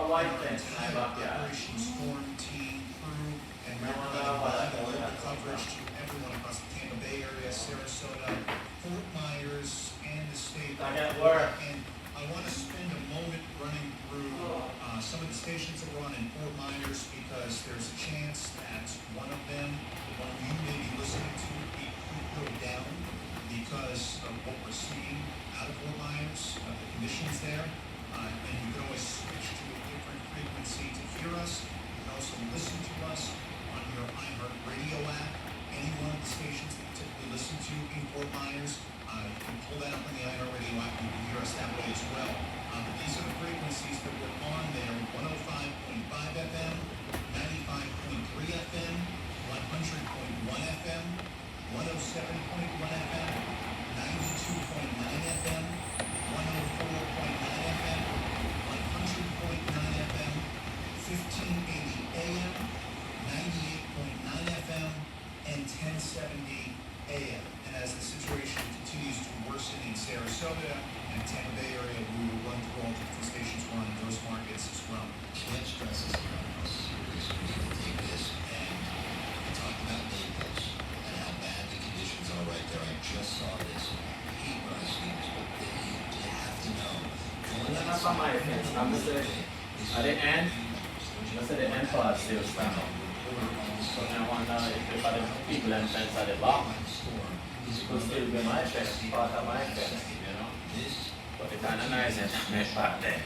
white fence in my backyard. Operation Storm Team crew, and we're providing local coverage to everyone across the Tampa Bay area, Sarasota, Fort Myers, and the state. I got work. And I want to spend a moment running through some of the stations that we're on in Fort Myers, because there's a chance that one of them, the one you may be listening to, could go down because of what we're seeing out of Fort Myers, the conditions there. And you can always switch to a different frequency to hear us. You can also listen to us on your iHeartRadio app. Any one of the stations that you typically listen to in Fort Myers, you can pull that up on the iHeartRadio app and you can hear us that way as well. These are the frequencies that we're on there: 105.5 FM, 95.3 FM, 100.1 FM, 107.1 FM, 92.9 FM, 104.9 FM, 100.9 FM, 1580 AM, 98.9 FM, and 1070 AM. And as the situation continues to worsen in Sarasota and Tampa Bay area, we will run through all the different stations we're on in those markets as well. Can't stress this enough how serious we need to take this. And we talked about Naples and how bad the conditions are right there. I just saw this. I hate when I see this, but you have to know. Going That's outside not my fence. I'm just saying, at the end, I said the end part still stand up. So I wonder if the people and fence at the back, it could still be my fence, part of my fence, you know. But it's kind of nice and make back there.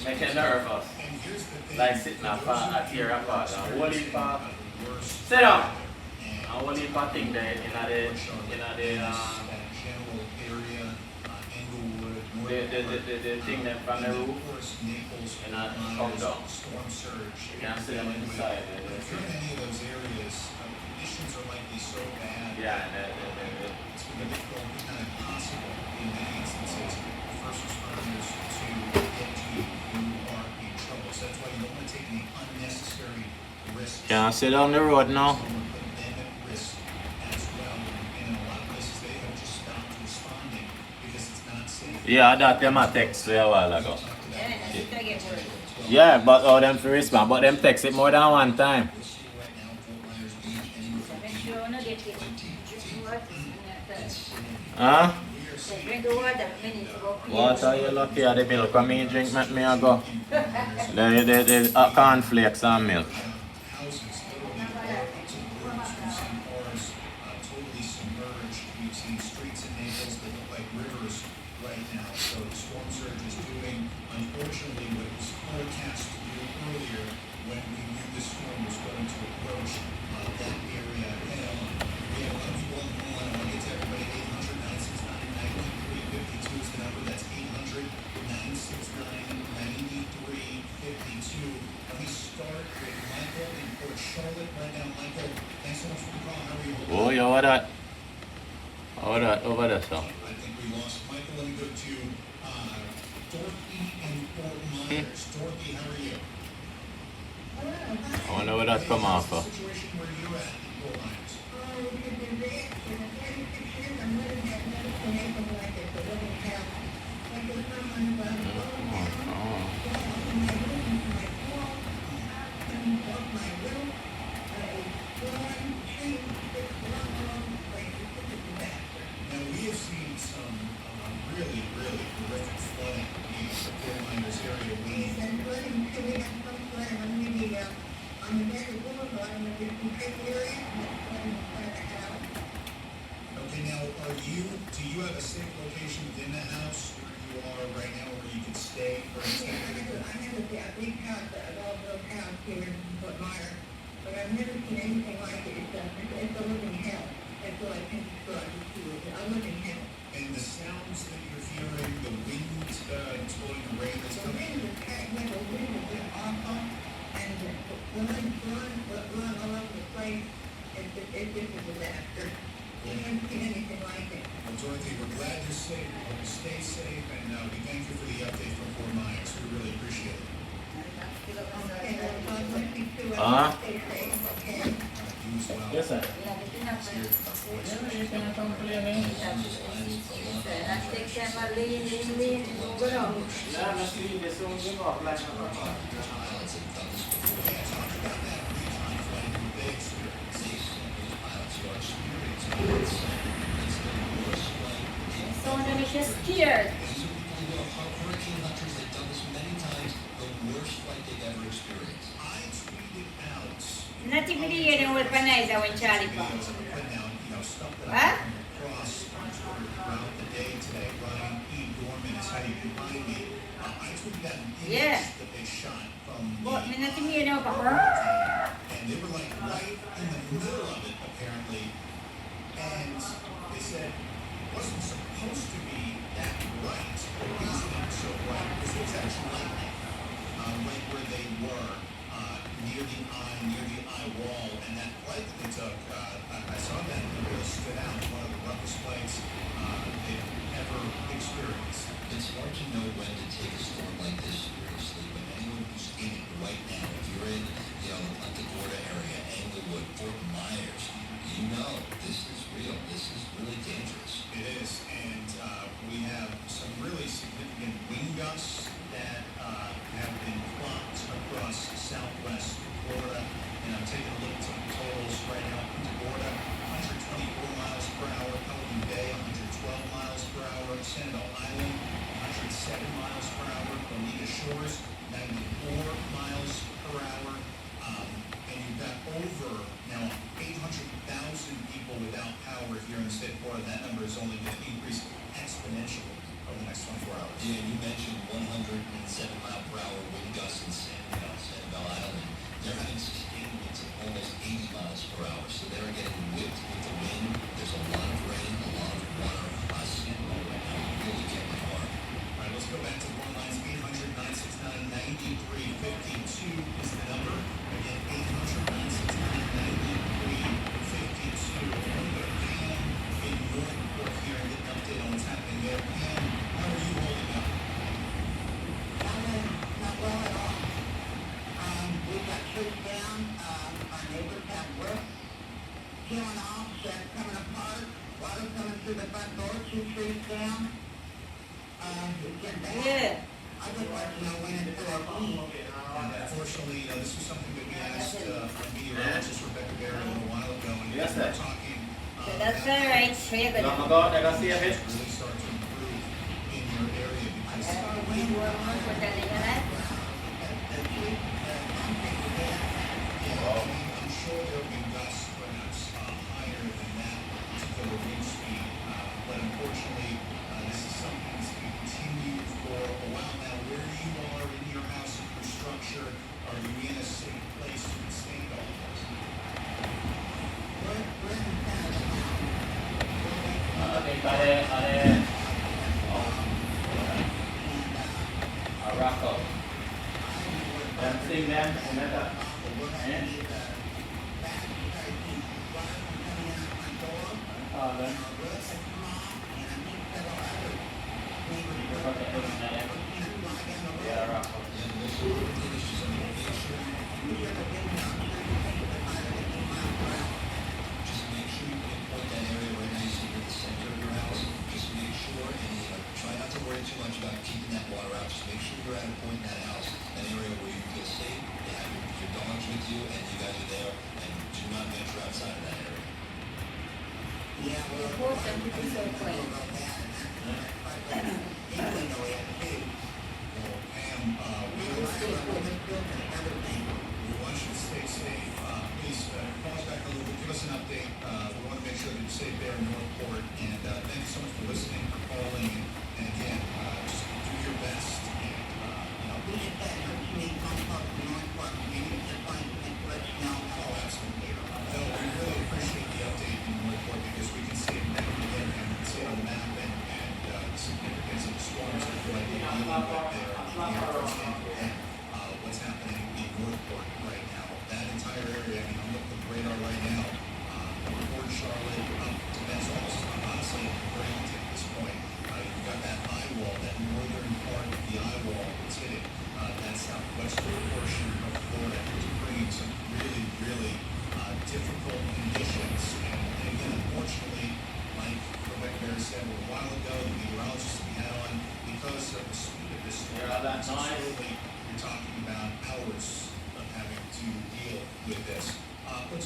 Make you nervous. And here's the thing. Like sitting up at here apart. And hold it for, Worse. sit down. And hold it for thing there in the That general area, Englewood, the thing that from the and roof. of course, Naples, And I Fort come Myers, down. storm surge. You can't see them inside. If you're in any of those areas, conditions are likely so bad. Yeah, and It's going to be difficult, if not impossible, in many instances, for first responders to get to you when you are in trouble. So that's why you don't want to take any unnecessary risks. can't sit on the road now. Someone put them at risk as well. And in a lot of places, they have just stopped responding because it's not safe. Yeah, that them a text a while ago. Talk to that. Yeah, and it's gonna get worse. Yeah, but all them to respond, but them text it more than one time. We'll see right now, Fort Myers Beach, anywhere So from make sure you not get it. Drink water and Huh? so drink the water, minutes go clean. Water, you lucky at the milk. When me drink, make me a go. The cornflakes and milk. houses literally brought up to the roofs. We've seen cars totally submerged. We've seen streets in Naples that look like rivers right now. So the storm surge is doing, unfortunately, what it was forecast to do earlier when we knew this storm was going to approach that area head on. We have a lot of people on the phone line. I want to get to everybody. 800-969-9352 is the number. That's 800-969-9352. Let me start with Michael in Port Charlotte right now. Michael, thanks so much for the call. How are you? Oh, yeah, what that? What that over there, so? I think we lost Michael. Let me go to Dorothy in Fort Myers. Dorothy, how are you? I wonder where that come off What's of. the situation where you're at in Fort Myers? Now, we have seen some really, really horrific flooding in the Fort Myers area. Okay, now, do you have a safe location within the house where you are right now where you can stay for an extended period? But I've never seen anything like it. It's a living hell. That's what I can describe it to you. A living hell. And the sounds that you're hearing, the wind exploding, the rain that's The coming. wind is crackling, the wind is just awful, and the blood all over the place. It's just a disaster. You haven't seen anything like it. Well, Dorothy, we're glad you're safe. We hope you stay safe, and we thank you for the update from Fort Myers. We really appreciate it. Okay, well, God bless you too. Uh-huh. Stay safe, okay? You as well. Yes, sir. Yeah, they did not here before it's Yeah, you can complain. I take them a lean, move it on. Yeah, let's leave this one thing off like Pilots have done this before. Yeah, talked about that a few times when they experience. They send those pilots who are experienced pilots. It's the worst flight. So then it's just scared. These are people who are hurricane hunters. They've done this many times. The worst flight they've ever experienced. I tweeted out Not if you get in weaponizer when Charlie videos comes. that I put down, stuff that What? I've come across on Twitter throughout the day today. Ryan E. Dorman is hiding behind me. I tweeted out an image Yeah. that they shot from But the not if you know about her. and they were like right in the middle of it apparently, and they said it wasn't supposed to be that bright. The reason it was so bright was it was actually lightning right where they were near the eye wall, and that flight that they took, I saw that and it really stood out. One of the roughest flights they've ever experienced. It's hard to know when to take a storm like this seriously, but anyone who's in it right now, if you're in, the Punta Gorda area, Englewood, Fort Myers, you know this is real. This is really dangerous. It is, and we have some really significant wind gusts that have been clocked across southwest Florida. And I'm taking a look at some totals right now. Punta Gorda, 124 miles per hour. Pelican Bay, 112 miles per hour. Sanibel Island, 107 miles per hour. Bonita Shores, 94 miles per hour. And you've got over now 800,000 people without power here in the state of Florida. That number is only going to increase exponentially over the next 24 hours. Yeah, you mentioned 107 mile per hour wind gusts in Sanibel Island. They're having sustained winds of almost 80 miles per hour, so they're getting whipped with the wind. There's a lot of rain, a lot of water. Sanibel right now really getting hard. All right, let's go back to the phone lines. 800-969-9352 is the number. Again, 800-969-9352. We're going to go to Pam in Northport here and get an update on what's happening there. Pam, how are you holding up? Not well at all. We got trees down, our neighbors have work peeling off, sheds coming apart, water coming through the front door, 2 trees down. It's getting bad. Yeah. I just like to know when it's gonna be. And unfortunately, this was something that we asked meteorologist Rebecca Berry a little while ago, and we Yes, were sir. talking That's about all right. Very good. Long ago, I got see a bit. really start to improve in your area because We were for telling you that. I'm sure there'll be gusts perhaps higher than that particular wind speed, but unfortunately, this is something that's going to continue for a while now. Where you are in your house and your structure, are you in a safe place to withstand all of this? We're in town. Rocco. Them thing them, remember? Eh? Then. Yeah, Rocco. Yeah, the most important thing is just make sure you pinpoint that area right now. You see at the center of your house. Just make sure, and try not to worry too much about keeping that water out. Just make sure you're at a point in that house, an area where you feel safe, you have your dogs with you, and you guys are there, and do not venture outside of that area. Yeah, Of course, and to be so clean. Well, Pam, we want you to stay safe. Please call us back a little bit, give us an update. We want to make sure that you're safe there in Northport. And thank you so much for listening, for calling. And again, just do your best. And, We just had her community compost in Northport, we just wanted to let you know. oh, absolutely. No, we really appreciate the update in Northport because we can see it never again. And we can see it on the map.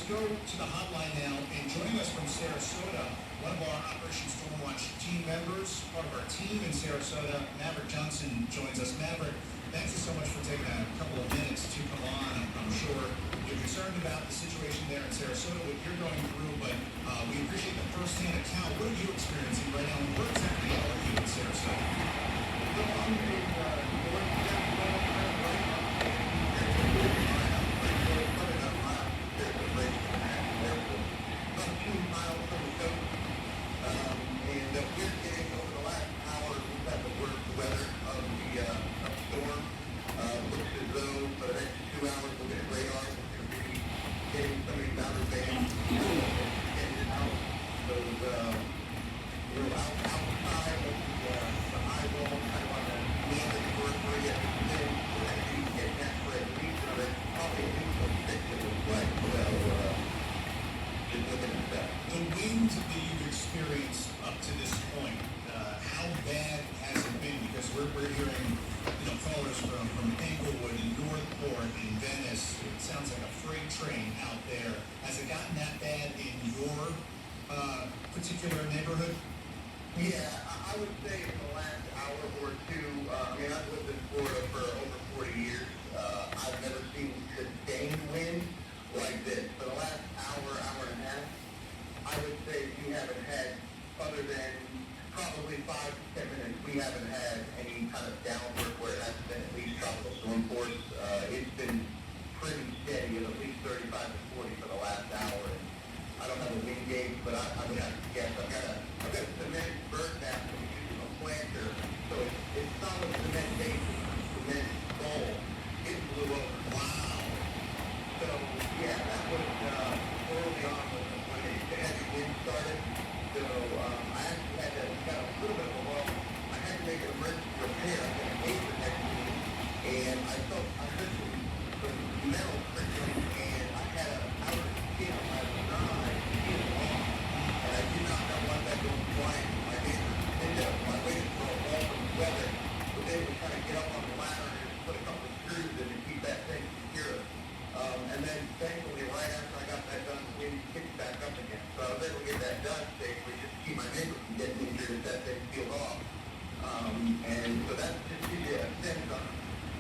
go to the hotline now, and joining us from Sarasota, one of our Operation Stormwatch team members, part of our team in Sarasota, Maverick Johnson joins us. Maverick, thanks so much for taking a couple of minutes to come on. I'm sure you're concerned about the situation there in Sarasota, what you're going through, but we appreciate the first-hand account. What are you experiencing right now, and where exactly are you in Sarasota? So I'm in North Sarasota, right now. About 2 miles from the coast. And we're getting, over the last hour, we've had the worst weather of the storm. Looks as though for the next 2 hours we'll get radar. We're going to be getting some of these outer bands getting out. Those, outside of the eye wall, kind of on the northern periphery at the thing. We're actually getting that for at least probably at least a 6 it looks like. So, just looking at that. The wind that you've experienced up to this point, how bad has it been? Because we're hearing, callers from Englewood and Northport and Venice. It sounds like a freight train out there. Has it gotten that bad in your particular neighborhood? Yeah, I would say in the last hour or two, I've lived in Florida for over 40 years. I've never seen sustained wind like this. For the last hour and a half, I would say we haven't had, other than probably 5 to 10 minutes, we haven't had any kind of downward where it hasn't been at least tropical storm force. It's been pretty steady at least 35 to 40 for the last hour. And I don't have a wind gauge, but I would have to guess. I've got a cement bird nest that we use as a planter, so it's solid cement base, cement bowl. It blew over. Wow. So yeah, that was early on when the heavy wind started. So I actually had to got a little bit of a lull. I had to make an emergency repair. I had a neighbor next to me, and I heard some metal crickling, and I had an outer skin on my eye, skin off, and I did not know what that was flying from my neighbor's window. I waited for a wall from the weather, but they would kind of get up on the ladder and just put a couple of screws in to keep that thing secure. And then thankfully, right after I got that done, the wind kicked back up again. So I was able to get that done safely just to keep my neighbor from getting injured as that thing peeled off. And so that just gives you a sense on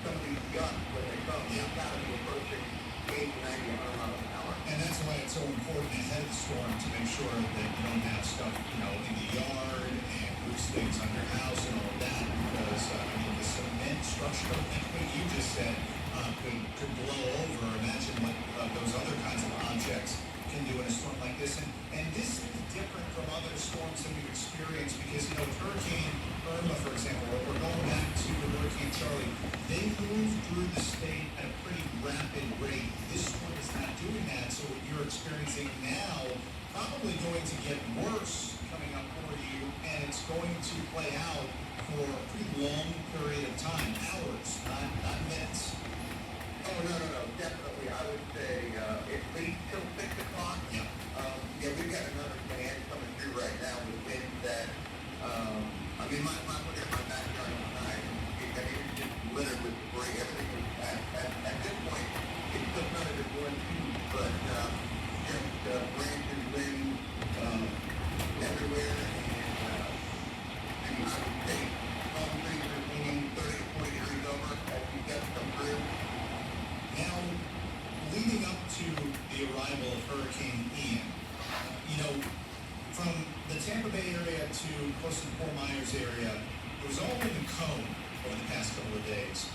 some of these gusts when they come. It's got to be approaching 80, 90, 100 miles an hour. And that's why it's so important ahead of the storm to make sure that you don't have stuff, in the yard and loose things on your house and all of that, because, the cement structure, like what you just said, could blow over. Imagine what those other kinds of objects can do in a storm like this. And this is different from other storms that we've experienced because, with Hurricane Irma, for example, or going back to the Hurricane Charlie, they moved through the state at a pretty rapid rate. This one is not doing that, so what you're experiencing now probably going to get worse coming up for you, and it's going to play out for a pretty long period of time, hours, not minutes. Oh, no, definitely. I would say at least till 6 o'clock. Yeah. We've got another band coming through right now with winds that, look at my backyard outside. It's just littered with debris. Everything is, at this point, it's still not as one piece, but just branches, limbs, everywhere. And I would say palm trees are leaning 30 to 40 degrees over as these gusts come through. Now, leading up to the arrival of Hurricane Ian, from the Tampa Bay area to close to the Fort Myers area, it was all in the cone over the past couple of days.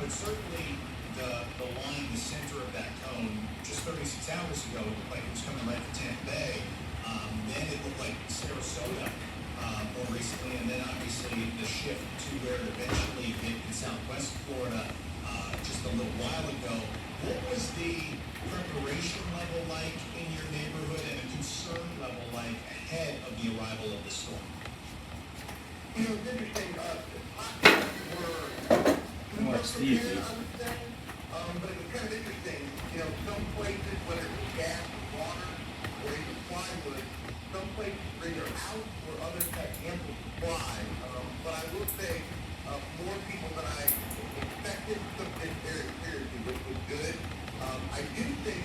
But certainly the line, the center of that cone, just 36 hours ago, it looked like it was coming right for Tampa Bay. Then it looked like Sarasota more recently, and then obviously the shift to where it eventually hit in Southwest Florida just a little while ago. What was the preparation level like in your neighborhood and the concern level like ahead of the arrival of the storm? It's interesting, More Steve, prepared, I would say, but it was kind of interesting, some places, whether it was gas or water or even plywood, some places were either out or others had ample supply. But I will say, more people than I expected took this very seriously, which was good. I do think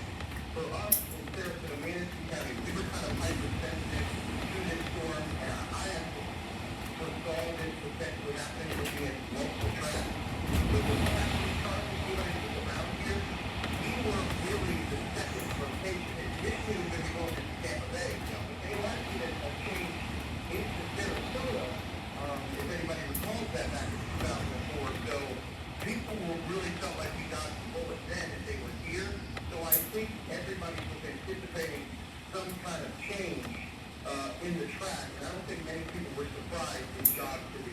for us in Sarasota, Manatee County, we were kind of hypersensitive to this storm, and I have foresaw this potentially happening with the local track. With the Captain Charlie United around here, we were really the second rotation. Initially, we were going to go into Tampa Bay, but they elected a change into Sarasota. If anybody recalls that back in 2004, so people really felt like we got the bullet then if they were here. So I think everybody was anticipating some kind of change in the track, and I don't think many people were surprised it jogged to the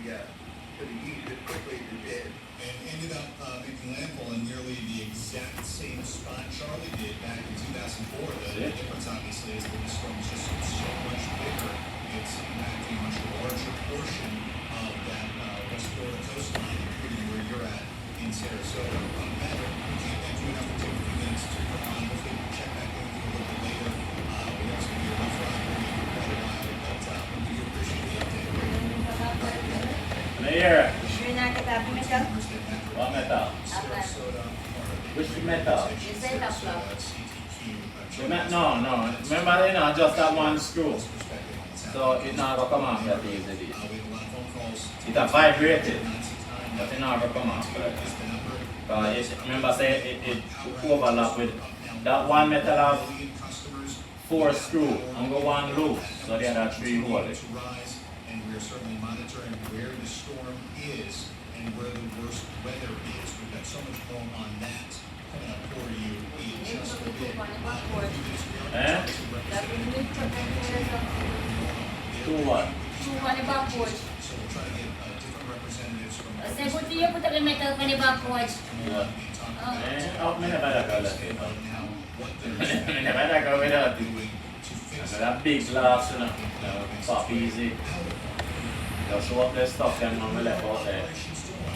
east as quickly as it did. And ended up making landfall in nearly the exact same spot Charlie did back in 2004. The difference, obviously, is that the storm is just so much bigger. It's impacting a much larger portion of that West Florida coastline, including where you're at in Sarasota. Matt, we can't thank you enough for taking a few minutes to come on. Hopefully, we'll check back in with you a little bit later. We know it's going to be a rough ride for you for quite a while, but we do appreciate the update. Mayor, Yun na katabi mo siya. what metal? Which metal? You say that flow. No. Remember, you know, just that one screw. So it never come off that easily. It a vibrated, but it never come off. Remember, say it overlap with that one metal have 4 screw and go one loop, so the other 3 hold it. And we're certainly monitoring where the storm is and where the worst weather is. We've got so much going on that coming up for you in just a bit. Eh? Dapat mo yung To what? Suwa ni Backwards. So we'll try to get different representatives from Kasi buti yung puta kay metal ka ni Backwards. What? Oh. Oh, me never that color. now what they're Me never that color without it. doing to fix That big glass, you know, pop easy. They'll show up their stuff and when we left out there.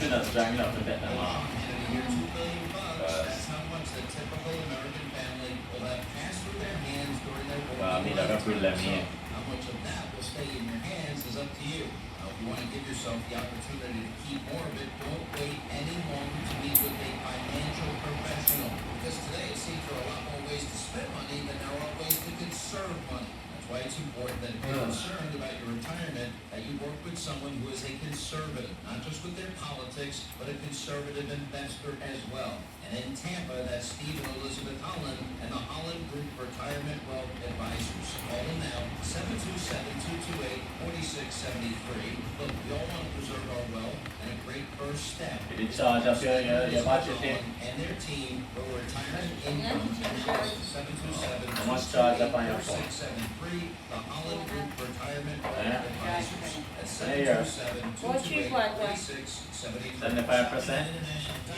You're not strong enough to bet them off. That's how much the typical American family will have passed through their hands during their working Well, I mean, I don't feel them lifetime. in. So how much of that will stay in your hands is up to you. If you want to give yourself the opportunity to keep more of it, don't wait any longer to meet with a financial professional. Because today it seems there are a lot more ways to spend money than there are ways to conserve money. That's why it's important that if you're concerned about your retirement, that you work with someone who is a conservative, not just with their politics, but a conservative investor as well. And in Tampa, that's Steve and Elizabeth Holland and the Holland Group Retirement Wealth Advisors. Call them now, 727-228-4673. Look, we all want to preserve our wealth, and a great first step. Did it charge up your budget there? And their team for retirement income. 727 How much charge up on your phone? 4673, the Holland Group Retirement Wealth Yeah. Advisors. That's There. 727-228-4673. 75%?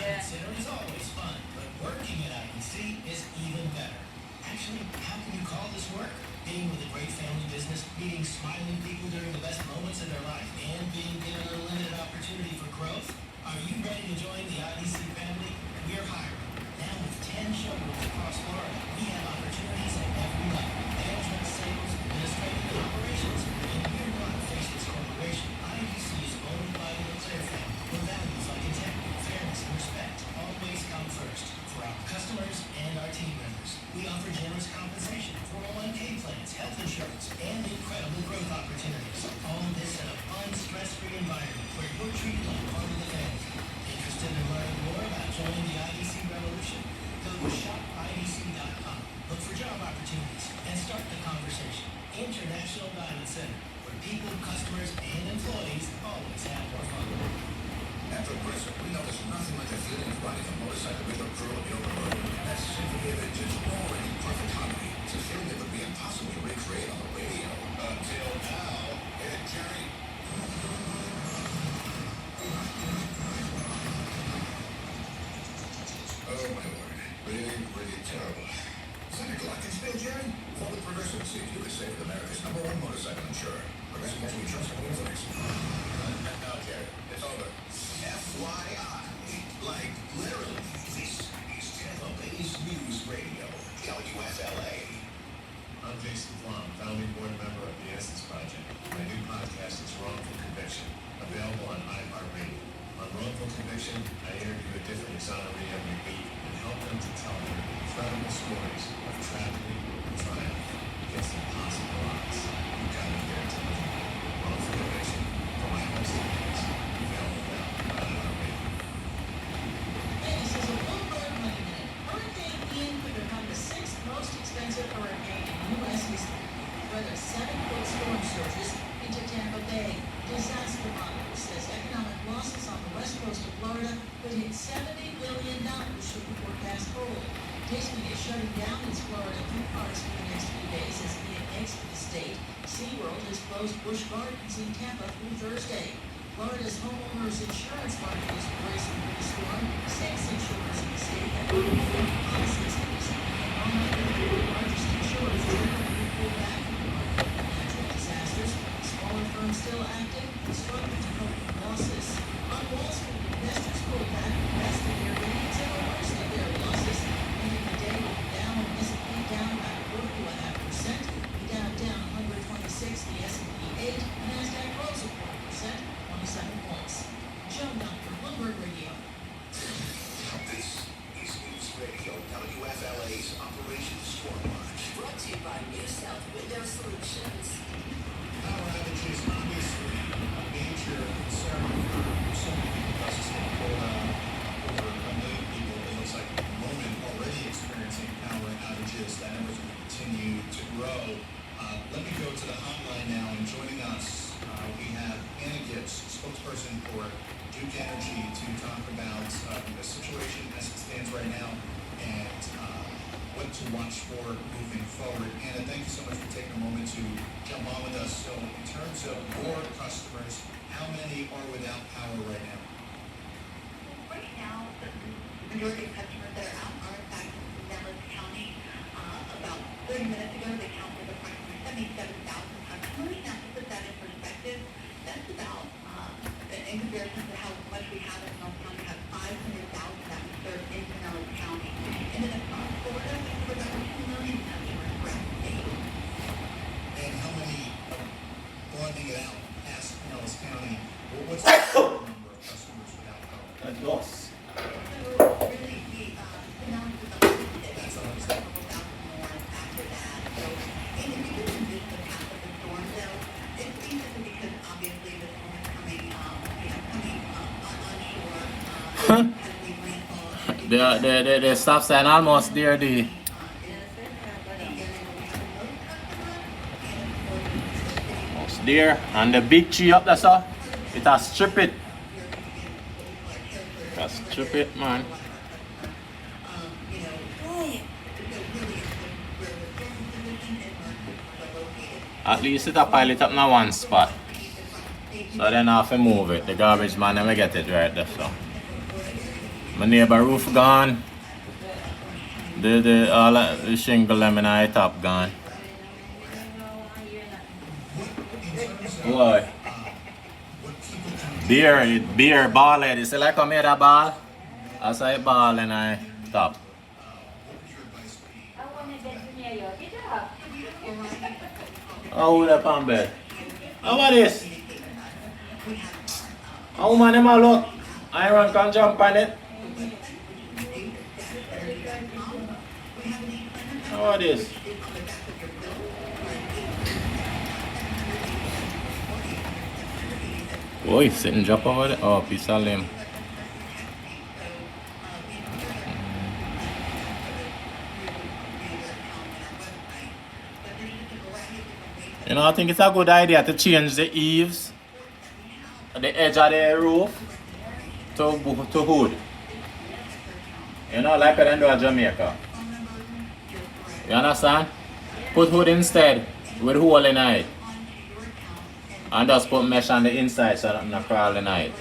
Yeah. Center is always fun, but working at IBC is even better. Actually, how can you call this work? Being with a great family business, meeting smiling people during the best moments of their life, and being given unlimited opportunity for growth. Are you ready to join the IBC family? We're hiring. Now with 10 showrooms across Florida, we have opportunities at every level. Management, sales, administrative, and operations. And we're not a faceless corporation. IBC is owned by a Leclerc family, where values like integrity, fairness, and respect always come first. For our customers and our team members, we offer generous compensation, 401k plans, health insurance, and incredible growth opportunities. All of this in a fun, stress-free environment where you're treated like part of the family. Interested in learning more about joining the IBC revolution? Go to shopibc.com. Look for job opportunities and start the conversation. International Diamond Center, where people, customers, and employees always have more fun. At Progressive, we know there's nothing like the feeling of riding a motorcycle with a crew on the open road. That symphony of engines all in perfect harmony. It's a feeling that would be impossible to recreate on the radio. Until now. Hit it, Jerry. Oh, my word. Really terrible. Is that a glockenspiel, Jerry? Call the Progressive and see if you can save America's #1 motorcycle insurer. Progressive has to be trusted with information. No, Jerry. It's over. FYI. Like, literally. This is Tampa Bay's News Radio. WFLA. I'm Jason Flom, founding board member of the Essence Project. My new podcast is Wrongful Conviction, available on iHeartRadio. On Wrongful Conviction, I interview a different exoneree every week and help them to tell their incredible story stories of tragedy and triumph against impossible odds. You got me there, Timothy. Well, for innovation, for my home savings, you fell without radio. Hey, this is a Bloomberg Money Minute. Hurricane Ian could become the sixth most expensive hurricane in U.S. history. Weather 7-foot storm surges into Tampa Bay. Disaster Monitor says economic losses on the west coast of Florida could hit $70 billion should the forecast hold. Disney is shutting down its Florida theme parks for the next few days as Ian exits the state. SeaWorld has closed Busch Gardens in Tampa through Thursday. Florida's homeowners insurance market is bracing for the storm. 6 insurers in the state have removed policies recently. Among the largest insurers generally pull back from the market. Natural disasters, smaller firms still active, struggling to cope with losses. On Wall Street, investors pulled back, investing their gains and the worst of their losses. Ending the day with the Dow and S&P down about 4.5%. The Dow down 126, the S&P 8, and NASDAQ rose a 4%, 27 points. Joe Doctor, Bloomberg Radio. This is News Radio WFLA's Operation Storm Watch. Brought to you by New South Window Solutions. Power outages obviously a major concern for so many people across the state of Florida. Over 1 million people, it looks like at the moment, already experiencing power outages. That number is going to continue to grow. Let me go to the hotline now, and joining us, we have Anna Gibbs, spokesperson for Duke Energy, to talk about the situation as it stands right now and what to watch for moving forward. Anna, thank you so much for taking a moment to jump on with us. So in terms of your customers, how many are without power right now? Right now, the majority of customers that are out are in fact in Pinellas County. About 30 minutes ago, they counted approximately 77,000 customers. Now, to put that in perspective, that's about, in comparison to how much we have in Pinellas County, we have 500,000 that we serve in Pinellas County. And then across Florida, we serve over 2 million customers throughout the state. And how many, broadening it out past Pinellas County, what's the total number of customers without power? That's loss. So really, Pinellas is up to That's what I'm saying. couple thousand more after that. So, and if you can envision the path of the storm, though, it's basically because obviously the storm is coming, coming onshore, heavily rainfall. The stop sign almost there, the almost there, and the big tree up there, so it has strip it. Just strip it, man. At least it'll pile it up in one spot. So then I have to move it. The garbage man never get it right there, so. My neighbor roof gone. The shingle them in the top gone. Boy. Beer ball head. You see like I made a ball? I say ball in the top. I want to get to near you. Get up. Oh, up on bed. How about this? How man them a look? Iron can jump on it. How about this? Oh, he's sitting drop over there. Oh, piece of limb. You know, I think it's a good idea to change the eaves, the edge of the roof, to hood. You know, like I do in Jamaica. You understand? Put hood instead, with hole in it. And just put mesh on the inside so nothing crawl in it.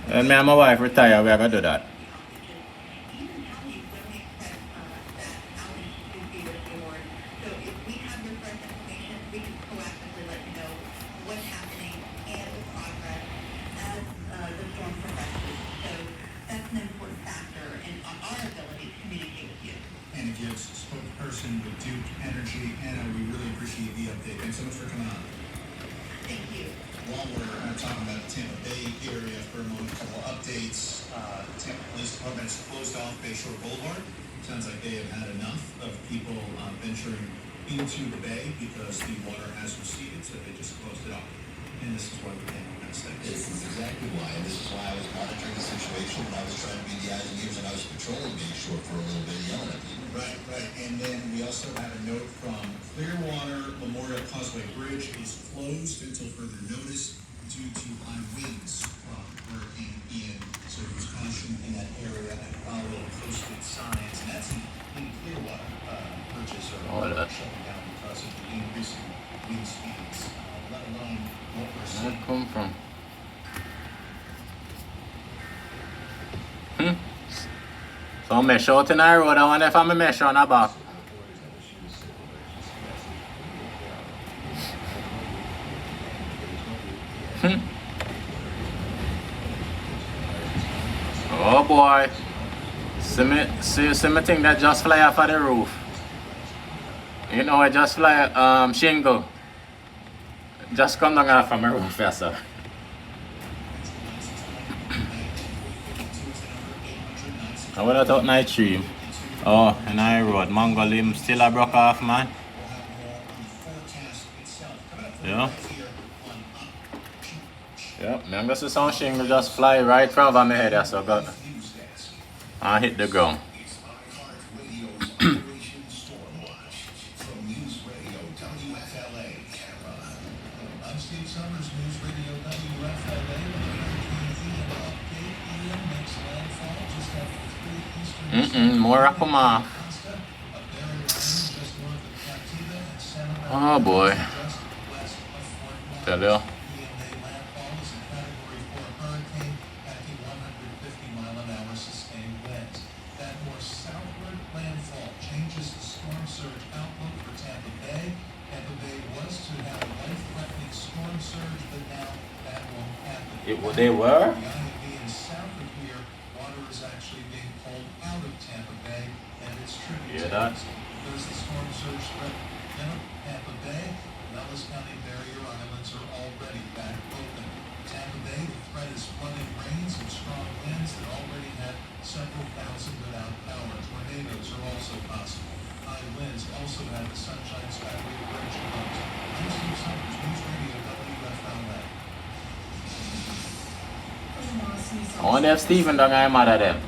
And me and my wife retire, we are going to do that. Anna Gibbs, spokesperson with Duke Energy. Anna, we really appreciate the update. Thanks so much for coming on. Thank you. While we're talking about the Tampa Bay area for a moment, a couple of updates. Tampa Bayshore Boulevard. Sounds like they have had enough of people venturing into the bay because the water has receded, so they just closed it off. And this is why we came on that step. This is exactly why, and this is why I was monitoring the situation, and I was trying to be the eyes and ears, and I was patrolling Bayshore for a little bit, yelling at people. Right, right. And then we also had a note from Clearwater Memorial Causeway Bridge is closed until further notice due to high winds from Hurricane Ian. So there was caution in that area and follow posted signs. And that's in Clearwater. Bridges are shutting down because of the increasing wind speeds, let alone what we're Where seeing. it come from? So mesh out in our road, I wonder if I'm a mesh on the back. Oh boy. See me thing that just fly off of the roof. You know, I just fly shingle. Just come down off from my roof, yes sir. I went out night stream. Oh, and I road. Mango limb still a broke off, man. Yeah. Yeah, I'm gonna see some shingle just fly right from over my head, that's so good. I hit the ground. It's iHeart Radio's Operation Stormwatch from News Radio WFLA, Tampa. I'm Steve Summers, News Radio WFLA. With a Hurricane Ian update, Ian makes landfall just after 3 Eastern. More up on my. Costa, a barrier island just north of Captiva and Santa Oh boy. just west of Fort Myers. Tell you. Ian made landfall as a Category 4 hurricane, packing 150-mile-an-hour sustained winds. That more southward landfall changes the storm surge outlook for Tampa Bay. Tampa Bay was to have a life-threatening storm surge, but now that won't happen. They were? Beyond being south of here, water is actually being pulled out of Tampa Bay and its tributaries. that? There's the storm surge threat in Tampa Bay. Nellis County barrier islands are already back open. Tampa Bay, the threat is flooding rains and strong winds that already had several thousand without power. Tornadoes are also possible. High winds also have the Sunshine Skyway Bridge closed. I'm Steve Summers, News Radio WFLA. I wonder if Stephen done I'm mad at them.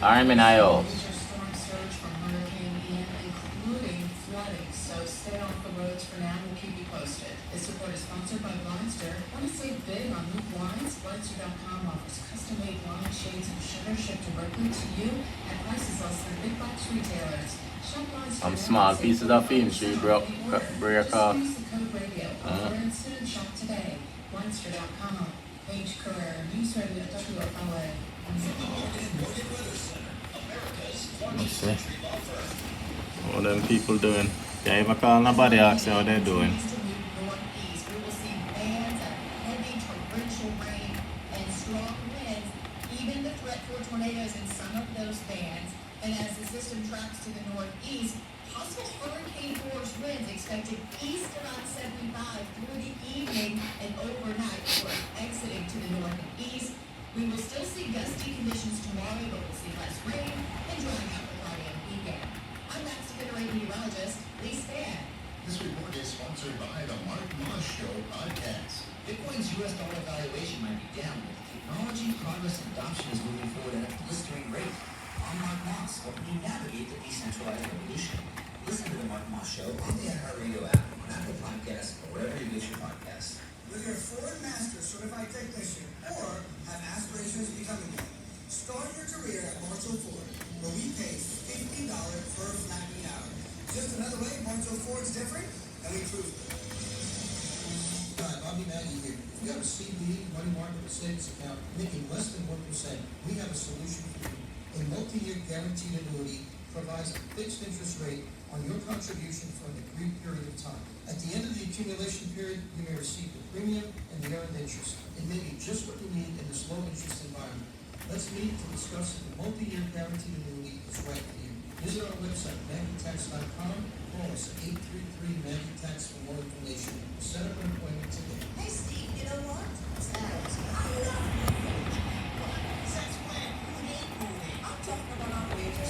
I'm in IO. Major storm surge from Hurricane Ian, including flooding. So stay off the roads for now. We'll keep you posted. This report is sponsored by Blindster. Want to save big on new blinds? Blindster.com offers custom-made blind shades and shutters shipped directly to you at prices less than big box retailers. Shop Blindster. Some small pieces of film she break off. Use the code radio. Order instant and shop today. Blindster.com. Page Career. News Radio WFLA. Let's see. What them people doing? Can't even call nobody ask how they're doing. East to northeast, we will see bands of heavy torrential rain and strong winds, even the threat for tornadoes in some of those bands. And as the system tracks to the northeast, possible hurricane force winds expected east of I-75 through the evening and overnight before exiting to the north and east. We will still see gusty conditions tomorrow, but we'll see less rain and drying out for Friday and weekend. I'm Max Federated meteorologist, Lee Span. This report is sponsored by the Mark Moss Show podcast. Bitcoin's US dollar valuation might be down, but the technology, progress, and adoption is moving forward at a blistering rate. I'm Mark Moss, helping you navigate the decentralized revolution. Listen to the Mark Moss Show on the iHeartRadio app, on Apple Podcasts, or wherever you get your podcasts. Whether you're a Ford Master certified technician or have aspirations of becoming one, start your career at Marshall Ford, where we pay $50 per flat meat hour. Just another way Marshall Ford's different, and we prove it. Hi, Bobby Maggie here. If you have a CD, money market, or savings account making less than 1%, we have a solution for you. A multi-year guaranteed annuity provides a fixed interest rate on your contribution for an agreed period of time. At the end of the accumulation period, you may receive the premium and the earned interest. It may be just what you need in this low interest environment. Let's meet to discuss if the multi-year guaranteed annuity is right for you. Visit our website, MaggieTax.com, call us at 833-MAGGIE-TAX for more information. Set up an appointment today. Hey Steve, you know what? I love moving. Since when? Who did moving? I'm talking about operators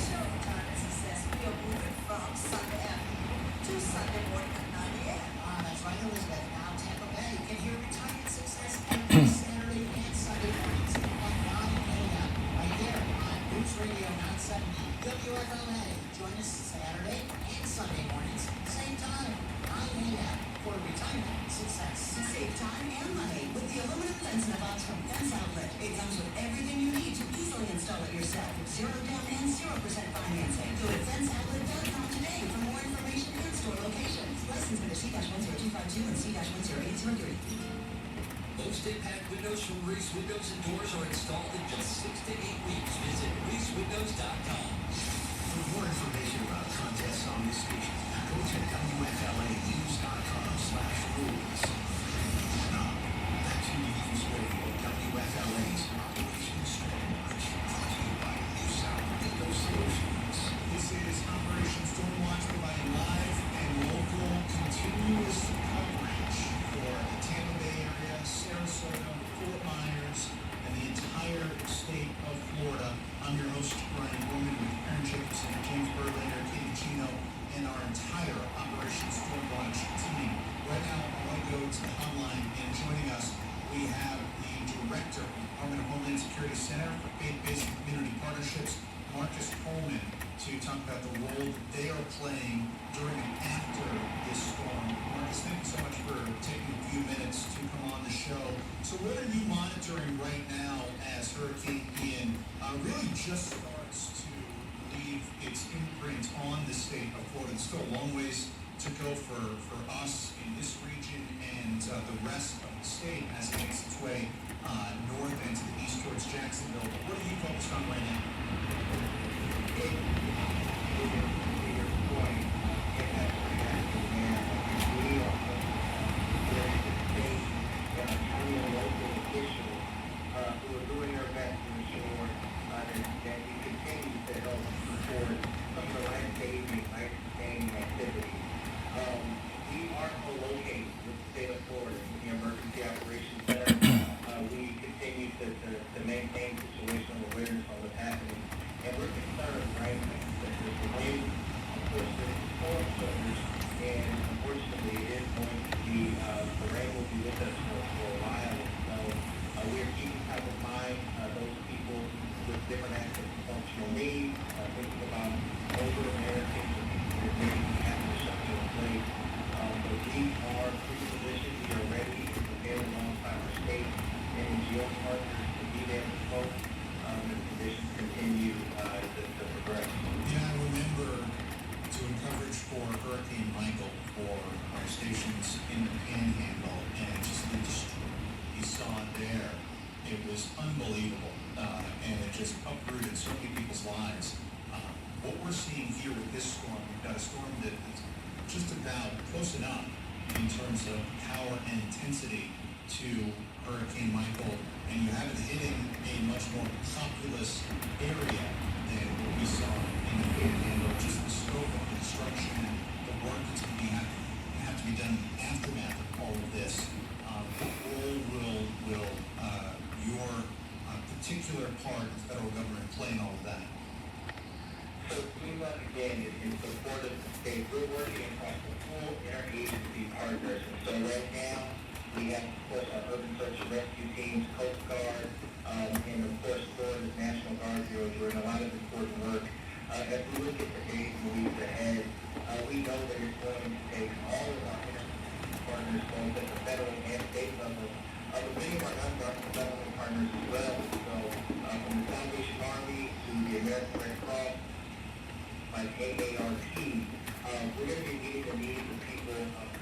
News Radio 970 WFLA. Join us Saturday and Sunday mornings, same time, 9 a.m. for retirement success. Save time and money with the aluminum fence in a box from Fence Outlet. It comes with everything you need to easily install it yourself. 0 down and 0% financing. Go to fenceoutlet.com today for more information and store locations. License number C-10252 and C-10803. Most impact windows from Reese Windows and Doors are installed in just 6 to 8 weeks. Visit ReeseWindows.com. For more information about contests on this station, go to WFLAnews.com/rules. Now, back to News Radio, WFLA's Operation Stormwatch, brought to you by New South Window Solutions. This is Operation Stormwatch, providing live and local continuous coverage for the Tampa Bay area, Sarasota, Fort Myers, and the entire state of Florida. I'm your host, Brian Bowman, with Aaron Jacobson, James Berlander, Katie Chino, and our entire Operation Stormwatch team. Right now, I want to go to the hotline, and joining us, we have the Director of the Department of Homeland Security Center for Faith-Based Community Partnerships, Marcus Coleman, to talk about the role that they are playing during and after this storm. Marcus, thank you so much for taking a few minutes to come on the show. So what are you monitoring right now as Hurricane Ian really just starts to leave its imprint on the state of Florida? There's still a long ways to go for us in this region and the rest of the state as it makes its way north and to the east towards Jacksonville. But what are you focused on right now? Unbelievable, and it just uprooted so many people's lives. What we're seeing here with this storm, we've got a storm that is just about close enough in terms of power and intensity to Hurricane Michael, and you have it hitting a much more populous area than what we saw in the Panhandle. Just the scope of the destruction and the work that's going to have to be done in the aftermath of all of this. What role will your particular part of the federal government play in all of that? So FEMA, again, is in support of the state. We're working across the full interagency partners. And so right now, we have, of course, our urban search and rescue teams, Coast Guard, and of course, Florida's National Guard Bureau doing a lot of important work. As we look at the days and weeks ahead, we know that it's going to take all of our interagency partners, both at the federal and state level, but many of our non-government partners as well. So from the Salvation Army to the American Red Cross, like AARP, we're going to be meeting the needs of people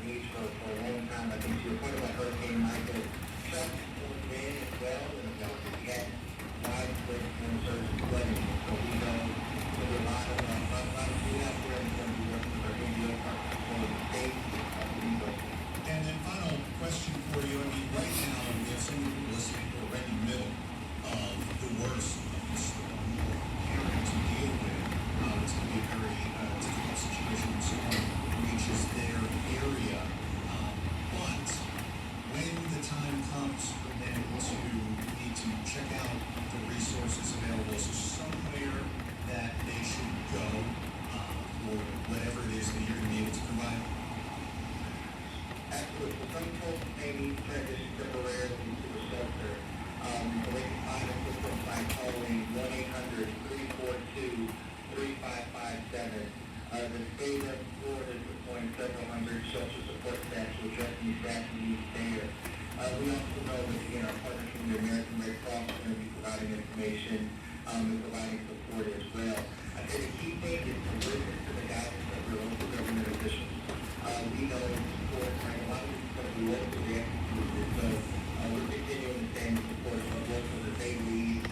needs for a long time. I think to your point about Hurricane Michael, Chuck was in as well, and we had widespread surge flooding. So we know there's a lot of food out there in terms of working with our NGO partners for the state of New York. And then final question for you. I mean, right now, we have so many people listening who are right in the middle of the worst of the storm, preparing to deal with. It's going to be a very difficult situation when someone reaches their area. But when the time comes for them to need to check out the state of Florida is deploying several hundred shelter support staff to address the staffing needs there. We also know that, again, our partners from the American Red Cross are going to be providing information and providing support as well. I think the key thing is to listen to the guidance of your local government officials. We know support, right, a lot of this is going to be locally executed, so we're continuing to stand in support of local as they lead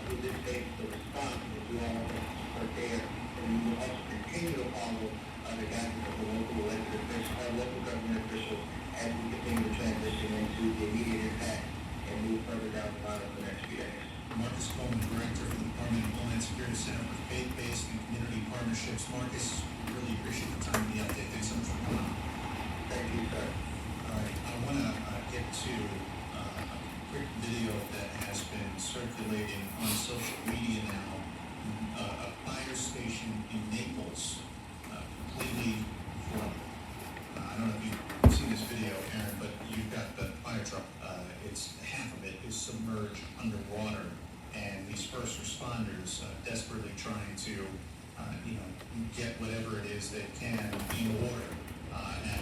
through this phase of the response, and do all of the support there. And we will also continue to follow the guidance of the local elected officials, local government officials, as we continue to transition into the immediate impact and move further down the line over the next few days. Marcus Coleman, Director for the Department of Homeland Security Center for Faith-Based and Community Partnerships. Marcus, really appreciate the time and the update. Thanks so much for coming on. Thank you, sir. All right, I want to get to a quick video that has been circulating on social media now. A fire station in Naples, completely flooded. I don't know if you've seen this video, Aaron, but you've got the fire truck. It's half of it is submerged underwater, and these first responders desperately trying to, get whatever it is they can in water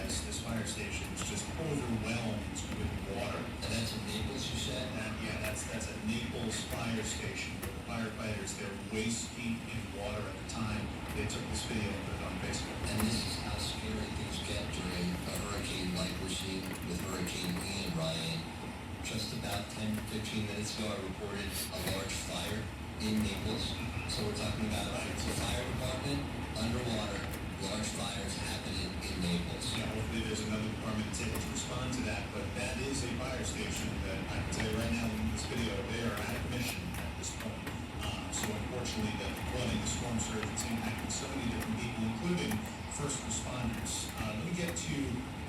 as this fire station is just overwhelmed with water. And that's in Naples, you said? Yeah, that's a Naples fire station where the firefighters, they're waist deep in water at the time they took this video and put it on Facebook. And this is how scary things get during a hurricane like we're seeing with Hurricane Ian, Ryan. Just about 10-15 minutes ago, I reported a large fire in Naples. So we're talking about the fire department underwater, large fires happening in Naples. Yeah, hopefully there's another department that's able to respond to that, but that is a fire station that I can tell you right now in this video, they are out of mission at this point. So unfortunately, the flooding, the storm surge, it's impacting so many different people, including first responders. Let me get to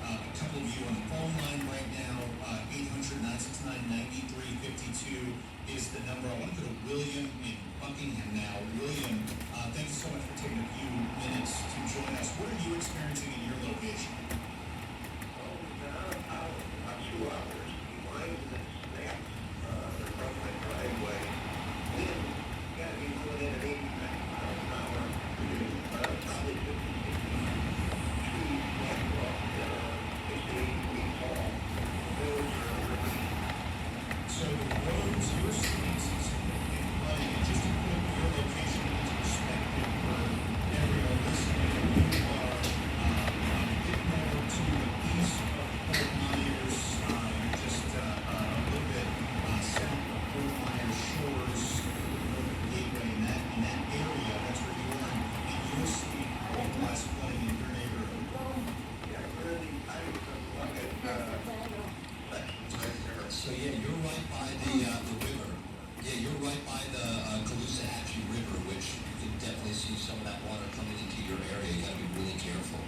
a couple of you on the phone line right now. 800-969-9352 is the number. I want to go to William in Buckingham now. William, thank you so much for taking a few minutes to join us. What are you experiencing in your location? About 2 hours. Lines and snaps from my driveway. Wind got to be going in at 85 miles an hour. Probably 50, 60 trees snapped off 60, 80 feet tall. Those are really. So the roads you're seeing significant flooding, and just to put your location into perspective for everyone listening, you are a bit more to the east of Fort Myers. You're just a little bit south of Fort Myers Shores, north of Gateway, in that area. That's where you are, and you're seeing localized flooding in your neighborhood. Yeah, really, I was looking at So yeah, you're right by the river. Yeah, you're right by the Caloosahatchee River, which you can definitely see some of that water coming into your area. You gotta be really careful.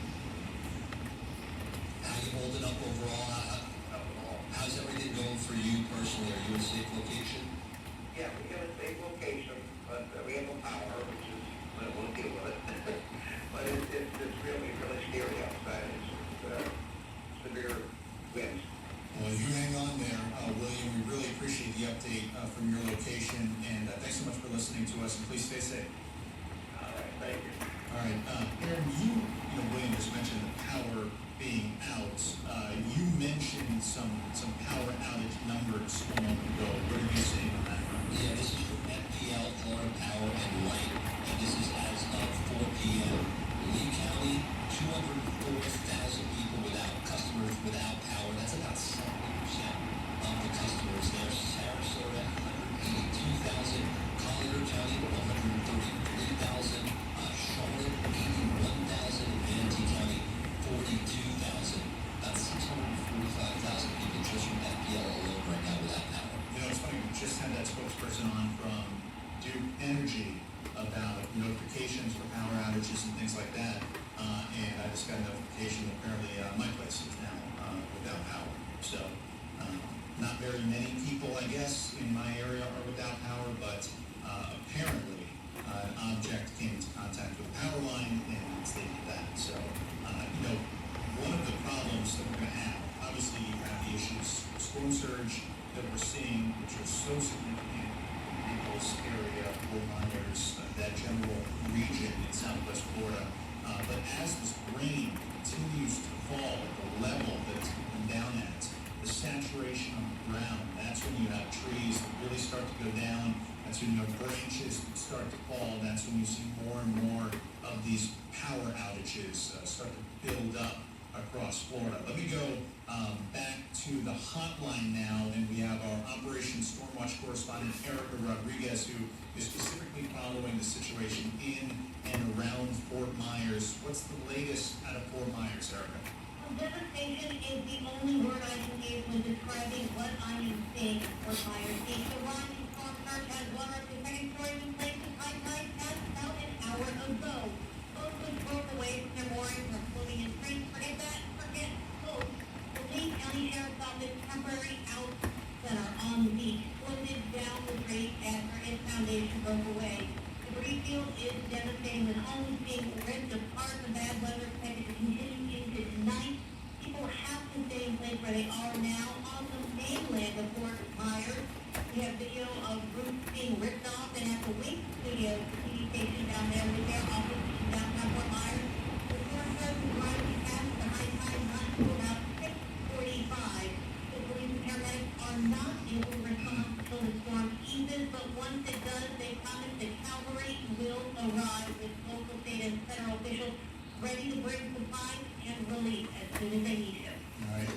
How you holding up overall? How's everything going for you personally? Are you in a safe location? Yeah, we have a safe location, but we have no power, which is, we'll deal with it. But it's really, really scary outside. It's severe winds. Well, you hang on there, William. We really appreciate the update from your location, and thanks so much for listening to us, and please stay safe. All right, thank you. All right, Aaron, William just mentioned the power being out. You mentioned some power outage numbers a moment ago. What are you saying on that front? Yeah, this is from FPL, Florida Power and Light, and this is as of 4 p.m. Lee County, 204,000 people customers without power. That's about 70% of the customers there. Sarasota, 182,000. Collier County, 133,000. Charlotte, 81,000. And Manatee County, 42,000. That's 645,000 people just from FPL alone right now without power. It's funny, we just had that spokesperson on from Duke Energy about notifications for power outages and things like that. And I just got a notification that apparently my place is now without power. So not very many people, I guess, in my area are without power, but apparently an object came into contact with the power line and stated that. So, one of the problems that we're going to have, obviously you have the issues, storm surge that we're seeing, which are so significant in Naples area, Fort Myers, that general region in Southwest Florida. But as this rain continues to fall at the level that it's coming down at, the saturation on the ground, that's when you have trees that really start to go down. That's when you have branches that start to fall. That's when you see more and more of these power outages start to build up across Florida. Let me go back to the hotline now, and we have our Operation Stormwatch correspondent Erica Rodriguez, who is specifically following the situation in and around Fort Myers. What's the latest out of Fort Myers, Erica? Devastation is the only word I can use when describing what I am seeing in Fort Myers. The rising storm surge has blown up to second stories in places high tide passed about an hour ago. Boats was broke away from their moorings from floating in streams. Forget that, forget boats. The Lee County Sheriff's Office temporary out center on the beach floated down the street after its foundation broke away. The debris field is devastating with homes being ripped apart. The bad weather expected to continue into tonight. People have to stay in place where they are now on the mainland of Fort Myers. We have video of roofs being ripped off, and at the Wink Studio, the TV station down there with their office in downtown Fort Myers, the storm surge is rising past the high tide run to about 6:45. The police and paramedics are not able to respond until the storm eases, but once it does, they promise the cavalry will arrive with local, state, and federal officials ready to bring supplies and relief as soon as they need it. All right.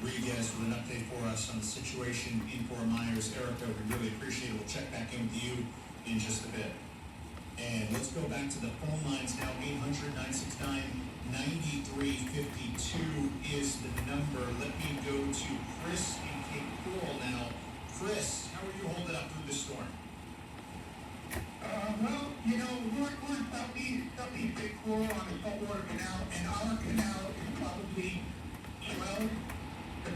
Rodriguez with an update for us on the situation in Fort Myers. Erica, we really appreciate it. We'll check back in with you in just a bit. And let's go back to the phone lines now. 800-969-9352 is the number. Let me go to Chris in Cape Coral now. Chris, how are you holding up through this storm? Well, you know, we're in southeast Cape Coral on the saltwater canal, and our canal is probably 12 to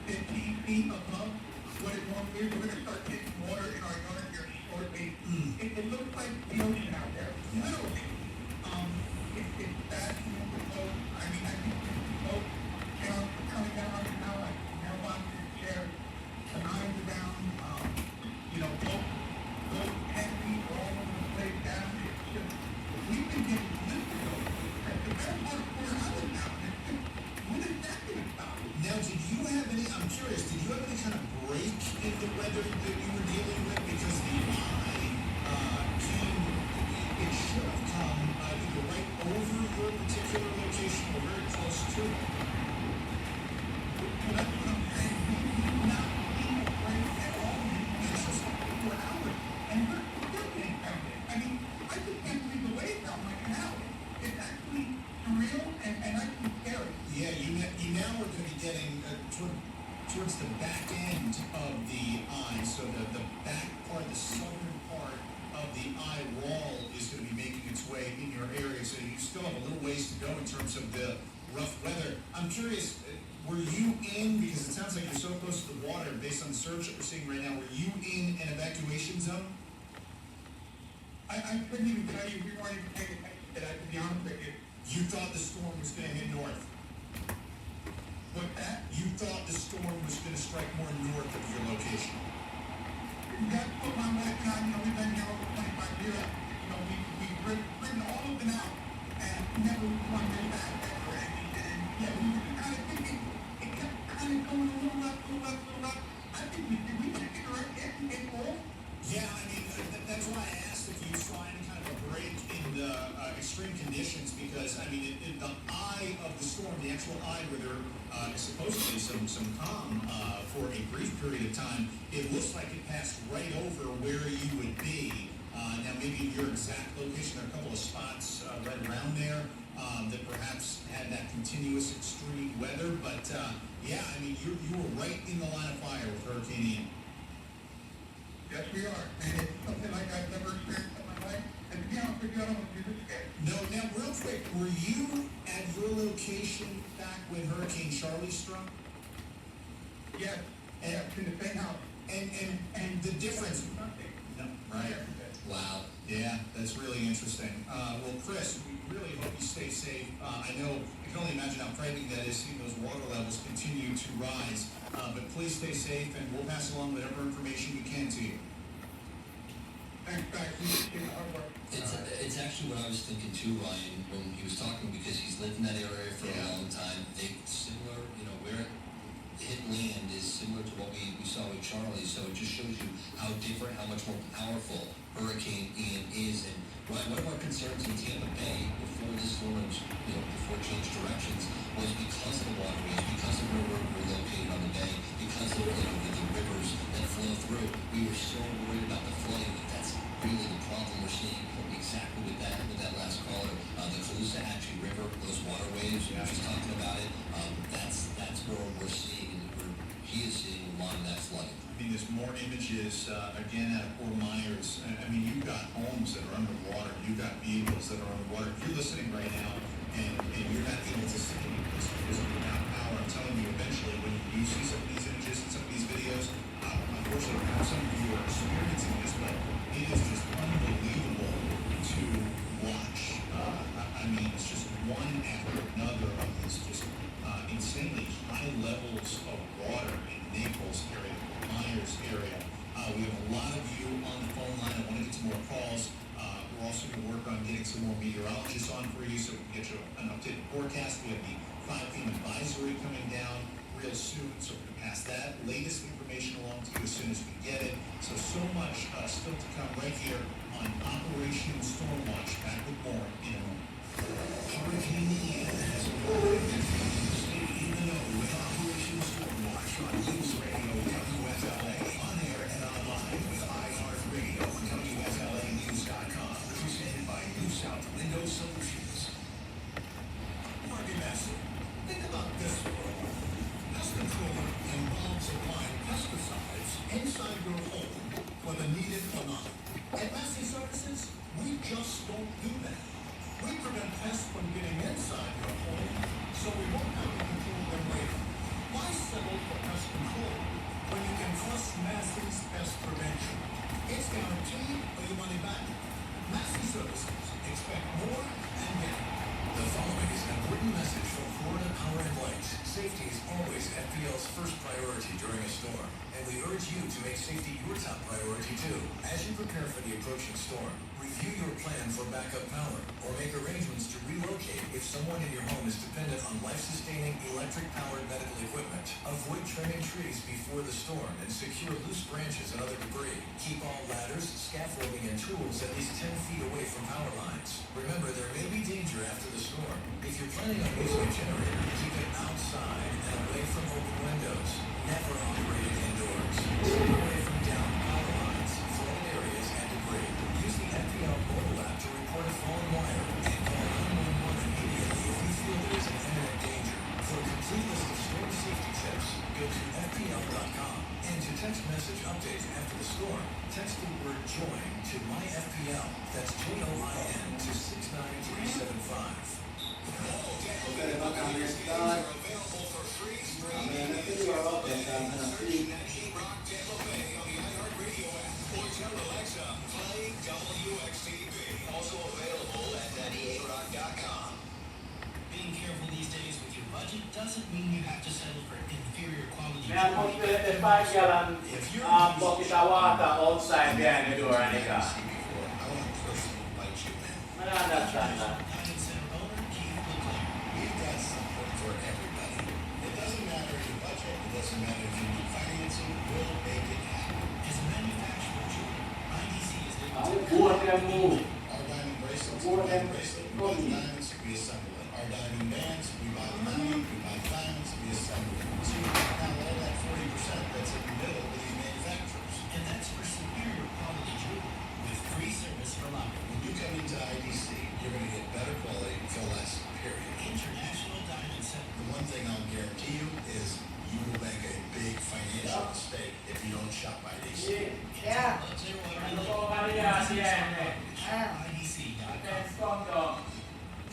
15 feet above what it normally is. We're going to start getting water in our yard here shortly. It looks like the ocean out there, literally. It's bad to move the boat. I mean, I think the boat coming down our canal, like mailboxes, chairs, the lines are down, you know, boats 10 feet all over the place down. It's just, we've been getting used to it. The best part of Fort Myers now is just, when is that going to stop? Now, I'm curious, did you have any kind of break in the weather that you were dealing with? Because the eye it should have come either right over your particular location or very close to it. Well, that's what I'm saying. We've not seen a break at all in just 4 hours. And we're still getting pounded. I mean, I just can't believe the waves out my canal. It's actually surreal and actually scary. Yeah, you now are going to be getting towards the back end of the eye, so the back part, the southern part of the eye wall is going to be making its way in your area, so you still have a little ways to go in terms of the rough weather. I'm curious, were you in, because it sounds like you're so close to the water based on the surge that we're seeing right now, were you in an evacuation zone? I couldn't even tell you. We weren't even paying attention to that, to be honest with you. You thought the storm was going to hit north? What's that? You thought the storm was going to strike more north of your location? That's what my wife and I, you know, we've been here over 25 years. You know, we've written all of them out and never one day back ever. And yeah, we were just kind of thinking, it kept kind of going a little up, little up, little up. I think we check it right in full. Yeah, I mean, that's why I asked if you saw any kind of a break in the extreme conditions, because, I mean, in the eye of the storm, the actual eye where there is supposedly some calm for a brief period of time, it looks like it passed right over where you would be. Now, maybe in your exact location, there are a couple of spots right around there that perhaps had that continuous extreme weather, but yeah, I mean, you were right in the line of fire with Hurricane Ian. Yes, we are. And it's something like I've never experienced in my life. And to be honest with you, I don't want to be this scared. No, now, real quick, were you at your location back when Hurricane Charlie struck? Yes. And, in the same house. And the difference... No, right. Wow. Yeah, that's really interesting. Well, Chris, we really hope you stay safe. I know, I can only imagine how frightening that is seeing those water levels continue to rise. But please stay safe, and we'll pass along whatever information we can to you. Thanks, guys. We appreciate the hard work. It's It's actually what I was thinking too, Ryan, when he was talking, because he's lived in that area for a long time. They similar, you know, where it hit land is similar to what we saw with Charlie. So it just shows you how different, how much more powerful Hurricane Ian is. And one of our concerns in Tampa Bay before this storm, before it changed directions, was because of the waterways, because of where we're located on the bay, because of the rivers that flow through. We were so worried about the flooding. That's really the problem we're seeing exactly with that last caller. The Caloosahatchee River, those waterways, we were just talking about it. That's where we're seeing, and he is seeing a lot of that flooding. I mean, there's more images, again, out of Fort Myers. I mean, you've got homes that are underwater. You've got vehicles that are underwater. If you're listening right now and you're not able to see because you're without power, I'm telling you, eventually, when you see some of these images and some of these videos, unfortunately, some of you are experiencing this, but it is just unbelievable to watch. I mean, it's just one after another of these just insanely high levels of water in Naples area, Myers area. We have a lot of you on the phone line. I want to get some more calls. We're also going to work on getting some more meteorologists on for you so we can get you an updated forecast. We have the 5 p.m. advisory coming down real soon, so we're going to pass that latest information along to you as soon as we get it. So much still to come right here on Operation Stormwatch. Back with more in a moment. Hurricane Ian has arrived. Stay in the know with Operation Stormwatch on News Radio WFLA, on air and online with iHeartRadio and WFLAnews.com. Presented by New South Window Solutions. Market Master, think about this for a moment. Pest control involves applying pesticides inside your home, whether needed or not. At Massey Services, we just don't do that. We prevent pests from getting inside your home, so we won't have to control them later. Why settle for pest control when you can trust Massey's Pest Prevention? It's guaranteed or your money back. Massey Services. Expect more and get it. The following is an important message from Florida Power and Light. Safety is always FPL's first priority during a storm, and we urge you to make safety your top priority too. As you prepare for the approaching storm, review your plan for backup power, or make arrangements to relocate if someone in your home is dependent on life-sustaining electric-powered medical equipment. Avoid trimming trees before the storm and secure loose branches and other debris. Keep all ladders, scaffolding, and tools at least 10 feet away from power lines. Remember, there may be danger after the storm. If you're planning on using a generator, keep it outside and away from open windows. Never operate it indoors. Stay away from down power lines, flooded areas, and debris. Use the FPL mobile app to report a fallen wire and call 911 immediately if you feel there is an imminent danger. For a complete list of storm safety tips, go to FPL.com. And to text message updates after the storm, text the word JOIN to MyFPL. That's JOIN to 69375. Available for free streaming. Tell Alexa, play WXTV. Also available at 98rock.com. Being careful these days with your budget doesn't mean you have to settle for inferior quality. Meidän on 5 jalan blokitawata outside behind the door anytime. Mä näen tästä. We've got something for everybody. It doesn't matter your budget. It doesn't matter if you need financing. We'll make it happen. As a manufacturer, IDC is the Our diamond bracelets, we buy the diamonds, we assemble it. Our diamond bands, we buy the diamond, we buy the diamonds, we assemble it. So you cut down all that 40% that's in the middle with these manufacturers. and that's for superior quality jewelry with free service for life. When you come into IDC, you're going to get better quality for less, period. International Diamond Center. The one thing I'll guarantee you is you will make a big financial mistake if you don't shop IDC. Yeah. IDC.com.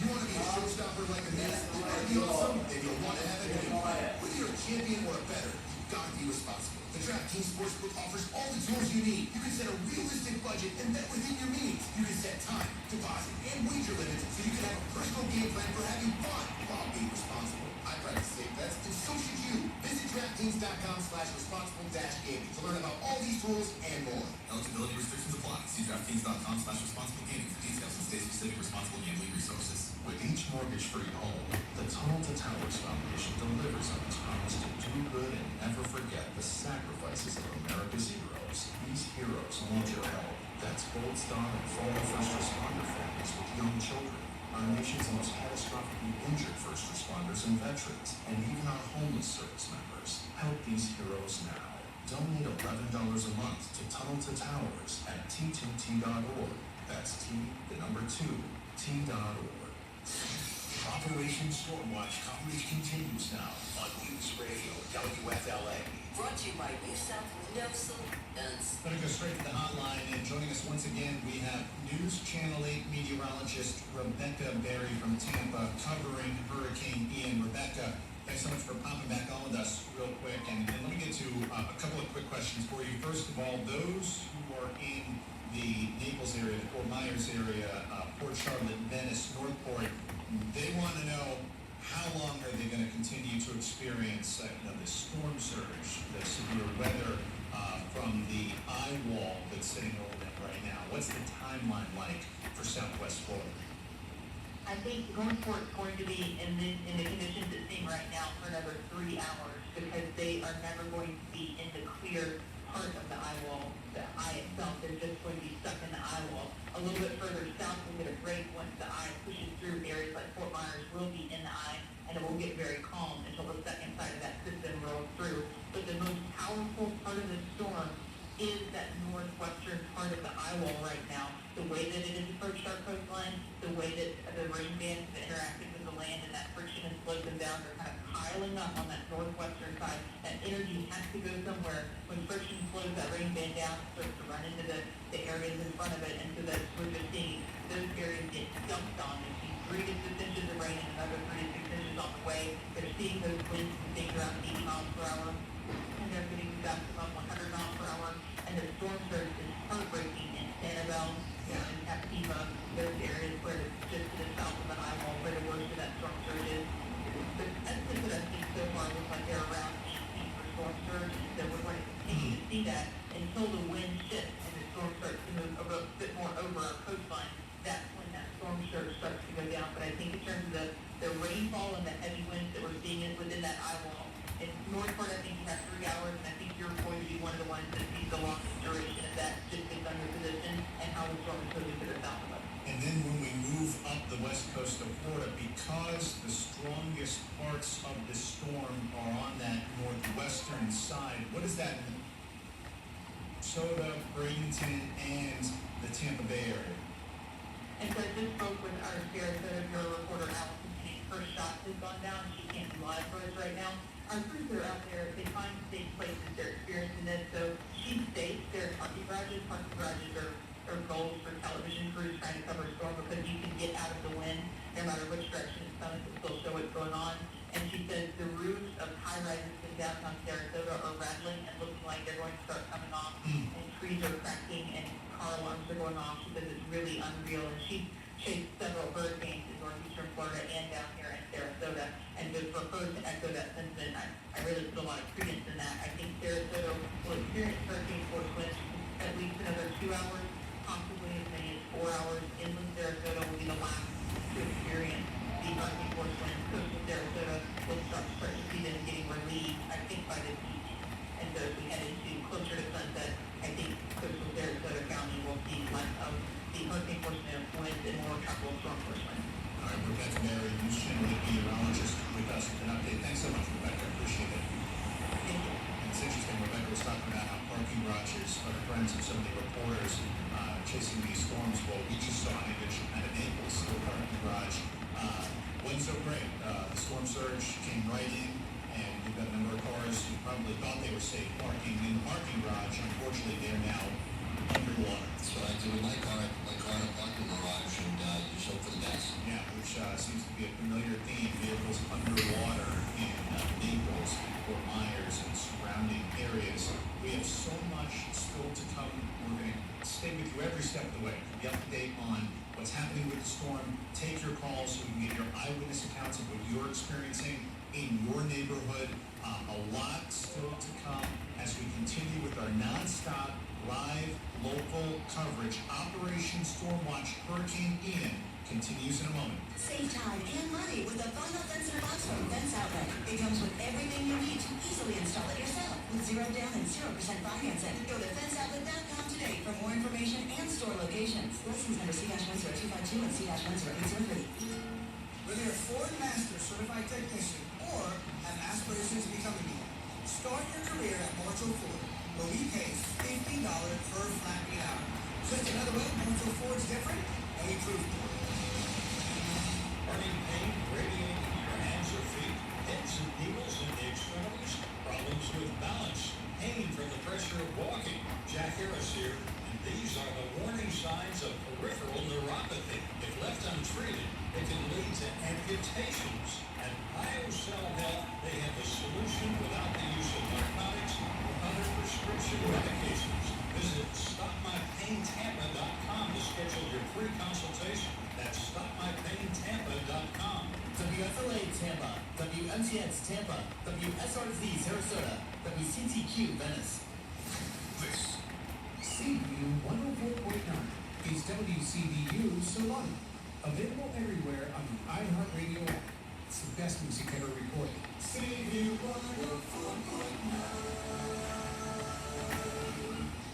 You want to be a showstopper like a man? You want to be awesome, and you'll want to have it too. Whether you're a champion or a better, you've got to be responsible. The DraftKings Sportsbook offers all the tools you need. You can set a realistic budget and bet within your means. You can set time, deposit, and wager limits so you can have a personal game plan for having fun while being responsible. I practice safe bets, and so should you. Visit DraftKings.com/responsible-gaming to learn about all these tools and more. Eligibility restrictions apply. See DraftKings.com/responsible-gaming for details and state-specific responsible gambling resources. With each mortgage-free home, the Tunnel to Towers Foundation delivers on its promise to do good and never forget the sacrifices of America's heroes. These heroes need your help. That's Gold Star and fallen first responder families with young children, our nation's most catastrophically injured first responders and veterans, and even our homeless service members. Help these heroes now. Donate $11 a month to Tunnel to Towers at T2T.org. That's T2T.org. Operation Stormwatch coverage continues now on News Radio WFLA. Brought to you by New South Window Solutions. Going to go straight to the hotline, and joining us once again, we have News Channel 8 meteorologist Rebecca Berry from Tampa covering Hurricane Ian. Rebecca, thanks so much for popping back on with us real quick. And let me get to a couple of quick questions for you. First of all, those who are in the Naples area, the Fort Myers area, Port Charlotte, Venice, Northport, they want to know how long are they going to continue to experience the storm surge, the severe weather from the eye wall that's sitting over them right now. What's the timeline like for Southwest Florida? I think Northport's going to be in the conditions it seems right now for another 3 hours because they are never going to be in the clear part of the eye wall. The eye itself is just going to be stuck in the eye wall. A little bit further south, we'll get a break once the eye pushes through. Areas like Fort Myers will be in the eye, and it will get very calm until the second side of that system rolls through. But the most powerful part of the storm is that northwestern part of the eye wall right now. The way that it has approached our coastline, the way that the rain bands have interacted with the land, and that friction has slowed them down. They're kind of piling up on that northwestern side. That energy has to go somewhere. When friction slows that rain band down, it starts to run into the areas in front of it, and so that we're just seeing those areas get dumped on. They see 3 to 6 inches of rain and another 3 to 6 inches on the way. They're seeing those winds staying around 80 miles per hour, and they're getting gusts above 100 miles per hour. And the storm surge is heartbreaking in Sanibel, in Captiva, those areas where it's just to the south of the eye wall where the worst of that storm surge is. The estimates that I've seen so far look like they're around 8 feet for storm surge, and so we're going to continue to see that until the wind shifts and the storm starts to move a bit more over our coastline. That's when that storm surge starts to go down. But I think in terms of the rainfall and the heavy winds that we're seeing within that eye wall, in Northport, I think you have 3 hours, and I think you're going to be one of the ones that sees the longest duration of that just based on your position and how the storm is moving to the south of us. And then when we move up the west coast of Florida, because the strongest parts of the storm are on that northwestern side, what does that mean? Sarasota, Bradenton, and the Tampa Bay area. And so I just spoke with our Sarasota Bureau reporter, Allison Payne. Her shot has gone down. She can't be live for us right now. Our crews that are out there, they find safe places. They're experiencing this. So she's safe. There are parking garages. Parking garages are goals for television crews trying to cover a storm because you can get out of the wind no matter which direction it's coming to still show what's going on. And she says the roofs of high-rises in downtown Sarasota are rattling and looking like they're going to start coming off. And trees are cracking and car alarms are going off. She says it's really unreal. And she's chased several hurricanes in northeastern Florida and down here in Sarasota. And so for her to echo that sentiment, I really put a lot of credence in that. I think Sarasota will experience hurricane force winds at least another 2 hours, possibly as many as 4 hours. Inland Sarasota will be the last to experience the hurricane force winds. Coastal Sarasota will start to see them getting relieved, I think, by this evening. And so as we head into closer to sunset, I think coastal Sarasota County will see less of the hurricane force winds and more tropical storm force winds. All right, Rebecca Berry, News Channel 8 meteorologist with us with an update. Thanks so much, Rebecca. Appreciate it. Thank you. And it's interesting, Rebecca was talking about how parking garages are friends of some of the reporters chasing these storms. Well, we just saw an image out of Naples, the parking garage. Wasn't so great. The storm surge came right in, and you've got a number of cars who probably thought they were safe parking in the parking garage. Unfortunately, they're now underwater. That's what I do with my car. My car in a parking garage, and you just hope for the best. Yeah, which seems to be a familiar theme. Vehicles underwater in Naples, Fort Myers, and surrounding areas. We have so much still to come. We're going to stay with you every step of the way. Be up to date on what's happening with the storm. Take your calls so we can get your eyewitness accounts of what you're experiencing in your neighborhood. A lot still to come as we continue with our nonstop live local coverage. Operation Stormwatch Hurricane Ian continues in a moment. Save time and money with the Vinyl Fence Box from Fence Outlet. It comes with everything you need to easily install it yourself with 0 down and 0% financing. Go to fenceoutlet.com today for more information and store locations. License number C-10252 and C-10803. Whether you're a Ford Master Certified Technician or have aspirations to become a dealer, start your career at Marshall Ford, where we pay $50 per flat rate hour. Just another way Marshall Ford's different, and we prove it. Burning pain radiating your hands or feet, pins and needles in the extremities, problems with balance, pain from the pressure of walking. Jack Harris here, and these are the warning signs of peripheral neuropathy. If left untreated, it can lead to amputations. At BioCell Health, they have the solution without the use of narcotics or other prescription medications. Visit StopMyPainTampa.com to schedule your free consultation. That's StopMyPainTampa.com. WFLA Tampa, WMTX Tampa, WSRZ Sarasota, WCTQ Venice. This CBU 104.9 is WCBU Solana. Available everywhere on the iHeartRadio app. It's the best music ever recorded. CBU 104.9.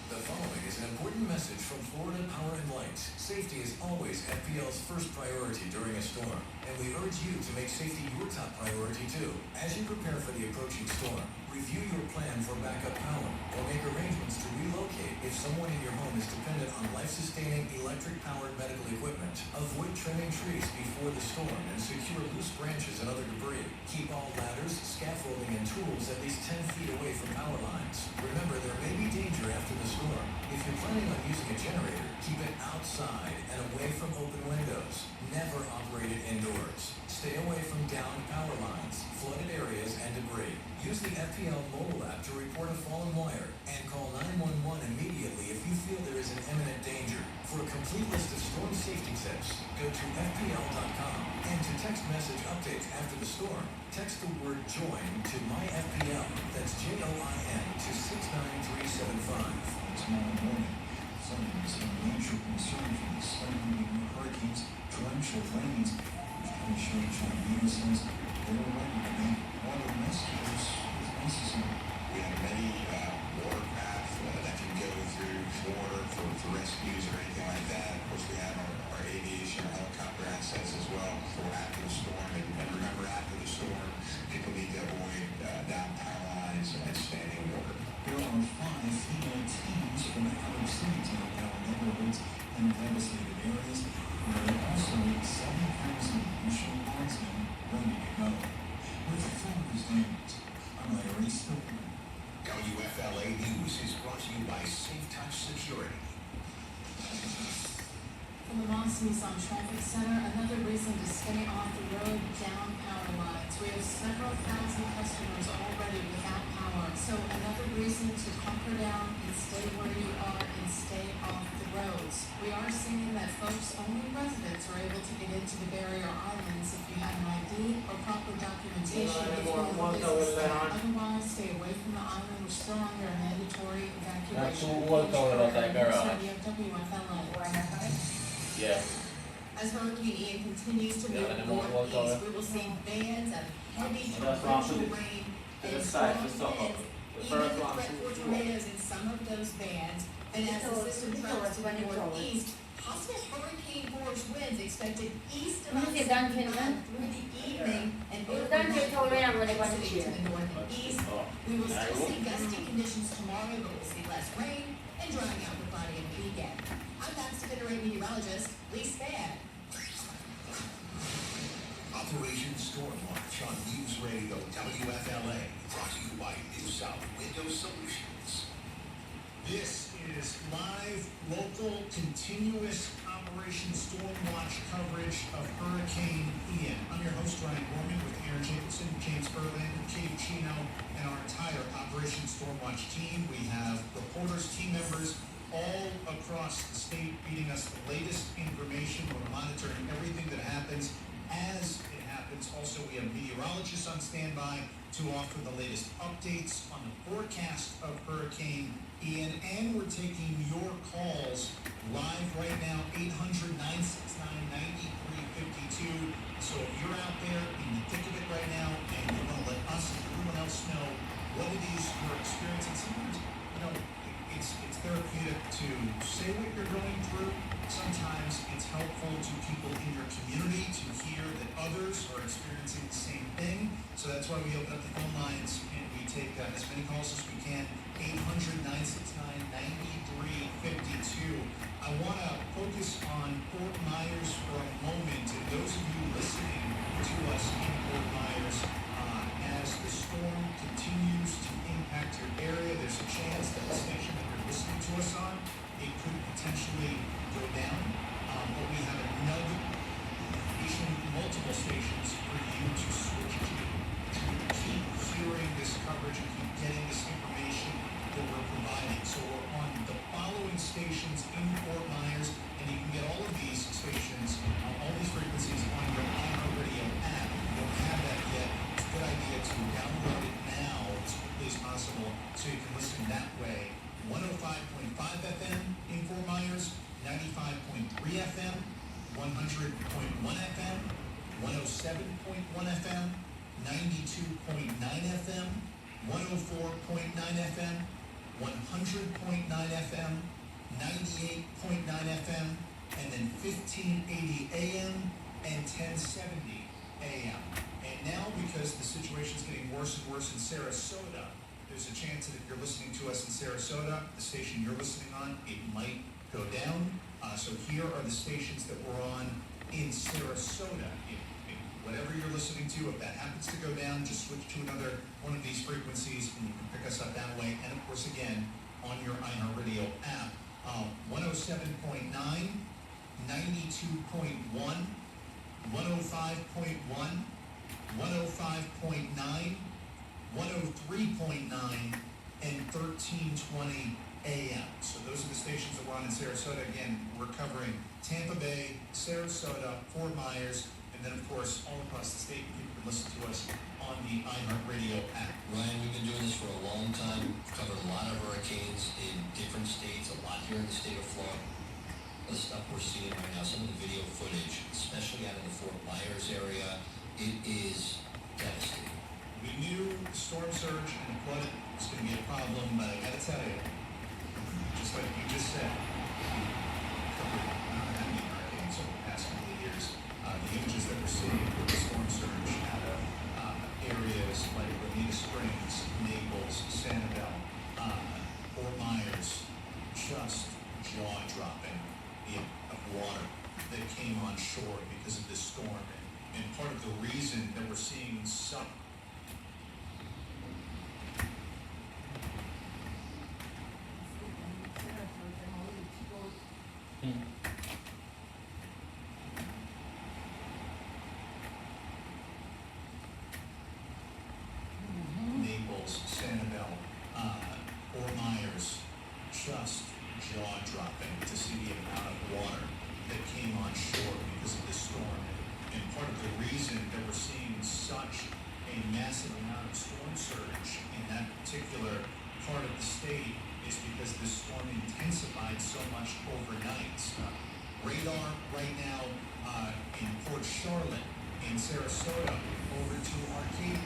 The following is an important message from Florida Power and Light. Safety is always FPL's first priority during a storm, and we urge you to make safety your top priority too. As you prepare for the approaching storm, review your plan for backup power or make arrangements to relocate if someone in your home is dependent on life-sustaining electric-powered medical equipment. Avoid trimming trees before the storm and secure loose branches and other debris. Keep all ladders, scaffolding, and tools at least 10 feet away from power lines. Remember, there may be danger after the storm. If you're planning on using a generator, keep it outside and away from open windows. Never operate it indoors. Stay away from downed power lines, flooded areas, and debris. Use the FPL mobile app to report a fallen wire and call 911 immediately if you feel there is an imminent danger. For a complete list of storm safety tips, go to FPL.com. And to text message updates after the storm, text the word JOIN to MyFPL. That's JOIN to 69375. Tomorrow morning, Sunday is a major concern for the sudden hurricanes, torrential rains, which I'm sure John Beaver says they're ready to make water rescues if necessary. We have many watercraft that can go through Florida for rescues or anything like that. Of course, we have our aviation, our helicopter assets as well for after the storm. And remember, after the storm, people need to avoid down power lines and standing water. There are 5 female teams from Howard City to help out neighborhoods and devastated areas. There are also 7,000 additional marksmen ready to go. With the Florida's news, I'm Larry Stillman. WFLA News is brought to you by Safe Touch Security. From the Mont Saint Traffic Center, another reason to stay off the road, down power lines. We have several thousand customers already without power, so another reason to hunker down and stay where you are and stay off the roads. We are seeing that folks, only residents, are able to get into the barrier islands if you have an ID or proper documentation. If you have a business there. Otherwise, stay away from the island. We're still under a mandatory evacuation. WFLA. Yeah. As Hurricane Ian continues to move northeast, we will see bands of heavy torrential rain and strong winds, even the threat for tornadoes in some of those bands. And as the system travels to the northeast, hostile hurricane force winds expected east of us through the evening and overnight to the north and east. We will still see gusty conditions tomorrow, but we'll see less rain and drying out the Friday and weekend. I'm Accident meteorologist Lee Spann. Operation Stormwatch on News Radio WFLA, brought to you by New South Window Solutions. This is live, local, continuous Operation Stormwatch coverage of Hurricane Ian. I'm your host, Ryan Gorman, with Aaron Jacobson, James Berlin, Katie Chino, and our entire Operation Stormwatch team. We have reporters, team members, all across the state feeding us the latest information. We're monitoring everything that happens As it happens, also we have meteorologists on standby to offer the latest updates on the forecast of Hurricane Ian, and we're taking your calls live right now, 800-969-9352. So if you're out there in the thick of it right now and you want to let us and everyone else know what it is you're experiencing, sometimes, it's therapeutic to say what you're going through. Sometimes it's helpful to people in your community to hear that others are experiencing the same thing. So that's why we open up the phone lines and we take as many calls as we can. 800-969-9352. I want to focus on Fort Myers for a moment. And those of you listening to us in Fort Myers, as the storm continues to impact your area, there's a chance that the station that you're listening to us on, it could potentially go down. But we have another station, multiple stations for you to switch to keep hearing this coverage and keep getting this information that we're providing. So we're on the following stations in Fort Myers, and you can get all of these stations, all these frequencies on your iHeartRadio app. If you don't have that yet, it's a good idea to download it now as quickly as possible so you can listen that way. 105.5 FM in Fort Myers, 95.3 FM, 100.1 FM, 107.1 FM, 92.9 FM, 104.9 FM, 100.9 FM, 98.9 FM, and then 1580 AM and 1070 AM. And now, because the situation is getting worse and worse in Sarasota, there's a chance that if you're listening to us in Sarasota, the station you're listening on, it might go down. So here are the stations that we're on in Sarasota. If whatever you're listening to, if that happens to go down, just switch to another one of these frequencies and you can pick us up that way. And of course, again, on your iHeartRadio app, 107.9, 92.1, 105.1, 105.9, 103.9, and 1320 AM. So those are the stations that we're on in Sarasota. Again, we're covering Tampa Bay, Sarasota, Fort Myers, and then of course all across the state. You can listen to us on the iHeartRadio app. Ryan, we've been doing this for a long time. We've covered a lot of hurricanes in different states, a lot here in the state of Florida. The stuff we're seeing right now, some of the video footage, especially out of the Fort Myers area, it is devastating. We knew the storm surge and the flood was going to be a problem, but I gotta tell you, just like you just said, covered not that many hurricanes over the past couple of years. The images that we're seeing with the storm surge out of areas like Bonita Springs, Naples, Sanibel, Fort Myers, just jaw-dropping of water that came on shore because of this storm. And part of the reason that we're seeing some Naples, Sanibel, Fort Myers, just jaw-dropping to see the amount of water that came on shore because of this storm. And part of the reason that we're seeing such a massive amount of storm surge in that particular part of the state is because the storm intensified so much overnight. Radar right now in Port Charlotte, in Sarasota, over to Arcadia.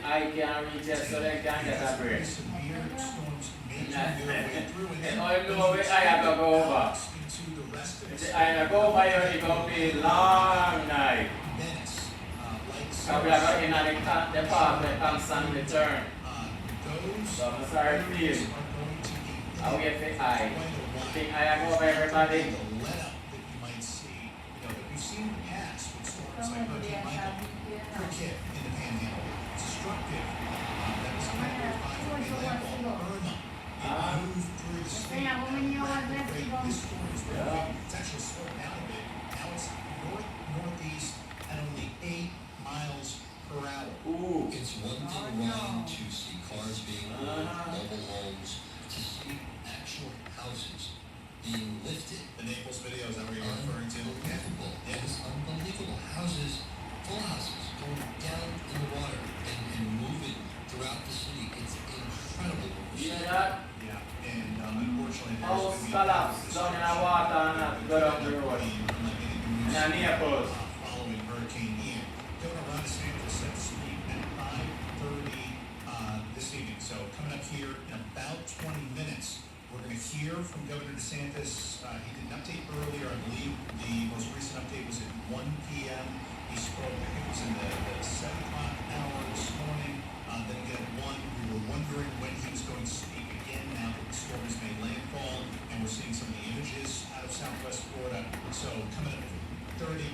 I can reach it so they can get a break. And all you know, I have to go over. I have to go over here, it will be long. So we are going in the park, the constant return. Those So I'm sorry, please. are going to be I'll get the eye. quite a while. Think I am over everybody. The let-up that you might see, that we've seen in the past with storms like Hurricane Michael, quick hit in the panhandle, destructive. That was Category 5 hurricane landfall. Irma, it moved through the state at a rapid rate. This storm is very big. It's actually slowed down a bit. Now it's northeast at only 8 miles per hour. Ooh. It's one thing, Ryan, to see cars being moved, mobile homes, to see actual houses being lifted. The Naples video, is that what you're referring to? Unbelievable. It was unbelievable. Houses, full houses, going down in the water and moving throughout the city. It's incredible. You know that? Yeah, and unfortunately, there's House going to be collapse down in the water and have to go down the road. And a Naples. Following Hurricane Ian. Governor Ron DeSantis set to speak at 5:30 this evening. So coming up here in about 20 minutes, we're going to hear from Governor DeSantis. He did an update earlier. I believe the most recent update was at 1 p.m. He spoke, I think it was in the 7 o'clock hour this morning. Then again at 1, we were wondering when he was going to speak again now that the storm has made landfall. And we're seeing some of the images out of Southwest Florida. So coming up 20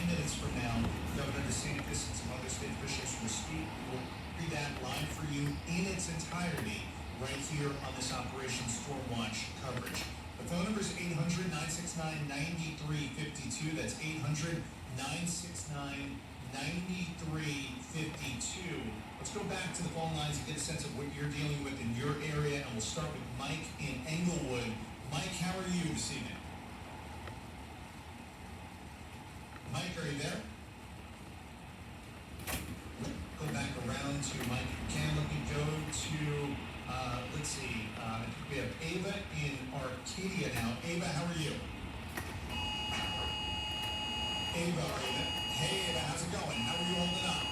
minutes from now, Governor DeSantis and some other state officials will speak. We'll read that live for you in its entirety right here on this Operation Stormwatch coverage. The phone number is 800-969-9352. That's 800-969-9352. Let's go back to the phone lines and get a sense of what you're dealing with in your area, and we'll start with Mike in Englewood. Mike, how are you this evening? Mike, are you there? Go back around to Mike again. Let me go to, let's see, I think we have Ava in Arcadia now. Ava, how are you? Ava. Hey, Ava, how's it going? How are you holding up?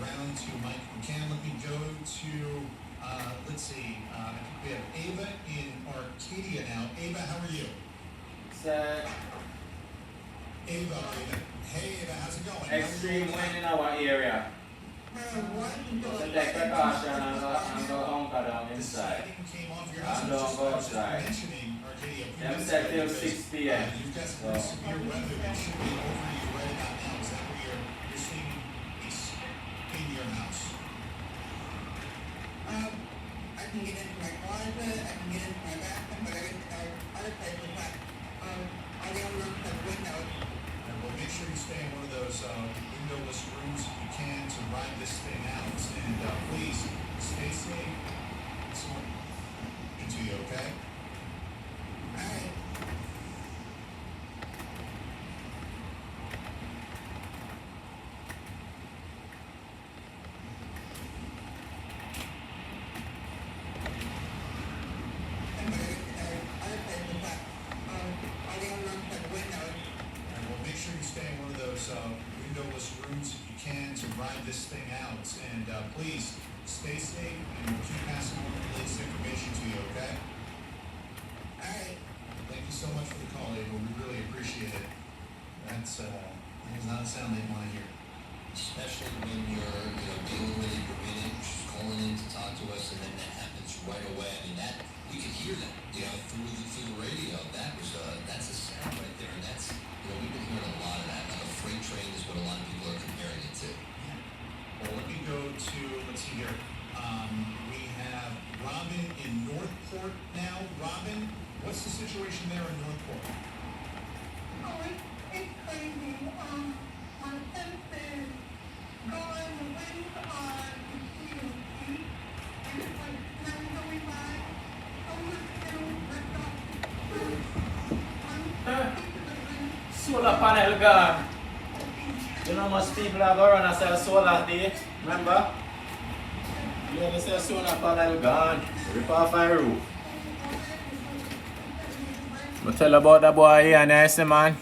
Around to Mike McCann. Let me go to, let's see, I think we have Ava in Arcadia now. Ava, how are you? Sir. Ava. Hey, Ava, how's it going? Extreme wind in our area. So take precaution and go hunker down inside. And don't go outside. Them set till 6 p.m. You've got some severe weather that should be over you right about now. Is that where you're seeing in your house? I can get into my closet, I can get into my bathroom, but other places have, all the other rooms have windows. And we'll make sure you stay in one of those windowless rooms if you can to ride this thing out. And please, stay safe. Into you, okay? All right. And we'll make sure you stay in one of those windowless rooms if you can to ride this thing out. And please, stay safe, and we'll keep passing on the latest information to you, okay? All right. Thank you so much for the call, Ava. We really appreciate it. That is not a sound they want to hear. Especially when you're, dealing with it, you're in it, she's calling in to talk to us, and then that happens right away. I mean, that, we could hear that, through the radio. That's a sound right there, and that's, we've been hearing a lot of that. Like a freight train is what a lot of people are comparing it to. Well, let me go to, let's see here. We have Robin in Northport now. Robin, what's the situation there in Northport? Oh, it's crazy. My fence is gone, the winds are completely deep, and it's like snow going by. Solar panel gone. You know how much people are going to sell solar today? Remember? You only sell solar panel gone. Rip off my roof. But tell about the boy here and I say, man.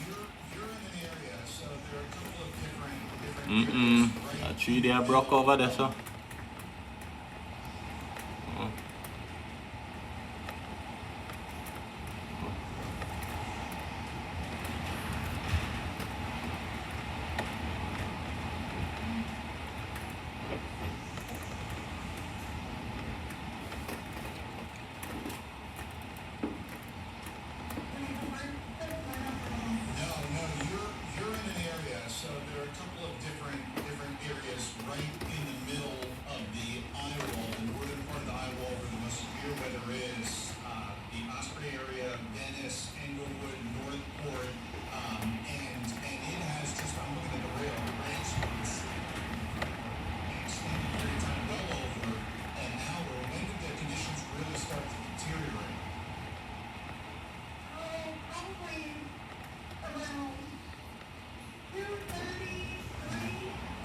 You're in an area, so there are a couple of different A tree there broke over there, so. No, you're in an area, so there are a couple of different areas right in the middle of the eye wall, the northern part of the eye wall where the most severe weather is, the Osprey area, Venice, Englewood, Northport, and it has just, I'm looking at the rail, the range is extended period of time, well over an hour. When did the conditions really start to deteriorate? Probably around 2:30, 3,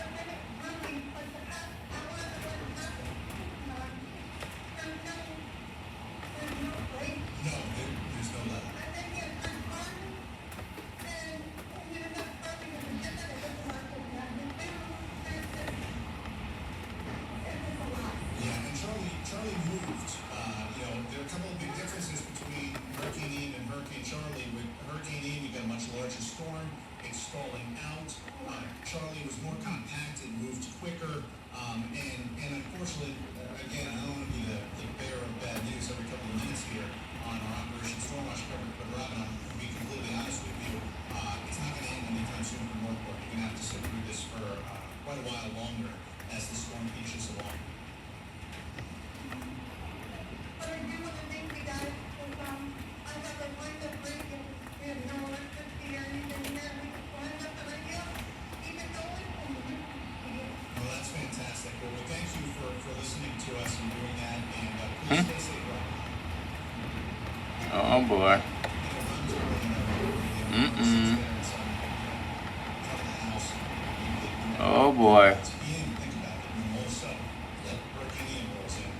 and then it really, like the past hour, it wasn't happening. There's no break. No, there's no level. And then you have good fun, and you're not starting to get that, it doesn't work with magnitude. There's just, it's just a lot. Yeah, and Charlie moved. There are a couple of big differences between Hurricane Ian and Hurricane Charlie. With Hurricane Ian, you got a much larger storm. It's stalling out. Charlie was more compact. It moved quicker. And unfortunately, again, I don't want to be the bearer of bad news every couple of minutes here on our Operation Stormwatch coverage, but Robin, I'll be completely honest with you. It's not going to end anytime soon for Northport. You're going to have to sit through this for quite a while longer as the storm inches along. But I do want to thank you guys because I have a wind up radio. We have no electricity or anything here. We just wind up the radio, keep it going, and we just keep it. Well, that's fantastic. Well, we thank you for listening to us and doing that, and please stay safe, Rob. Oh boy. Oh boy. It's Ian, think about it. And all of a sudden, Hurricane Ian rolls in.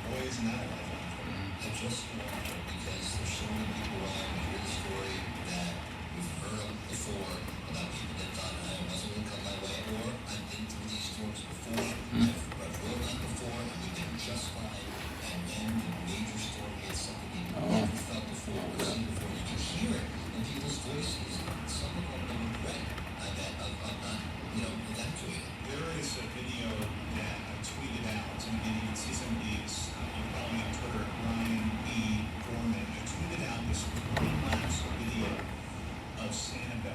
Boy, isn't that a lifeline for you. I just want to, because there's so many people around who hear the story that we've heard them before about people that thought, I wasn't going to come my way, or I've been through these storms before, I've rode on before, and we've been just fine, and then the major storm hits something you've never felt before or seen before. You can hear it in people's voices. Some of them the regret, I bet, of not, evacuating. There is a video that I tweeted out, and again, you can see some of these. You can follow me on Twitter, Ryan E. Gorman. I tweeted out this time-lapse video of Sanibel,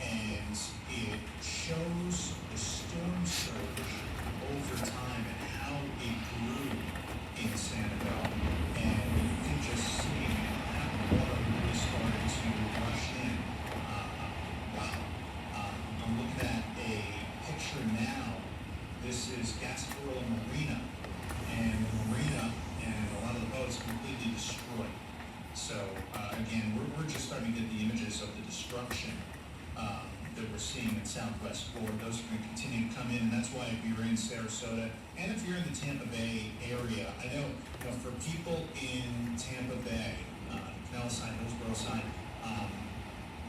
and it shows the storm surge over time and how it grew in Sanibel. And you can just see how the water really started to rush in. Wow. I'm looking at a picture now. This is Gasparilla Marina, and the marina and a lot of the boats completely destroyed. So again, we're just starting to get the images of the destruction that we're seeing in Southwest Florida. Those are going to continue to come in, and that's why if you're in Sarasota and if you're in the Tampa Bay area, I know, for people in Tampa Bay, Canal side, Hillsborough side,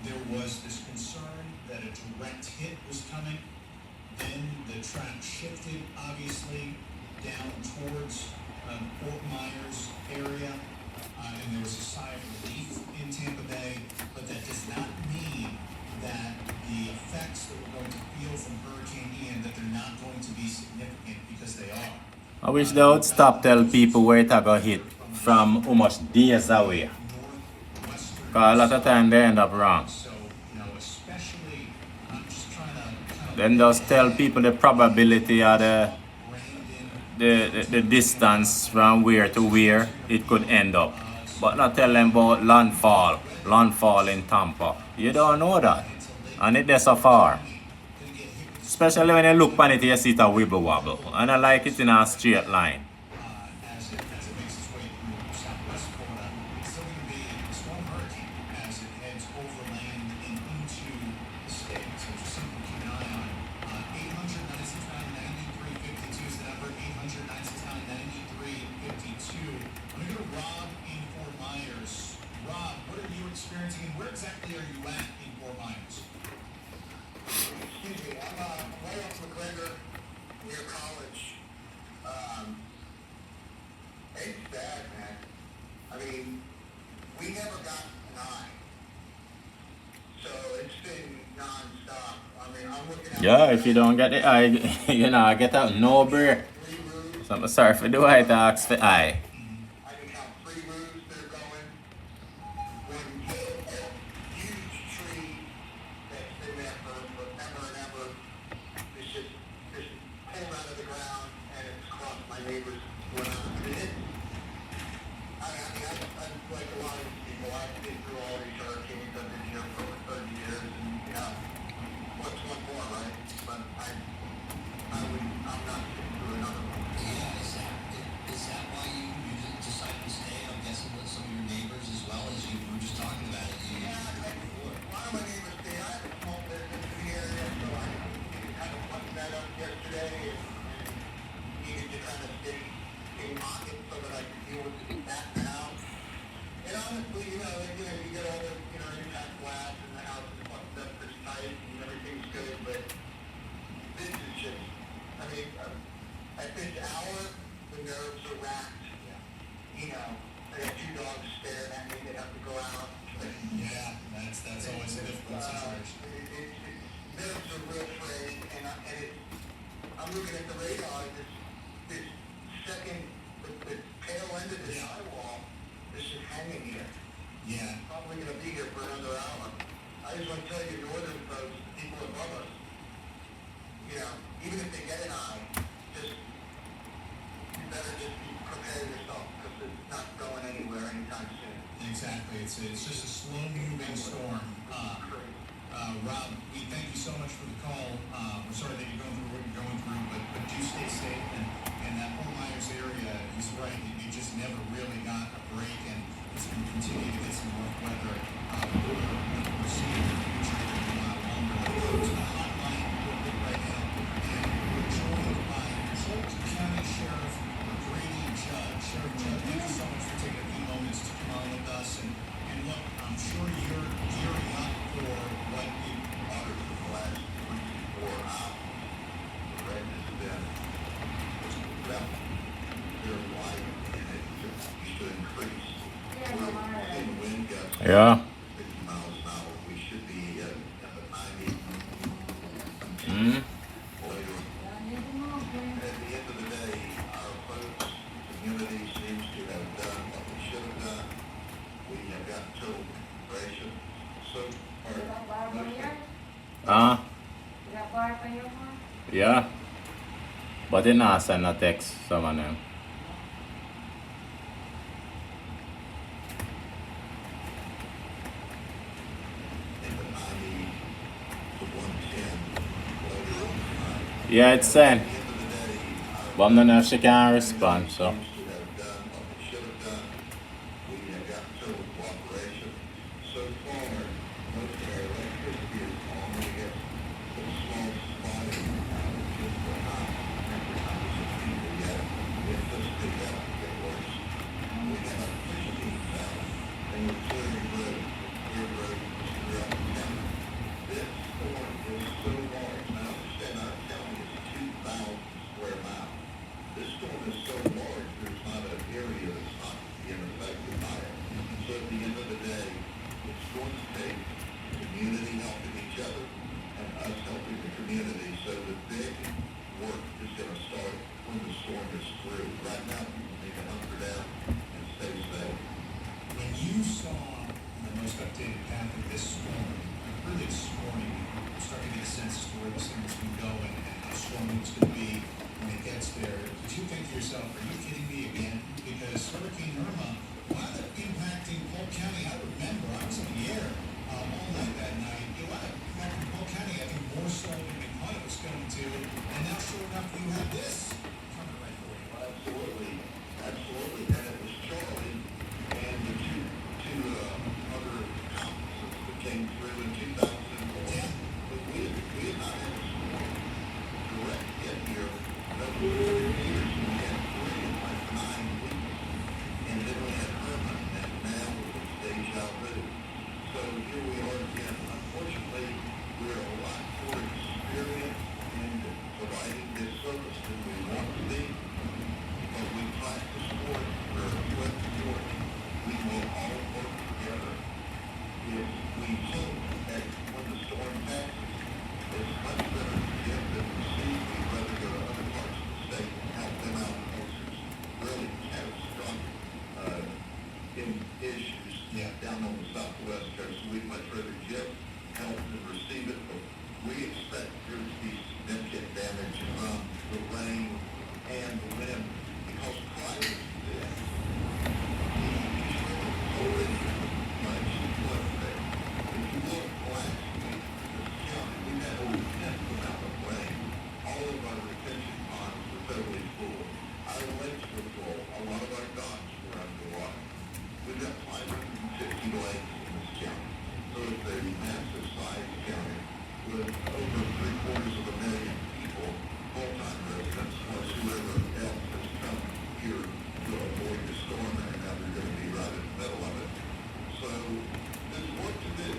there was this concern that a direct hit was coming. Then the track shifted, obviously, down towards Fort Myers area, and there was a sigh of relief in Tampa Bay, but that does not mean that the effects that we're going to feel from Hurricane Ian, that they're not going to be significant, because they are. I wish they would stop tell people where it got hit from how much days away. Because a lot of time they end up wrong. So, especially, I'm just trying to Then just tell people the probability of the distance from where to where it could end up. But not tell them about landfall in Tampa. You don't know that. And it is so far. Especially when you look on it, you see it a wibble wobble. And I like it in a straight line. as it makes its way through Southwest Florida. It's still going to be a strong hurricane as it heads overland and into the state. So just something to keep an eye on. 800-969-9352 is the number. 800-969-9352. I'm going to go to Rob in Fort Myers. Rob, what are you experiencing, and where exactly are you at in Fort Myers? excuse me, I'm right off McGregor near college. It's bad, man. I mean, we never got an eye. So it's been non-stop. I mean, I'm looking at... Yeah, if you don't get the eye, you know, I get out no break. So I'm sorry for the white ox for eye. I can count 3 roofs that are going. One huge tree that's been there for forever and ever. It's just pulled out of the ground and it's crossed my neighbor's ground. I'm like a lot of people. I've been through all these hurricanes. I've been here for over 30 years, and you know, what's one more, right? But I'm not sitting through another one. Yeah, is that why you decided to stay? I'm guessing with some of your neighbors as well, as you were just talking about it. Yeah, one of my neighbors stayed. I have a small business in the area, so I kind of buttoned that up yesterday and needed to kind of stay in pocket so that I could deal with that now. And honestly, you know, you get all the, you know, you got glass and the house is buttoned up pretty tight and everything's good, but this is just, I mean, at this hour, the nerves are racked. You know, I got 2 dogs staring at me, they have to go out. Yeah, that's always a difficult situation. Nerves are real frayed, and I'm looking at the radar, this second, the tail end of this sidewall is just hanging here. Yeah. Probably gonna be here for another hour. I just want to tell you, northern folks, people above us, you know, even if they get an eye, you better just prepare yourself, because it's not going anywhere anytime soon. Exactly. It's just a slow-moving storm. Rob, we thank you so much for the call. We're sorry that you're going through what you're going through, but do stay safe. And that Fort Myers area is right. You just never really got a break, and it's going to continue to get some rough weather. We're seeing in the future longer. To the hotline right now, and we're joined by Fulton County Sheriff Grady Judd. Sheriff Judd, thank you so much for taking a few moments to come on with us. And look, I'm sure you're gearing up for what you Others in the last 24 hours, the rain has been very wide, and it used to increase. We're seeing wind gusts Yeah. 50 miles an hour. We should be at 90. Mm. Later. At the end of the day, our folks, community seems to have done what we should have done. We have got total cooperation so far. Yeah. But it not send a text, some of them. Yeah, it's sent. But I don't know if she can respond, so. So here we are again. Unfortunately, we're a lot towards experience in providing this service that we want to be, because we practice sport where West Georgia, we will all work together. If we hope that when the storm passes, it's much better to give than receive. We'd rather go to other parts of the state and help them out because there's really catastrophic issues down on the southwest coast. So we'd much rather give help than receive it. But we expect there to be significant damage from the rain and the wind because prior to this, already much flood there. If you look last week, this county, we had over 10th amount of rain. All of our retention ponds were totally full. Our lakes were full. A lot of our docks were underwater. We've got 550 lakes in this county. So it's a massive size county with over 750,000 people, full-time residents, plus whoever else has come here to avoid the storm, and now they're going to be right in the middle of it. So there's work to do,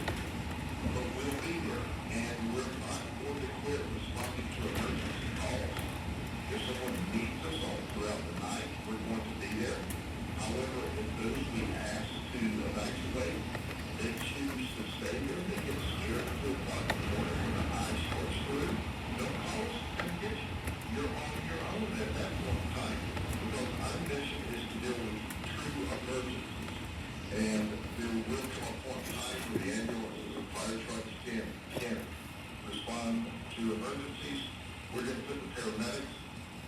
but we'll be here, and we're not going to quit responding to emergency calls. If someone needs us all throughout the night, we're going to be there. However, if those we ask to evacuate, they choose to stay here, they get scared at 2 o'clock in the morning when the ice starts through, don't call us and get you. You're on your own at that point in time, because our mission is to deal with true emergencies. And there will come a point in time where the ambulances and fire trucks can respond to emergencies. We're going to put the paramedics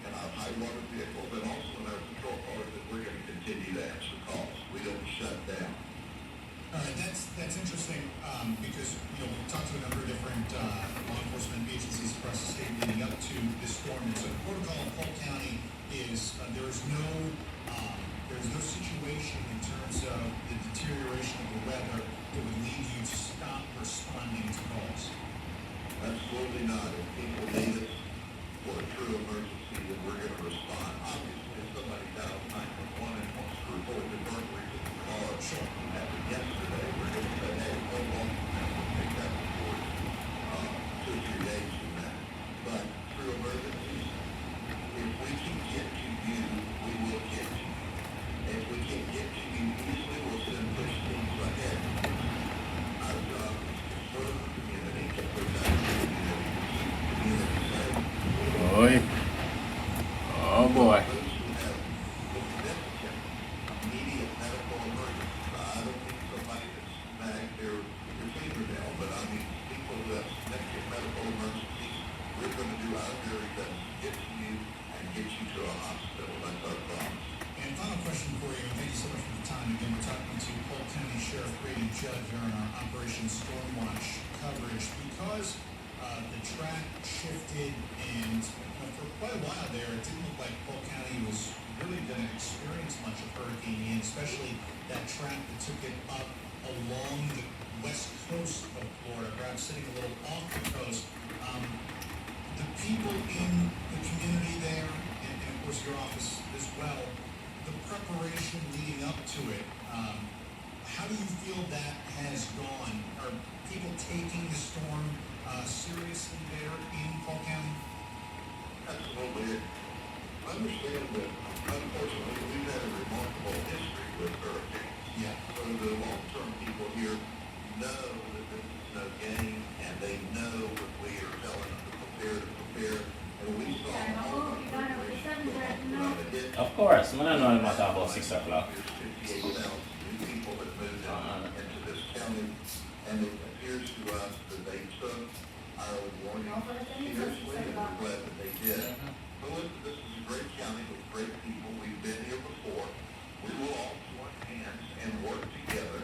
in our high water vehicles and also in our patrol cars that we're going to continue to answer calls. We don't shut down. All right, that's interesting because we've talked to a number of different law enforcement agencies across the state leading up to this storm. And so the protocol in Polk County is there's no situation in terms of the deterioration of the weather that would lead you to stop responding to calls. Absolutely not. If people need us for a true emergency, then we're going to respond. Obviously, if somebody dials 911 and wants to report the burglary to the car, happened yesterday, we're going to say, hey, hold on, and we'll take that report 2 or 3 days from that. But true emergencies, if we can get to you, we will get to you. If we can't get to you easily, we'll send push teams ahead. Our job is to serve the community, to protect the community, to keep the community safe. Boy. Oh boy. Those who have significant immediate medical emergencies, I don't mean somebody that's snagged their fingernail, but I mean people who have significant medical emergencies, we're going to do our very best to get to you and get you to a hospital. That's our promise. And final question for you, and thank you so much for the time. Again, we're talking to Polk County Sheriff Brady Judd here on our Operation Stormwatch coverage. Because the track shifted and for quite a while there, it didn't look like Polk County was really going to experience much of Hurricane Ian, especially that track that took it up along the west coast of Florida, perhaps sitting a little off the coast. The people in the community there, and of course your office as well, the preparation leading up to it, how do you feel that has gone? Are people taking the storm seriously there in Polk County? Absolutely. Understand that, unfortunately, we've had a remarkable history with hurricanes. Yeah. So the long-term people here know that this is no game, and they know that we are telling them to prepare. And we saw all of our preparations go off without a hitch. Of course, man, I know I'm at about 6 o'clock. There's 58,000 new people that moved into this county, and it appears to us that they took our warning seriously, and we're glad that they did. But listen, this is a great county with great people. We've been here before. We will all join hands and work together.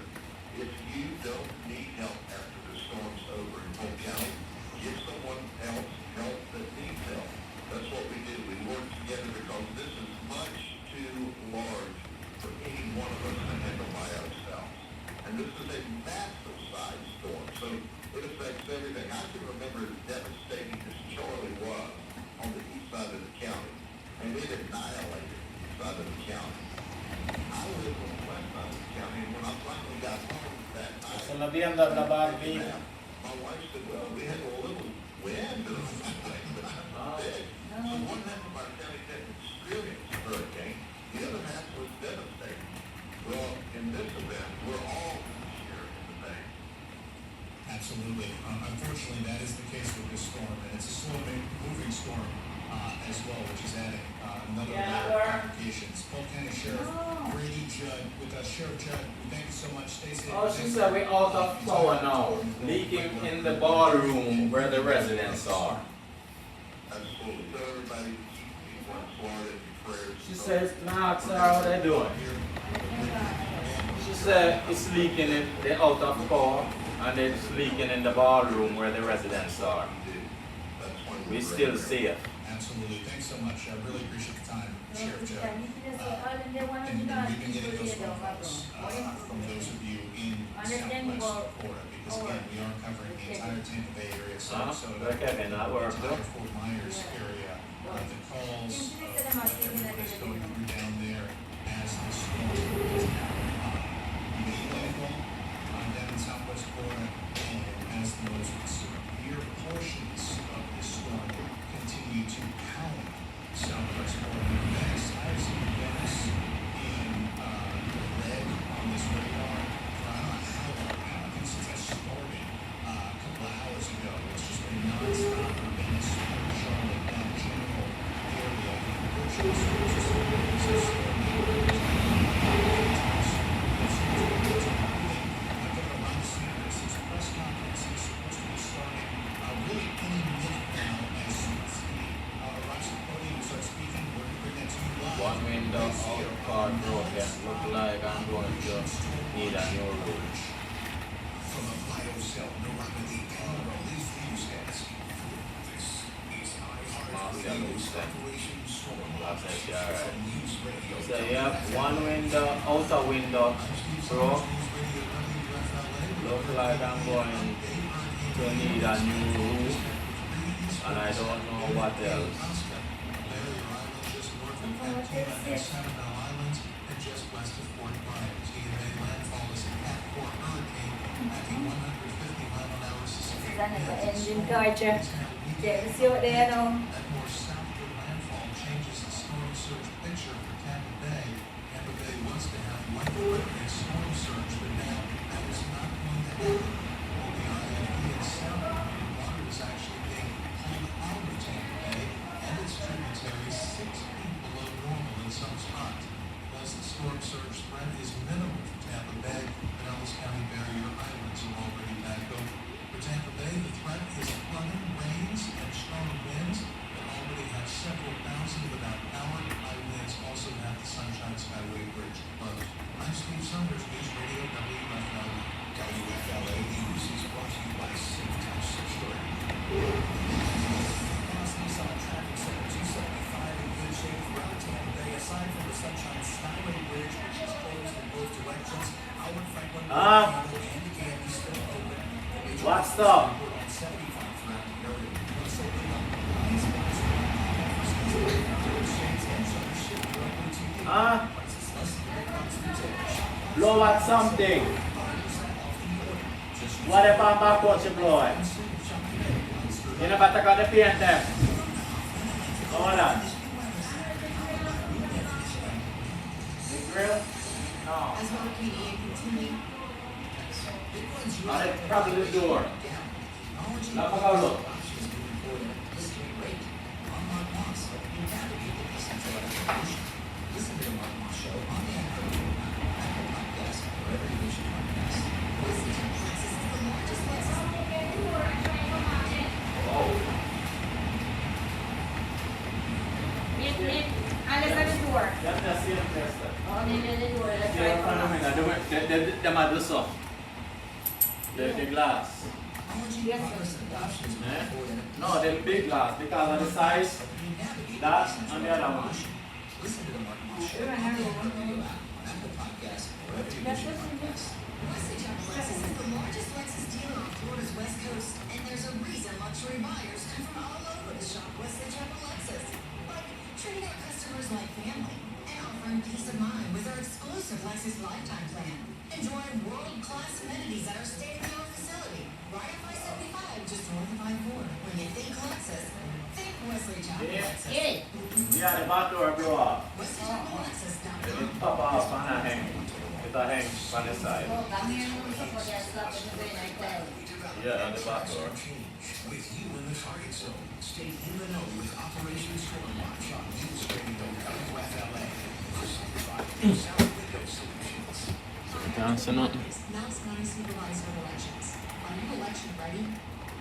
If you don't need help after the storm's over in Polk County, give someone else help that needs help. That's what we do. We work together because this is much too large for any one of us to handle by ourselves. And this is a massive size storm, so it affects everything. I can remember as devastating as Charlie was on the east side of the county, and it annihilated the east side of the county. I live on the west side of the county, and when I finally got home that night, Sono viendo da Barbie. my wife said, well, we had a little We had to, but not big. One half of our county didn't experience a hurricane, the other half was devastating. Well, in this event, we're all here in the bay. Absolutely. Unfortunately, that is the case with this storm, and it's a slow-moving storm as well, which is adding another layer of complications. Polk County Sheriff Brady Judd with us. Sheriff Judd, we thank you so much. Stay safe. Oh, she said we're out of power now, leaking in the ballroom where the residents are. Absolutely. So everybody keep people in Florida in prayers. She says, nah, sir, how they doing? She said it's leaking in, they're out of power, and it's leaking in the ballroom where the residents are. We still see it. Absolutely. Thanks so much. I really appreciate the time, Sheriff Judd. And we've been getting those phone calls from those of you in Southwest Florida, because again, we are covering the entire Tampa Bay area, Sarasota, the entire Fort Myers area. The calls of what everyone is going through down there as the storm is now made landfall down in Southwest Florida, and as the most severe portions of this storm continue to pound Southwest Florida. Venice, I have seen Venice in red on this radar for I don't know how long now. I think since I started a couple of hours ago. It's just been nonstop for Venice, Charlotte, that general area. Virtual services, Governor Ron DeSantis, his press conference is supposed to be starting really any minute now as soon as he arrives at the podium and starts speaking. We're going to bring that to you live. One window out car broken. Look like I'm going to need a new roof. From a biocell, no longer the power these views has. This is Marcia Lucen. Operation Storm. That's it, alright. From News Radio. So yep, one window, outer window broke. Look like I'm going to need a new roof. And I don't know what else. And just west of Fort Myers. He had made landfall as a Cat 4 hurricane at the 150 mile-an-hour sustained engine torture. Yeah, we see what they know. That more southward landfall changes the storm surge picture for Tampa Bay. Tampa Bay wants to have one hurricane storm surge, but now that is not going to happen. Well, the IFB and South water is actually being pulled out of Tampa Bay and its tributaries 6 feet below normal in some spots. Thus, the storm surge threat is minimal for Tampa Bay. Pinellas County barrier islands are already back open. For Tampa Bay, the threat is flooding, rains, and strong winds that already have several thousand without power. High winds also have the Sunshine Skyway Bridge closed. I'm Steve Summers, News Radio WFLA. WFLA News is brought to you by Safe Touch Security. Nissan Traffic Center 275 in good shape throughout Tampa Bay. Aside from the Sunshine Skyway Bridge, which is closed in both directions, Howard Franklin and the Candy still open. What stuff? On 75 throughout the area. Blow at something. What if I'm back on you blow it? You know better got the paint them. Hold on. The grill? No. As Hurricane Ian continued, I'll probably the door. Napakalo. Listen to the Mark Moss Show on the Apple Podcast or wherever you listen to podcasts. That's the investor. Oh, near the door. That's Yeah, right. the Maduso. The glass. Eh? No, the big glass because of the size. That and the other one. Listen to the Mark Moss Show on the Apple Podcast or wherever you listen to podcasts. Wesley Chapel Lexus is the largest Lexus dealer on Florida's West Coast, and there's a reason luxury buyers come from all over to shop Wesley Chapel Lexus. Like treating our customers like family and offering peace of mind with our exclusive Lexus Lifetime Plan. Enjoy world-class amenities at our state-of-the-art facility, right off I-75, just north of I-4. When you think Yeah, the back door blow off. It pop off and I hang. It a hang on the side. Yeah, on the back door. With you in the target zone, stay in the know with Operation Stormwatch on News Radio WFLA. Presented by South Window Solutions. Now it's County Supervisor of Elections. Are you election ready?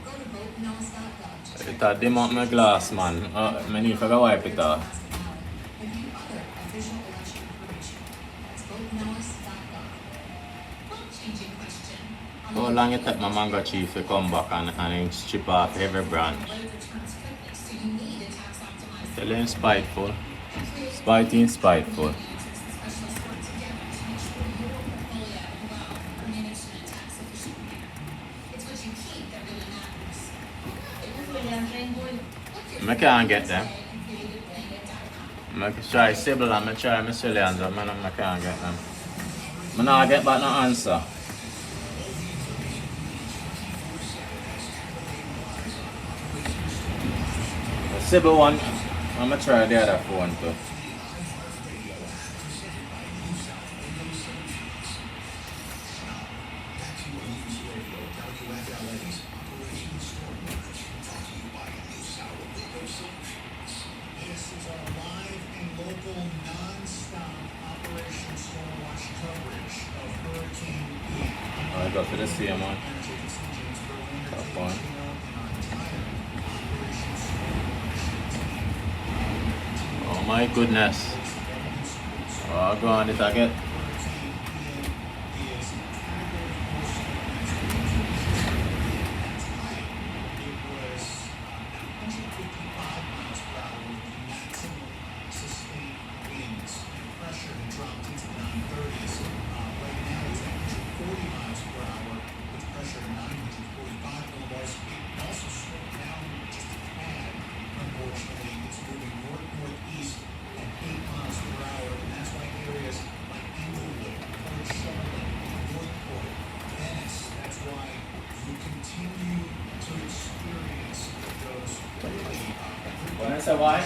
Go to votepinellas.gov to check It a dim up my glass, man. I need to go wipe it off. and view other official election information. That's votepinellas.gov. Changing question. How long it take my mango chief to come back and him strip off every branch? Weather returns quickly, so you need a tax optimized. Tell him spiteful. Spiting spiteful. Specialists work together to make sure your portfolio of wealth are managed in a tax efficient manner. It's what you keep that really matters. I can't get them. I try Sybil and I try Miss Williams, but I can't get them. I not get back no answer. The Sybil one, I'm gonna try the other phone too. This is our live and local non-stop Operation Stormwatch coverage of Hurricane Ian. I got to the same one. Tough one. Oh my goodness. Oh, go on, did I get? When I say why?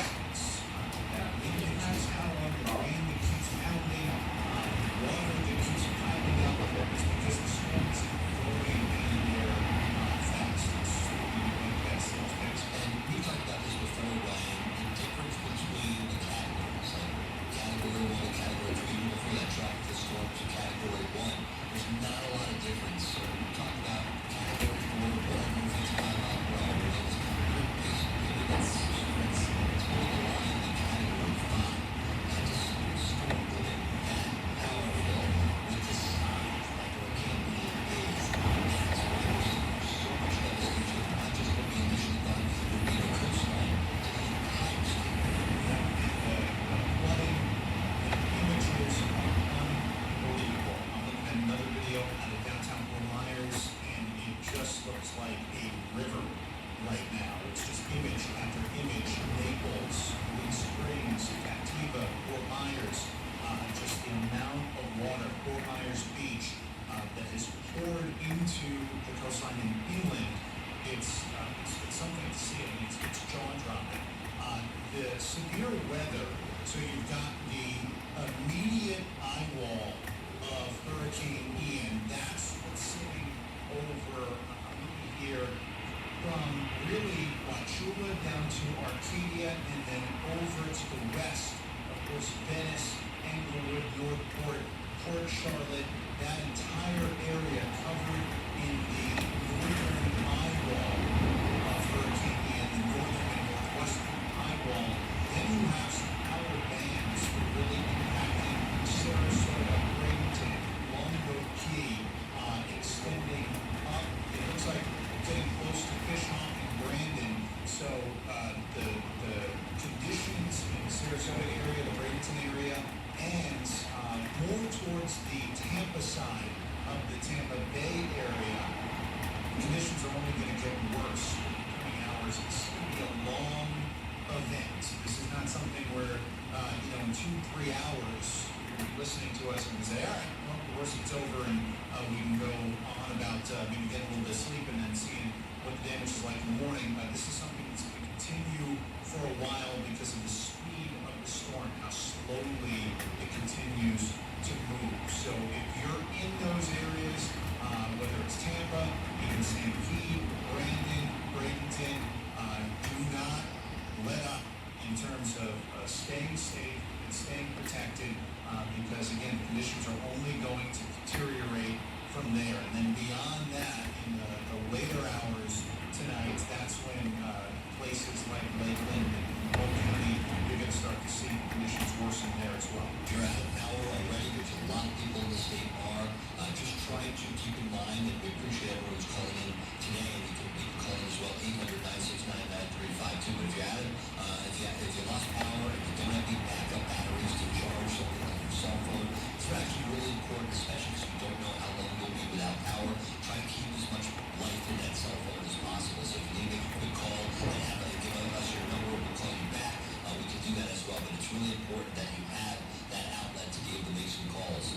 Severe weather, so you've got the immediate eye wall of Hurricane Ian. That's what's sitting over here from really Wauchula down to Arcadia and then over to the west. Of course, Venice, Englewood, Northport, Port Charlotte, that entire area covered in the northern eye wall of Hurricane Ian, the northern and northwestern eye wall. Then you have some outer bands really impacting Sarasota, Bradenton, Longboat Key, extending up. It looks like getting close to Fishhawk and Brandon. So the conditions in the Sarasota area, the Bradenton area, and more towards the Tampa side of the Tampa Bay area, conditions are only going to get worse in the coming hours. It's going to be a long event. This is not something where, in 2-3 hours, you're listening to us and say, all right, well, the worst it's over and we can go on about maybe getting a little bit of sleep and then seeing what the damage is like in the morning. This is something that's going to continue for a while. slowly it continues to move. So if you're in those areas, whether it's Tampa, even Stampede, Brandon, Bradenton, do not let up in terms of staying safe and staying protected, because again, conditions are only going to deteriorate from there. And then beyond that, in the later hours tonight, that's when places like Lakeland and Polk County, you're going to start to see conditions worsen there as well. If you're out of power already, there's a lot of people in the state are. Just try to keep in mind that we appreciate everyone who's calling in today, and you can call in as well, 800-969-9352. But if you're out of, if you lost power, if you don't have any backup batteries to charge something like your cell phone, it's actually really important, especially because you don't know how long you'll be without power. Try to keep as much life in that cell phone as possible. So if you need to make a quick call and give us your number, we'll call you back. We can do that as well, but it's really important that you have that outlet to be able to make some calls.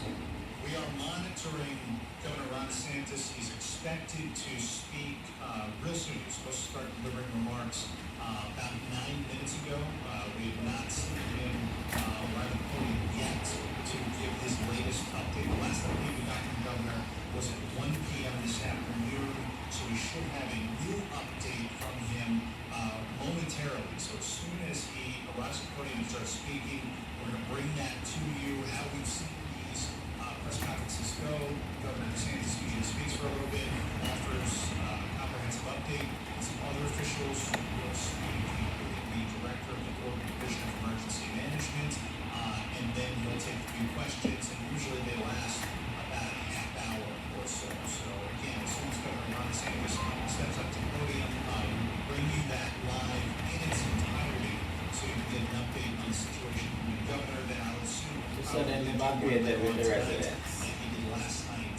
We are monitoring Governor Ron DeSantis. He's expected to speak real soon. He's supposed to start delivering remarks about 9 minutes ago. We have not seen him arrive at the podium yet to give his latest update. The last update we got from the governor was at 1 p.m. this afternoon, so we should have a new update from him momentarily. So as soon as he arrives at the podium and starts speaking, we're going to bring that to you. How we've seen these press conferences go. Governor DeSantis usually speaks for a little bit, offers a comprehensive update, and some other officials will speak, including the director of the Oregon Division of Emergency Management, and then he'll take a few questions, and usually they last about a half hour or so. So again, as soon as Governor Ron DeSantis steps up to the podium, we'll bring you that live in its entirety, so you can get an update on the situation from the governor. Then I would assume So then evacuated with the residents. like he did last night,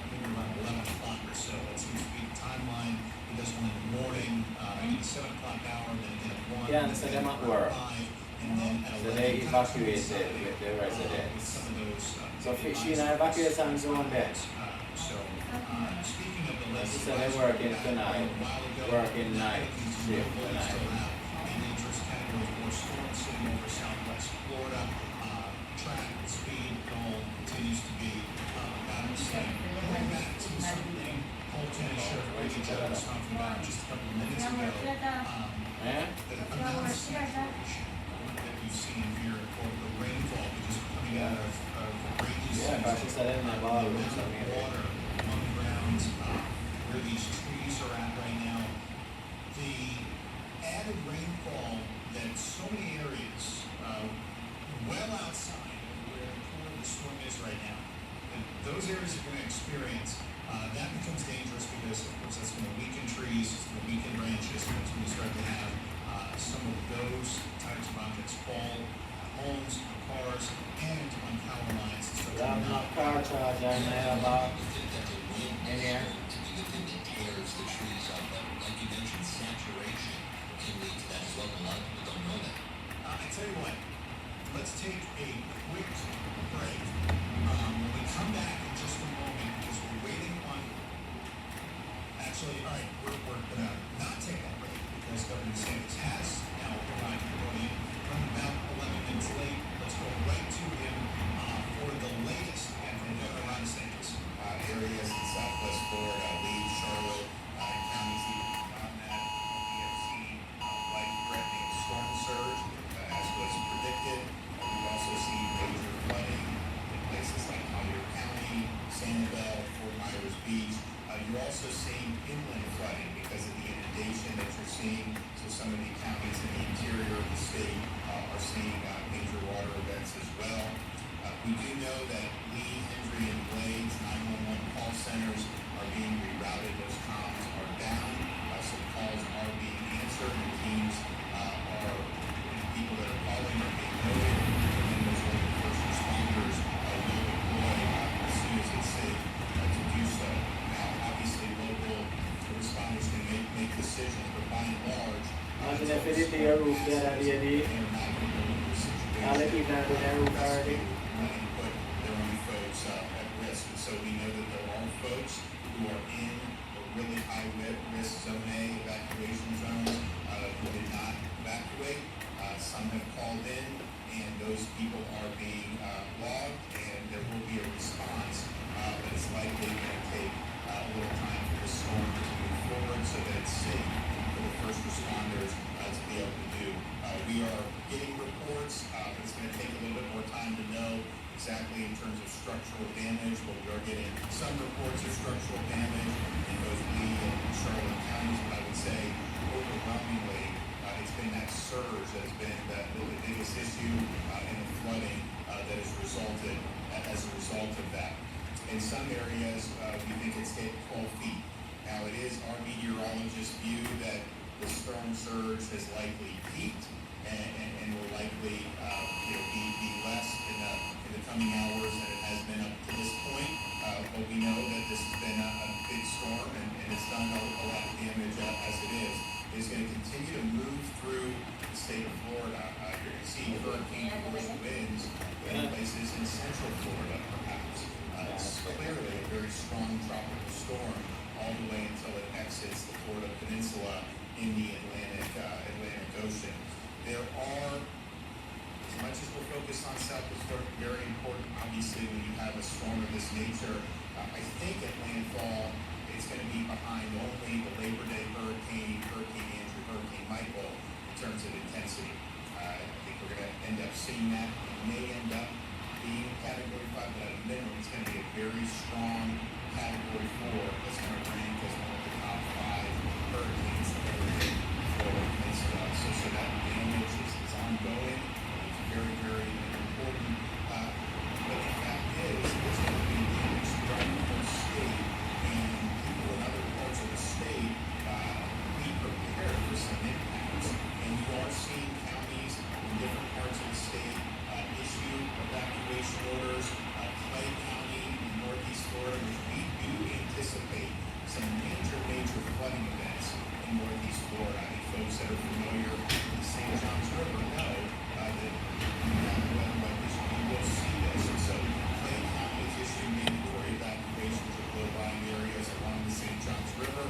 maybe around 11 o'clock or so. That seems to be the timeline. He does one in the morning, in the 7 o'clock hour, then again at 1. Yeah, then so again them at at work. 5, and then at So 11. they he evacuated comes with the with residents. some of those. So she in an evacuation zone there. So, speaking of the She list, said they're working tonight, working night shift tonight. a dangerous category 4 storm sitting over southwest Florida. Track speed goal continues to be about the same. Going back to something Polk County Sheriff Reggie Judd was talking about just a couple of minutes ago. The amount of saturation that we've seen here, or the rainfall, because we're coming out of rainy season. Yeah, but she said in the bottle or something. Water on the ground, where these trees are at right now. The added rainfall that so many areas, well outside of where the core of the storm is right now, and those areas are going to experience, that becomes dangerous because, of course, that's going to weaken trees, it's going to weaken branches, and it's going to start to have some of those types of objects fall on homes, on cars, and on power lines. And start to I'm not car charge, I know about in here. To be the thing that tears the trees up, but like you mentioned, saturation can lead to that as well. A lot of people don't know that. I tell you what, let's take a quick break. When we come back in just a moment, because we're waiting on. Actually, all right, we're going to not take that break because Governor DeSantis has now arrived at the podium. Running about 11 minutes late. Let's go right to him for the latest again from Governor Ron DeSantis. Areas in southwest Florida, Lee, Charlotte, counties even beyond that, we have seen life-threatening storm surge, as was predicted. We've also seen major flooding in places like Collier County, Sanibel, Fort Myers Beach. You're also seeing inland flooding because of the inundation that you're seeing. So some of the counties in the interior of the state are seeing major water events as well. We do know that Lee, Hendry, and Blades 911 call centers are being rerouted. Those comms are down, so calls are being answered, and teams people that are calling are being noted, and then those local first responders will deploy as soon as it's safe to do so. Now, obviously, local responders can make decisions, but by and large, Imagine if it hit the roof there at the end. they're not going to go into a situation. Now they keep that with their roof already. And put their own folks at risk. And so we know that there are folks who are in a really high risk zone A evacuation zones who did not evacuate. Some have called in, and those people are being logged, and there will be a response, but it's likely going to take a little time for the storm to move forward so that it's safe for the first responders to be able to do. We are getting reports, but it's going to take a little bit more time to know exactly in terms of structural damage, but we are getting some reports of structural damage in both Lee and Charlotte counties, but I would say overwhelmingly it's been that surge that has been the biggest issue in the flooding that has resulted as a result of that. In some areas, we think it's hit 12 feet. Now, it is our meteorologist's view that the storm surge has likely peaked and will likely be less in the coming hours than it has been up to this point. But we know that this has been a big storm and it's done a lot of damage as it is. It's going to continue to move through the state of Florida. You're going to see hurricane force winds in places in central Florida, perhaps. It's clearly a very strong tropical storm all the way until it exits the Florida Peninsula in the Atlantic Ocean. There are, as much as we're focused on Southwest Florida, very important, obviously, when you have a storm of this nature. I think at landfall, it's going to be behind only the Labor Day hurricane, Hurricane Andrew, Hurricane Michael, in terms of intensity. I think we're going to end up seeing that. It may end up being Category 5, but at a minimum, it's going to be a very strong Category 4 that's going to rank as one of the top 5 hurricanes that ever hit Florida Peninsula. So that damage is ongoing. It's very, very important. But the fact is, it's going to be damage throughout the whole state, and people in other parts of the state be prepared for some impacts. And you are seeing counties in different parts of the state issue evacuation orders. Clay County in Northeast Florida, which we do anticipate some major flooding events in Northeast Florida. I think folks that are familiar with the St. Johns River know that weather like this, we will see this. And so Clay County is issuing mandatory evacuations of low-lying areas along the St. Johns River.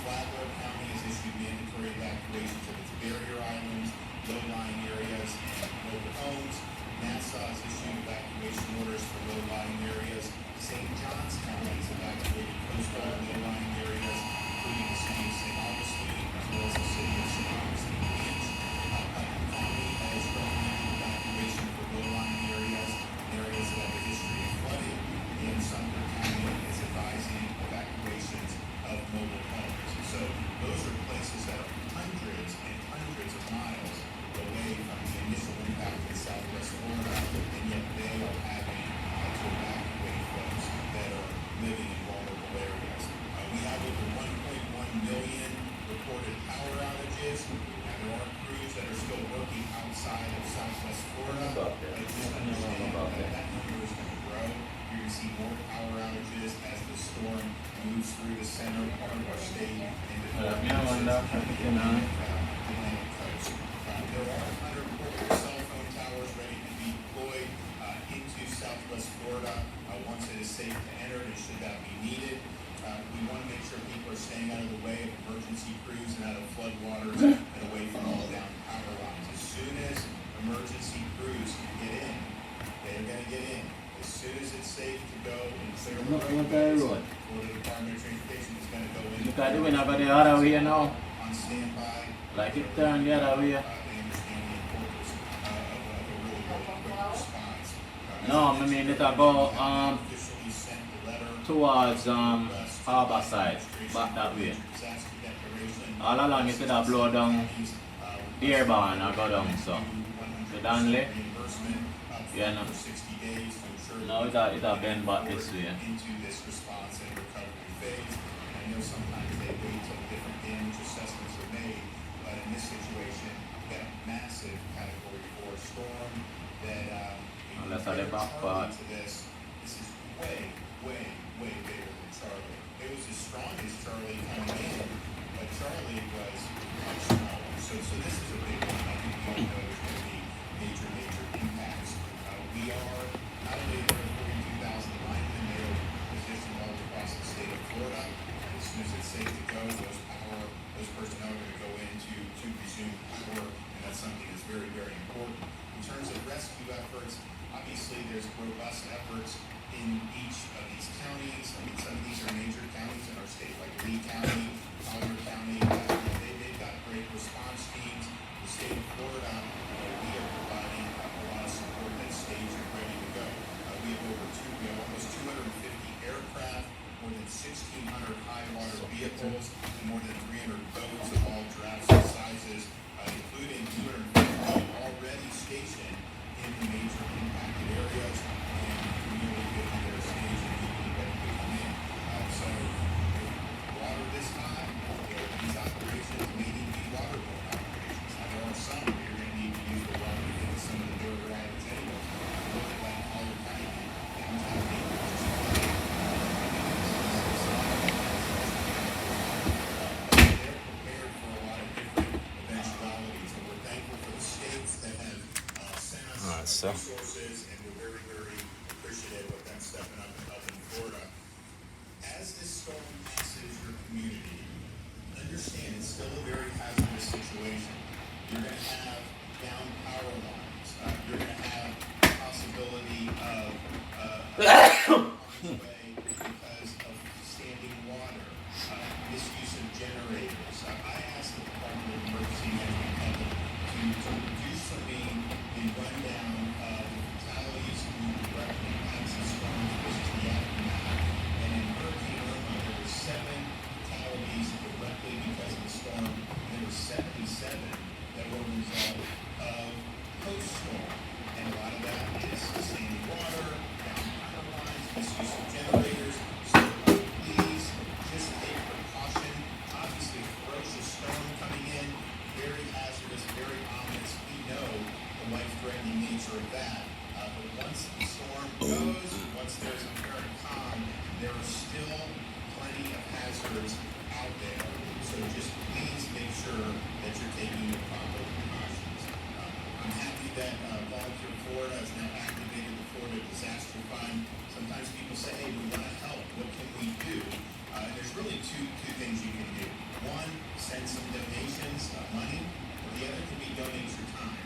Flagler County has issued mandatory evacuations of its barrier islands, low-lying areas, and mobile homes. Nassau has issued evacuation orders for low-lying areas. St. Johns County has evacuated coastal and low-lying areas, including the city of St. Augustine, as well as the city of St. Augustine Beach. Putnam County has recommended evacuation for low-lying areas and areas that have a history of flooding. And Sumter County is advising evacuations of mobile homes. So those are places that are hundreds and hundreds of miles away from the initial impact in Southwest Florida, and yet they are having to evacuate folks that are living in vulnerable areas. We have over 1.1 million reported power outages, and there are crews that are still working outside of Southwest Florida. Just understand that number is going to grow. You're going to see more power outages as the storm moves through the center part of our state and the Atlantic coast. There are 100 cell phone towers ready to be deployed into Southwest Florida once it is safe to enter, and should that be needed. We want to make sure people are staying out of the way of emergency crews and out of floodwaters and away from all down power lines. As soon as emergency crews can get in, they are going to get in. As soon as it's safe to go and clear the road, Florida Department of Transportation is going to go in. Look at the winner for the other way now. On standby. Like it turned the other way. They understand the importance of a really quick response. No, I mean it go Officially sent the letter towards Harbour side, back that way. disaster declaration. All along it could blow down Dearborn or go down so. The Danley, Reimbursement yeah, no. for 60 days to ensure Now it bend back this way. into this response and recovery phase. I know sometimes they wait till different damage assessments are made, but in this situation, we got a massive Category 4 storm that Unless I live back part. to this is way bigger than Charlie. It was as strong as Charlie coming in, but Charlie was much smaller. So this is a big one. I think we all know there's going to be major impacts. We are not only 142,000 linemen, they are positioned all across the state of Florida. As soon as it's safe to go, those personnel are going to go in to resume power, and that's something that's very important. In terms of rescue efforts, more than 300 boats of all drafts and sizes, including 250 already stationed in the major impacted areas, and nearly 50 that are staged and ready to come in. So, with water this high, these operations may need to be waterborne operations. Now, there are some where you're going to need to use the water to get to some of the river islands anyway. Look at like Collier County, downtown Naples, they're prepared for a lot of different eventualities, and we're thankful for the states that have sent us resources, and we're very, very appreciative of them stepping up and helping Florida. As this storm passes your community, understand it's still a very hazardous situation. You're going to have down power lines. You're going to have the possibility of because of standing water, misuse of generators. I asked the Department of Emergency Management to reduce for me the rundown of the fatalities due to direct impacts of storms versus the aftermath. And in Hurricane Irma, there were 7 fatalities directly because of the storm. And there were 77 that were a result of post-storm. And a lot of that is standing water, down power lines, misuse of generators. So please just take precaution. Obviously, ferocious storm coming in, very hazardous, very ominous. We know the life-threatening nature of that. But once the storm goes, once there's apparent calm, there are still plenty of hazards out there. So just please make sure that you're taking the proper precautions. I'm happy that Volunteer Florida has now activated the Florida Disaster Fund. Sometimes people say, hey, we want to help. What can we do? There's really two things you can do. One, send some donations, money, or the other can be donate your time.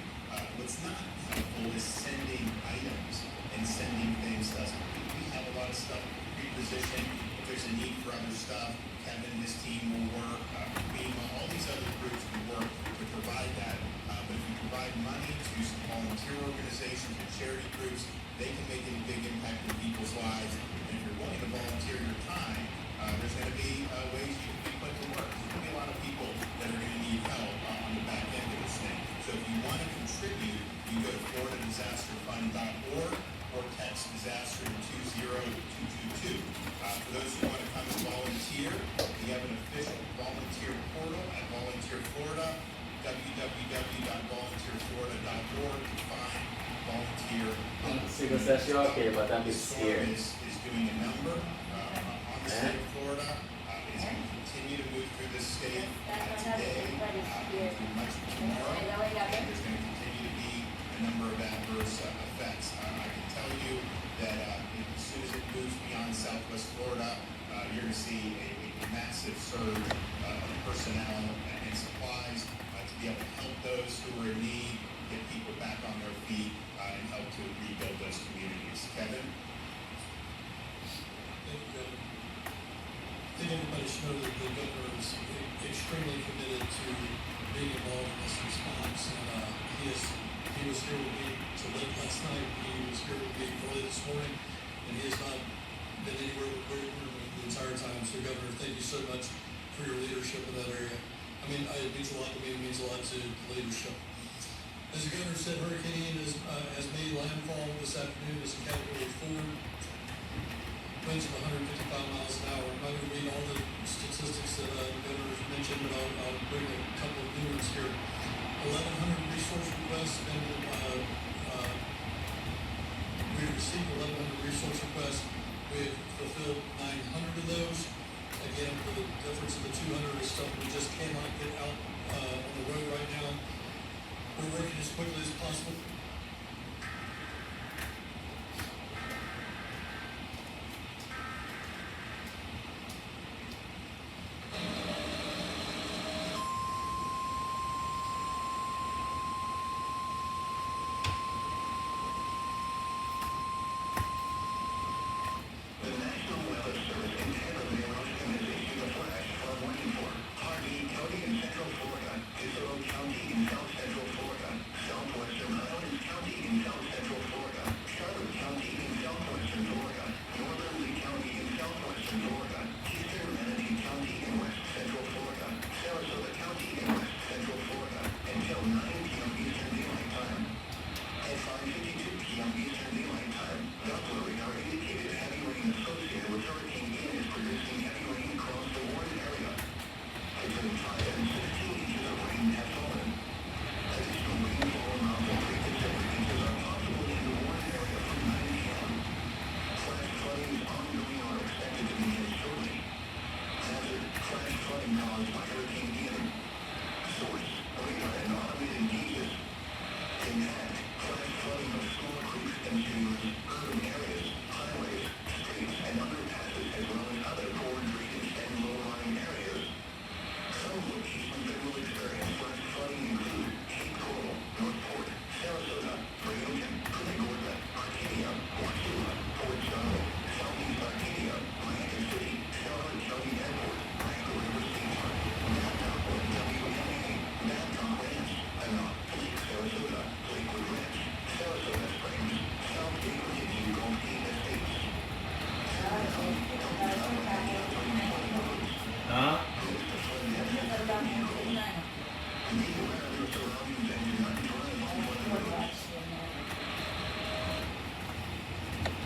What's not helpful is sending items and sending things to us. We have a lot of stuff pre-positioned. If there's a need for other stuff, Kevin and his team will work. FEMA, all these other groups will work to provide that. But if you provide money to some volunteer organizations and charity groups, they can make a big impact in people's lives. And if you're willing to volunteer your time, there's going to be ways you can be put to work. There's going to be a lot of people that are going to need help on the back end of this thing. So if you want to contribute, you go to FloridaDisasterFund.org or text disaster to 20222. For those who want to come and volunteer, we have an official volunteer portal at Volunteer Florida, www.volunteerflorida.org to find volunteer. Sigo says you're okay, but I'm a bit scared. Is doing a number on the state of Florida. It's going to continue to move through the state today, through much tomorrow. And there's going to continue to be a number of adverse effects. I can tell you that as soon as it moves beyond Southwest Florida, you're going to see a massive surge of personnel and supplies to be able to help those who are in need, get people back on their feet, and help to rebuild those communities. Kevin? Thank you, Governor. I think everybody should know that the governor is extremely committed to being involved in this response, and he was here with me till late last night. He was here with me early this morning, and he has not been anywhere but where the entire time. So, Governor, thank you so much for your leadership in that area. I mean, it means a lot to me. It means a lot to the leadership. As the governor said, Hurricane Ian has made landfall this afternoon as a Category 4. Winds of 155 miles an hour. I'm not going to read all the statistics that the governor mentioned, but I'll bring a couple of new ones here. 1,100 resource requests have been, we received 1,100 resource requests. We have fulfilled 900 of those. Again, for the difference of the 200 is stuff we just cannot get out on the road right now. We're working as quickly as possible. The National Weather Service in Tampa Bay has issued a flash for warning for Hardee County in Central Florida, Cicero County in South Central Florida, southwestern Highlands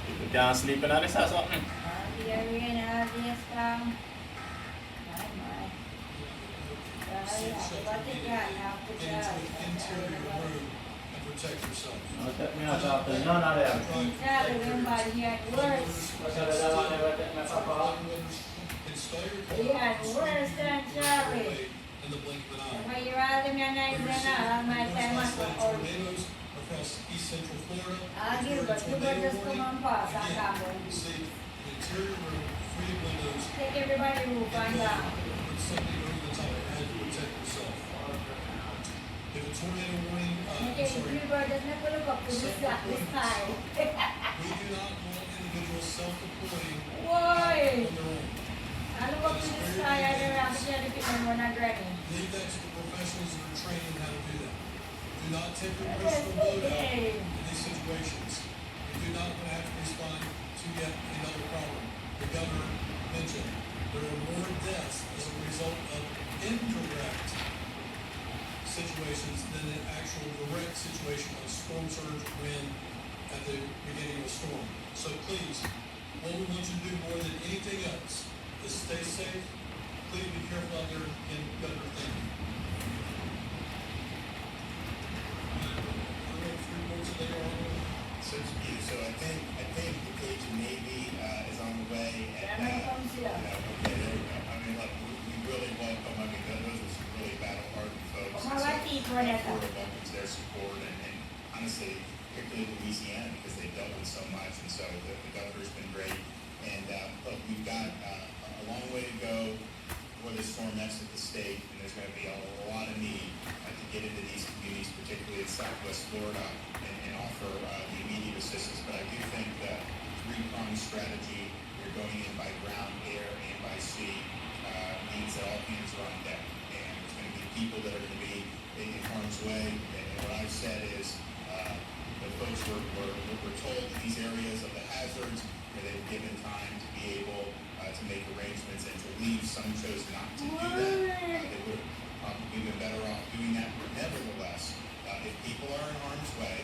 People can't sleep in this or something. Interior room and protect yourself. Don't take me out after none of them. What's the other one never take me papa? Install your He had worse than Charlie. in the blink of an eye. When you're out in the night, my time was Tornadoes across east central Florida. Gilbert just come on past. I can't go. See the interior room, free of windows. Take everybody roof and down. Put something over the top of your head to protect yourself. If a tornado warning, Okay, Gilbert does not look up to this side. we do not want individuals self-deploying Why? on their own. I look up to the sky, I don't have to tell the people we're not ready. Leave that to the professionals that are trained in how to do that. Do not take your Yes, personal load out okay. in these situations. We do not want to have to respond to yet another problem. The governor mentioned there are more deaths as a result of indirect situations than an actual direct situation like storm surge, wind at the beginning of a storm. So please, what we want you to do more than anything else is stay safe. Please be careful out there in Governor. Thank you. So I think the Cajun Navy is on the way. And, Yeah. I mean, look, we really welcome. I mean, those are some really battle-hardened folks. How about the Florida? Welcomes their support, and honestly, particularly Louisiana, because they've dealt with so much, and so the governor's been great. And look, we've got a long way to go before this storm exits the state, and there's going to be a lot of need to get into these communities, particularly in Southwest Florida, and offer the immediate assistance. But I do think that three-pronged strategy, you're going in by ground, air, and by sea, means that all hands are on deck. And there's going to be people that are going to be in harm's way. And what I've said is the folks were told in these areas of the hazards, where they were given time to be able to make arrangements and to leave. Some chose not to do that. They would have probably been better off doing that. But nevertheless, if people are in harm's way,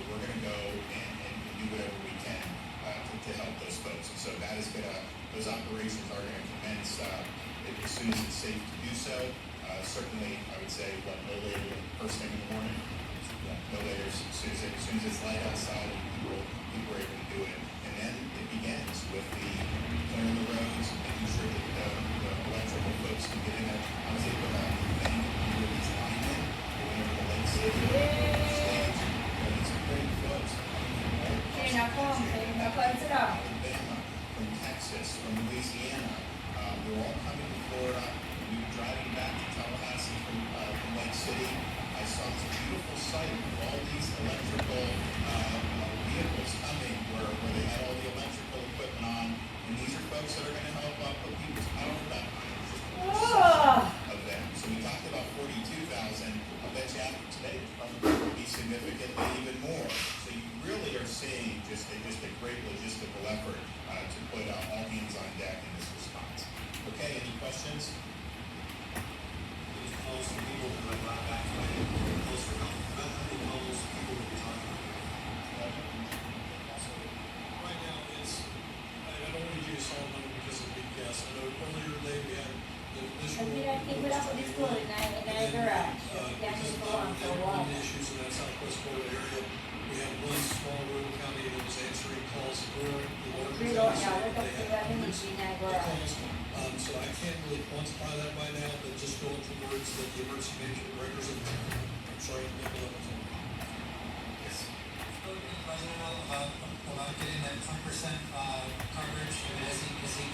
we're going to go and do whatever we can to help those folks. And so that is going to, those operations are going to commence as soon as it's safe to do so. Certainly, I would say, no later than first thing in the morning. No later, as soon as it's light outside, people are able to do it. And then it begins with the clearing the roads, making sure that the electrical folks can get in there. I was able to thank these linemen going over the Lake City stage. These are great folks from Alabama, from Texas, from Louisiana. We're all coming to Florida. We were driving back to Tallahassee from Lake City. I saw this beautiful sight of all these electrical vehicles coming where they had all the electrical equipment on. And these are folks that are going to help put people's power back on. Just of them. So we talked about 42,000. I bet you after today, it's probably going to be significantly even more. So you really are seeing just a great logistical effort to put all hands on deck in this response. Okay, any questions? Right now, I don't need you to solve them because of big guess. I know earlier today we had the initial. Issues in that Southwest Florida area. We had one small rural county that was answering calls for the larger counties. They had hundreds of calls. So I can't really quantify that right now, but just going towards the emergency management directors of, I'm sorry, Yes. About getting that 10% coverage, I mean, I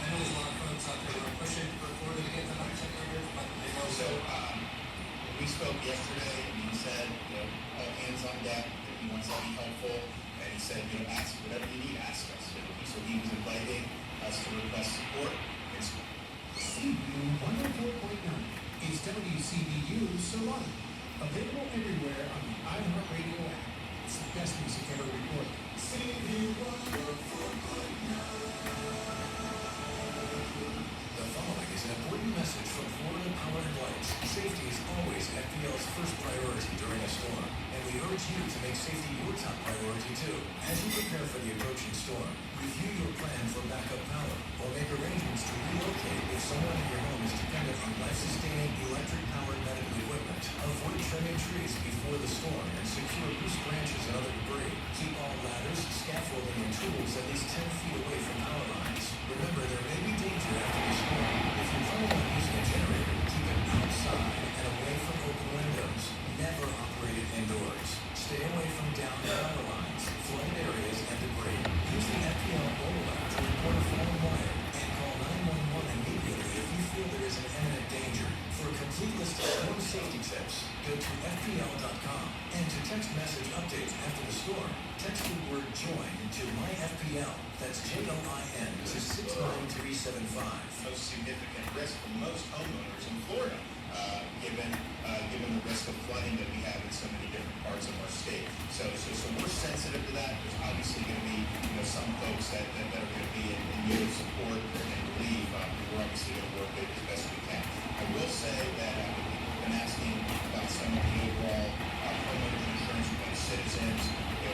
know there's a lot of folks out there who are pushing for Florida to get to 100% coverage, but they know. So we spoke yesterday, and he said, all hands on deck, that he wants to be helpful, and he said, ask whatever you need, ask us. So he was inviting us to request support. CBU 104.9 is WCBU Salon. Available everywhere on the iHeartRadio app. It's the best music ever recorded. CBU 104.9. The following is an important message from Florida Power and Light. Safety is always FPL's first priority during a storm, and we urge you to make safety your top priority too. As you prepare for the approaching storm, review your plan for backup power, or make arrangements to relocate if someone in your home is dependent on life-sustaining electric-powered medical equipment. Avoid trimming trees before the storm and secure loose branches and other debris. Keep all ladders, scaffolding, and tools at least 10 feet away from power lines. Remember, there may be danger after the storm. If you're planning on using a generator, keep it outside and away from open windows. Never operate it indoors. Stay away from downed power lines, flooded areas, and debris. Use the FPL mobile app to report a fallen wire and call 911 immediately if you feel there is an imminent danger. For a complete list of storm safety tips, go to FPL.com. And to text message updates after the storm, text the word JOIN to MyFPL. That's JOIN to 69375. Most significant risk for most homeowners in Florida, given the risk of flooding that we have in so many different parts of our state. So we're sensitive to that. There's obviously going to be some folks that are going to be in need of support and relief. We're obviously going to work it as best we can. I will say that we've been asking about some of the overall homeowners insurance with Citizens.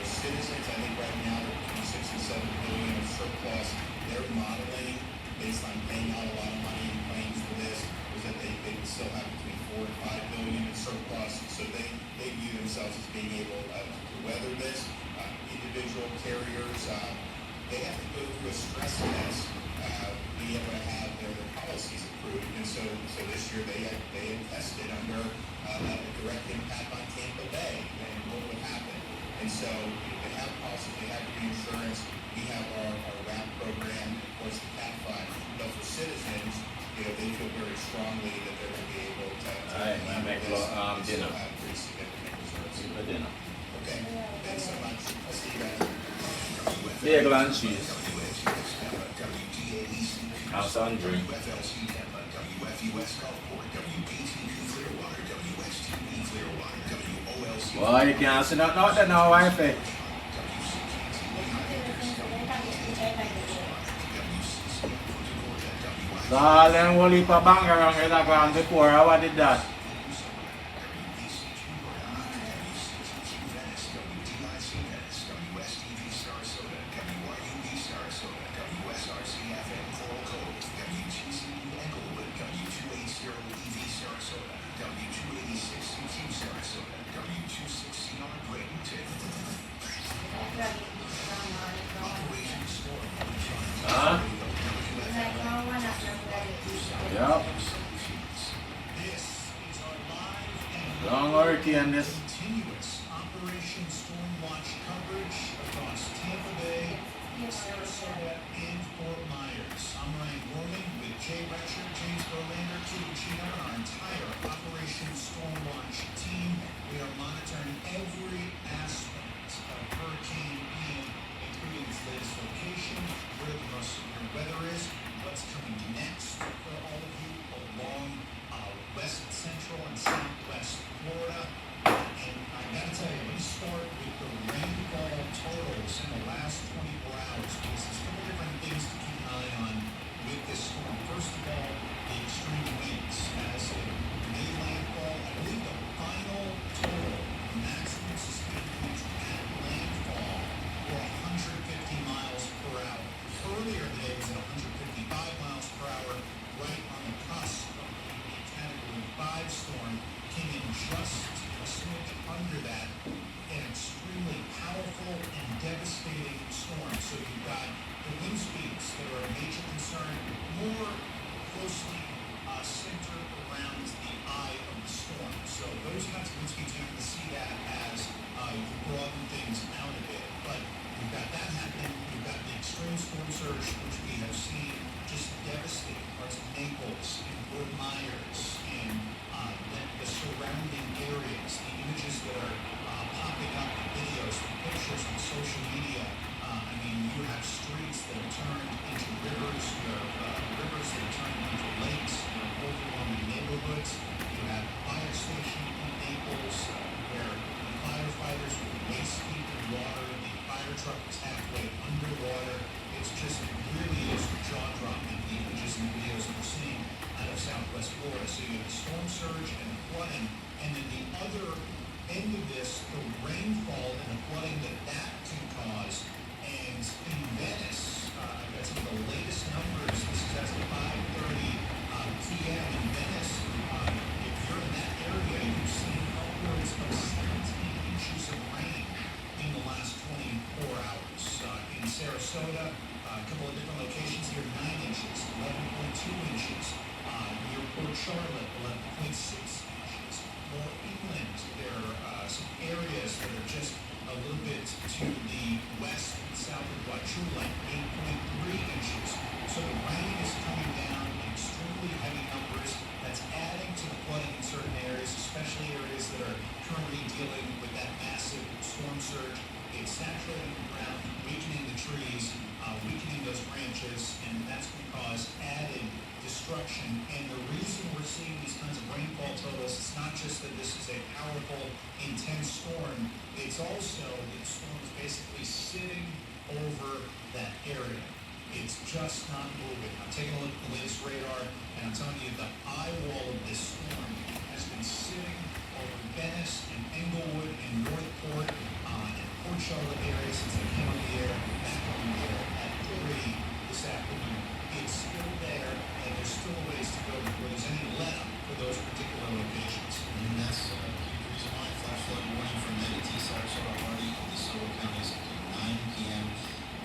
Citizens, I think right now they're between $6 and $7 billion of surplus. They're modeling based on paying out a lot of money in claims for this, is that they would still have between $4 and $5 billion in surplus. So they view themselves as being able to weather this. Individual carriers, they have to go through a stress test, be able to have their policies approved. And so this year they had tested under a direct impact on Tampa Bay and what would happen. And so they have policies, they have reinsurance, we have our RAP program, of course the CAT fund. But for Citizens, they feel very strongly that they're going to be able to handle this and still have pretty significant reserves. Okay, thanks so much. I'll see you guys. Bagel and cheese. Have some drink. WFLC Tampa, WFUS Gulfport, WPTV Clearwater, WXTV Clearwater, WOLC. Boy, you can't see that out there now, wife. Darling, we'll leave a bang around in the ground before. How did that? Huh? Yep. Long hurricane this. Continuous Operation Storm Watch coverage across Tampa Bay, Sarasota, and Fort Myers. I'm Ryan Gorman with Jay Retcher, James Berlander, Keith Chino, and our entire Operation Storm Watch team. We are monitoring every aspect of Hurricane Ian, including its latest location, where the most severe weather is, what's coming next for all of you along west central and southwest Florida. And I gotta tell you, let me start with the rainfall totals in the last 24 hours, because there's a couple different things to keep an eye on with this storm. First of all, the extreme winds. As it made landfall, I believe the final total maximum sustained winds at landfall were 150 miles per hour. Earlier today was at 155 miles per hour, right on the cusp of the Category 5 storm. Came in just a smidge under that. An extremely powerful and devastating storm. So you've got the wind speeds that are a major concern, more closely centered around the eye of the storm. So those kinds of wind speeds, you can see that as you broaden things out a bit. But you've got that happening. You've got the extreme storm surge, which we have seen just devastate parts of Naples and Fort Myers and the surrounding areas. The images that are popping up, the videos, the pictures on social media. I mean, you have streets that have turned into rivers. You have rivers that have turned into lakes. You have overwhelming neighborhoods. You have a fire station in Naples where the firefighters were waist-deep in water. The fire truck was halfway underwater. It's just, it really is jaw-dropping, the images and videos that we're seeing out of Southwest Florida. So you have the storm surge and flooding. And then the other end of this, the rainfall and the flooding that can cause. And in Venice, I've got some of the latest numbers. This is as of 5:30 p.m. in Venice. If you're in that area, you've seen upwards of 17 inches of rain in the last 24 hours. In Sarasota, a couple of different locations here, 9 inches, 11.2 inches. Near Port Charlotte, 11.6 inches. More inland, there are some areas that are just a little bit to the west and south of Wauchula, 8.3 inches. So the rain is coming down in extremely heavy numbers. That's adding to the flooding in certain areas, especially areas that are currently dealing with that massive storm surge. It's saturating the ground, weakening the trees, weakening those branches, and that's going to cause added destruction. And the reason we're seeing these kinds of rainfall totals, it's not just that this is a powerful, intense storm, it's also the storm is basically sitting over that area. It's just not moving. I'm taking a look at the latest radar, and I'm telling you the eye wall of this storm has been sitting over Venice and Englewood and Northport and Port Charlotte area since they came on the air, back on the air at 3 this afternoon. It's still there, and there's still a ways to go before there's any let up for those particular locations. And that's a huge reason why flash flood warning from Manatee, Sarasota, Hardy, and DeSoto counties up to 9 p.m.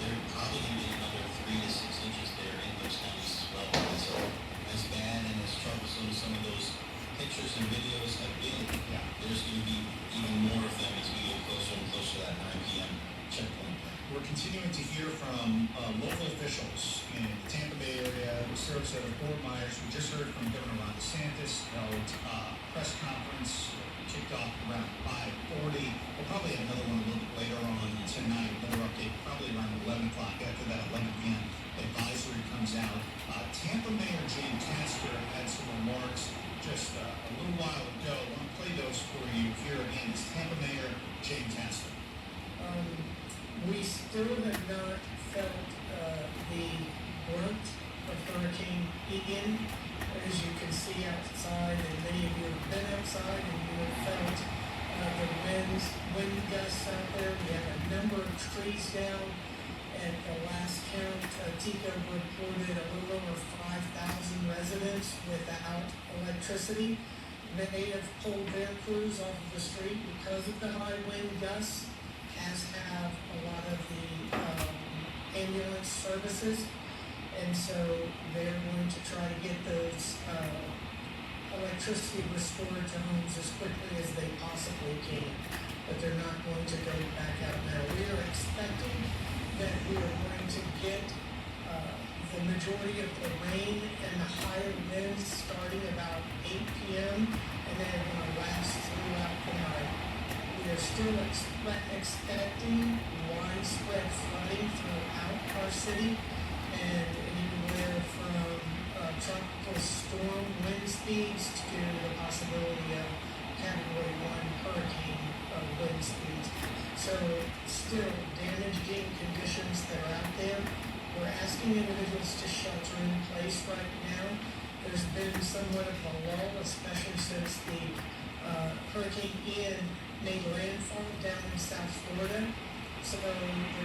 There probably going to be another 3 to 6 inches there in those counties as well. And so as bad and as troublesome as some of those pictures and videos have been, there's going to be even more of them as we get closer and closer to that 9 p.m. checkpoint. We're continuing to hear from local officials in the Tampa Bay area, Sarasota, Fort Myers. We just heard from Governor Ron DeSantis, held a press conference, kicked off around 5:40. We'll probably have another one a little bit later on tonight, another update, probably around 11 o'clock after that 11 p.m. advisory comes out. Tampa Mayor Jane Castor had some remarks just a little while ago. I want to play those for you. Here again is Tampa Mayor Jane Castor. We still have not felt the brunt of Hurricane Ian. As you can see outside, and many of you have been outside and you have felt the wind gusts out there. We have a number of trees down. At the last count, TECO reported a little over 5,000 residents without electricity. Many have pulled their crews off of the street because of the high wind gusts, as have a lot of the ambulance services, and so they're going to try to get those electricity restored to homes as quickly as they possibly can, but they're not going to go back out now. We are expecting that we are going to get the majority of the rain and the higher winds starting about 8 p.m. and then they're going to last throughout the night. We are still expecting widespread flooding throughout our city, and anywhere from tropical storm wind speeds to the possibility of Category 1 hurricane wind speeds. So still damaging conditions that are out there. We're asking individuals to shelter in place right now. There's been somewhat of a lull, especially since the Hurricane Ian made landfall down in South Florida. So there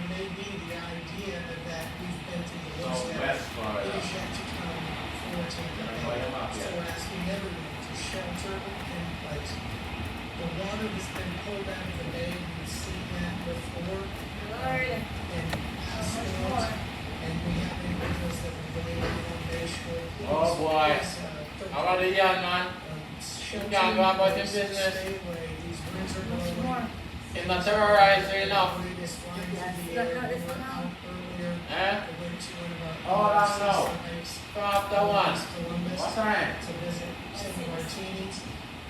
may be the idea that we've been through the worst of it. It is yet to come for Tampa Bay. So we're asking everyone to shelter in place. The water has been pulled out of the bay. We've seen that before. And past storms. And we have individuals that have been able to bay shore. Oh boy. How about the young man? You can't go about your business. These winds are blowing. It's not terrorized enough. Oh, I don't know. Stop that one. What's that? To visit some martinis.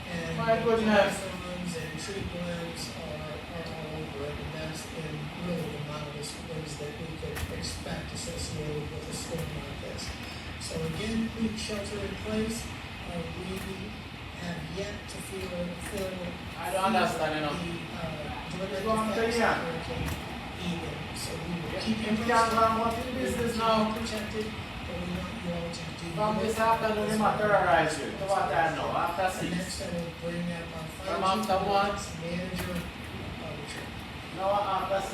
And my goodness. Microphones and tree limbs are all over it, and that's in really the mildest ways that we could expect associated with a storm like this. So again, we shelter in place. We have yet to feel I don't understand enough. the Go on, say yeah. Hurricane Ian. So we will keep you You can't run what business now. protected, but we want you all to do. From this afternoon, they might terrorize you. To what time now? After And next 6. I will bring up our From fire after chief, 1. manager, Richard. Now after 6.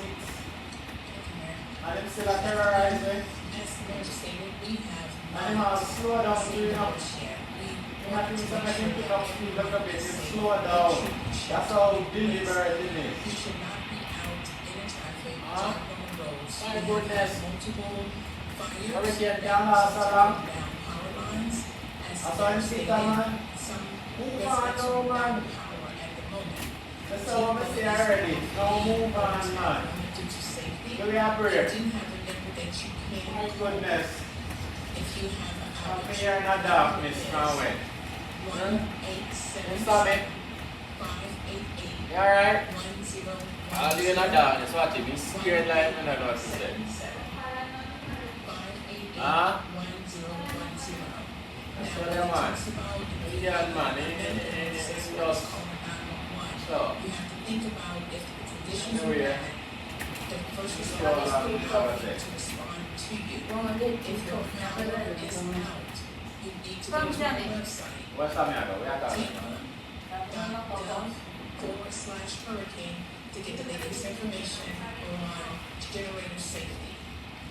And them still a terrorize you. As the mayor stated, we have And them have slow down to you know. share. You have to say make him pick up speed a little bit. Him slow down. That's how deliberate it is. You should not be out in traffic, Huh? on roads. My We have goodness. multiple fires. Hurricane can't last so long. Down power lines. As I saw him the sit mayor down, stated, man. some Move on, residents no, are man. without power at the moment. That's all I'm saying already. No move on, man. Due to safety, Give me a break. you do have a number that you can My goodness. if you have an I'm outage. here in the darkness now, way. Stop me. 588 You alright? 1010. I'll do in the darkness. Watch it. Be scared like me. I don't know what to say. Huh? That's what they want. Yeah, man. It's just so. You have to think about if the conditions Oh, are yeah. bad, the first Just responders go along will with have what to they- respond to you. If your power is out, you need to go to the website. What's that, man? We are talking about. FEMA.gov/hurricane to get the latest information on generator safety.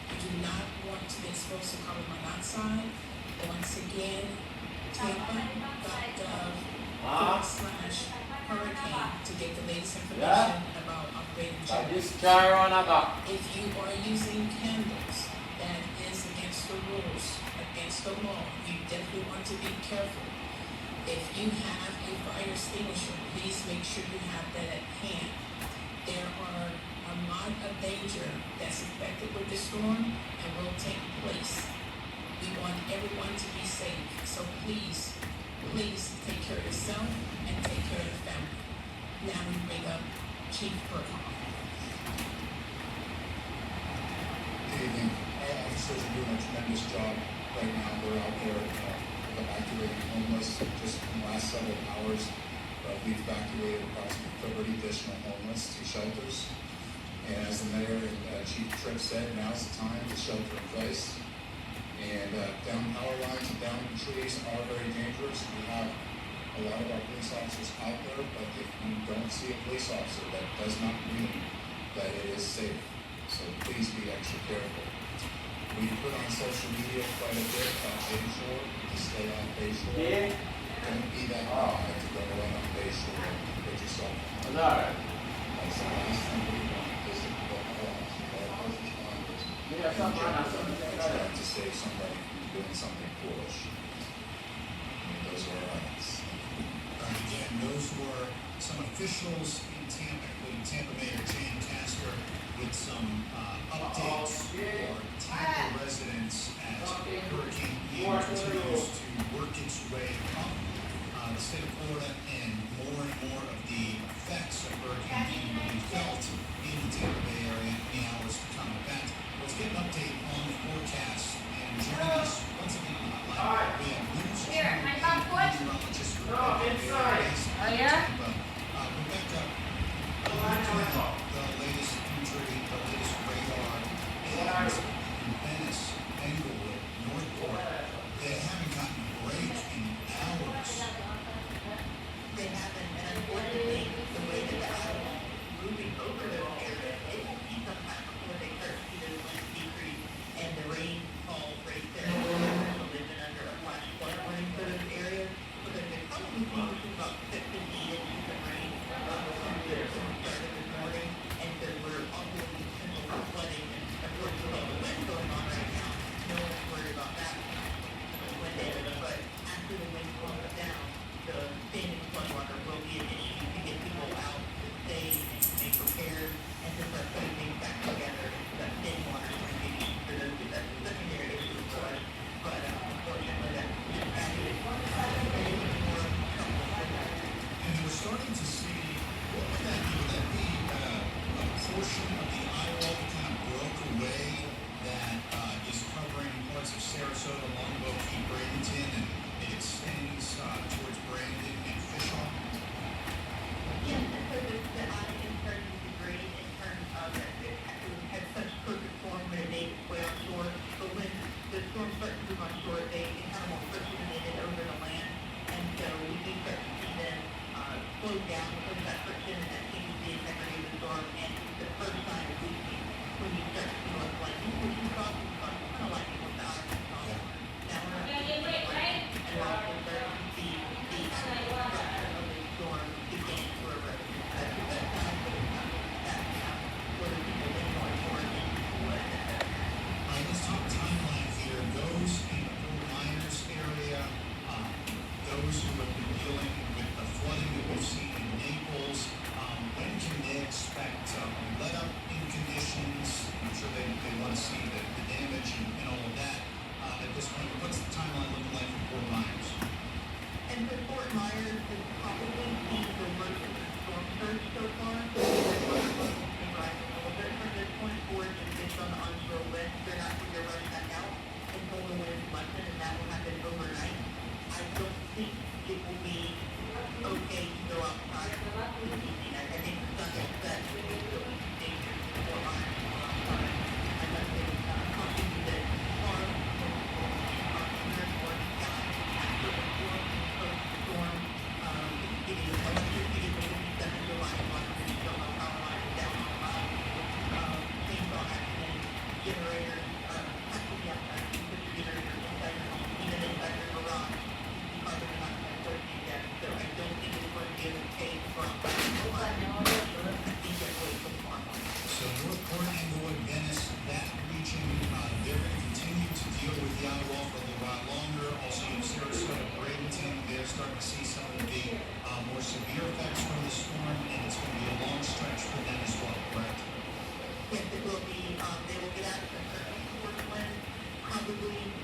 You do not want to be exposed to carbon monoxide. Once again, FEMA.gov/hurricane to get the latest information about operating I generators. just try around about. If you are using candles, that is against the rules, against the law. You definitely want to be careful. If you have a fire extinguisher, please make sure you have that at hand. There are a lot of danger that's affected with the storm and will take place. We want everyone to be safe, so please take care of yourself and take care of your family. Now we bring up Chief Burkhardt. Good evening. Our officers are doing a tremendous job right now. They're out there evacuating homeless. Just in the last several hours, we've evacuated approximately 30 additional homeless to shelters. And as the mayor and Chief Tripp said, now's the time to shelter in place. And down power lines and down trees are very dangerous. We have a lot of our police officers out there, but if you don't see a police officer, that does not mean that it is safe. So please be extra careful. We put on social media quite a bit about Bayshore, to stay on Bayshore. Yeah. Don't be that guy to go run on Bayshore and put yourself on. Alright. That's the last thing we want is to put all first responders. Yeah, something like that. Trying to save somebody from doing something foolish. I mean, those are our rights. Again, those were some officials in Tampa, including Tampa Mayor Jan Castor, with some updates for Tampa residents as Hurricane Ian continues to work its way up the state of Florida, and more of the effects of Hurricane Ian will be felt in the Tampa Bay area in the hours to come. In fact, let's get an update on the forecast, and joining us once again on the hotline, we have news meteorologist for the Bay Area. Oh, yeah? Rebecca, looking at the latest imagery, the latest radar, and in Venice, Englewood, Northport, they haven't gotten a break in hours. They haven't, and unfortunately, the way that the atoms moving over those areas, it will be some time before they start to see those winds decrease and the rain fall right there. We've been under a flash flood warning for those areas, because they're probably seeing about 50 inches of rain from the start of this morning, and so we're also in potential for flooding, and of course, with all the wind going on right now, no one's worried about that wind damage, but after the wind calms down, the standing floodwater will be an issue to get people out to stay and to be prepared and to start putting things back together. That standing water is going to be an issue for those, that's a secondary issue for us. But unfortunately, that's just added more trouble. getting electricity from the central line, from the power line down on the chainsaw accident, generators, actually, generators inside your home, even inside your garage, carbon monoxide poisoning gas. So I don't think it's going to be able to take from I think that's way too far. So Northport, Englewood, Venice, that region, they're going to continue to deal with the eyewall for a little while longer. Also, in Sarasota, Bradenton, they're starting to see some of the more severe effects from the storm, and it's going to be a long stretch for them as well, correct? Yes, it will be, they will get out of the hurricane Portland probably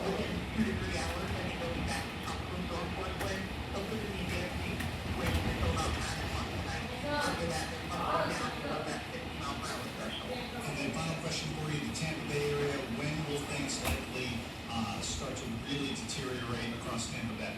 within 2 to 3 hours. I think they'll be back to tropical storm Portland. They'll put in the advanced range until about 9 o'clock tonight. After that, they're probably down to about that 50-mile-per-hour threshold. And then final question for you, the Tampa Bay area, when will things likely start to really deteriorate across Tampa Bay?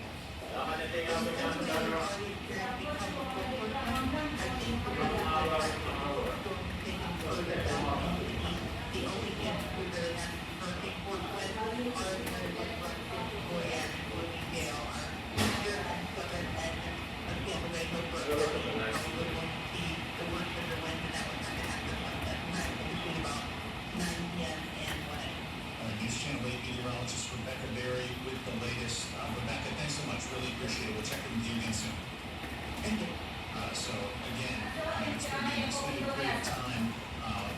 News Channel 8 meteorologist Rebecca Berry with the latest. Rebecca, thanks so much. Really appreciate it. We'll check in with you again soon. Thank you. So again, it's going to be an extended period of time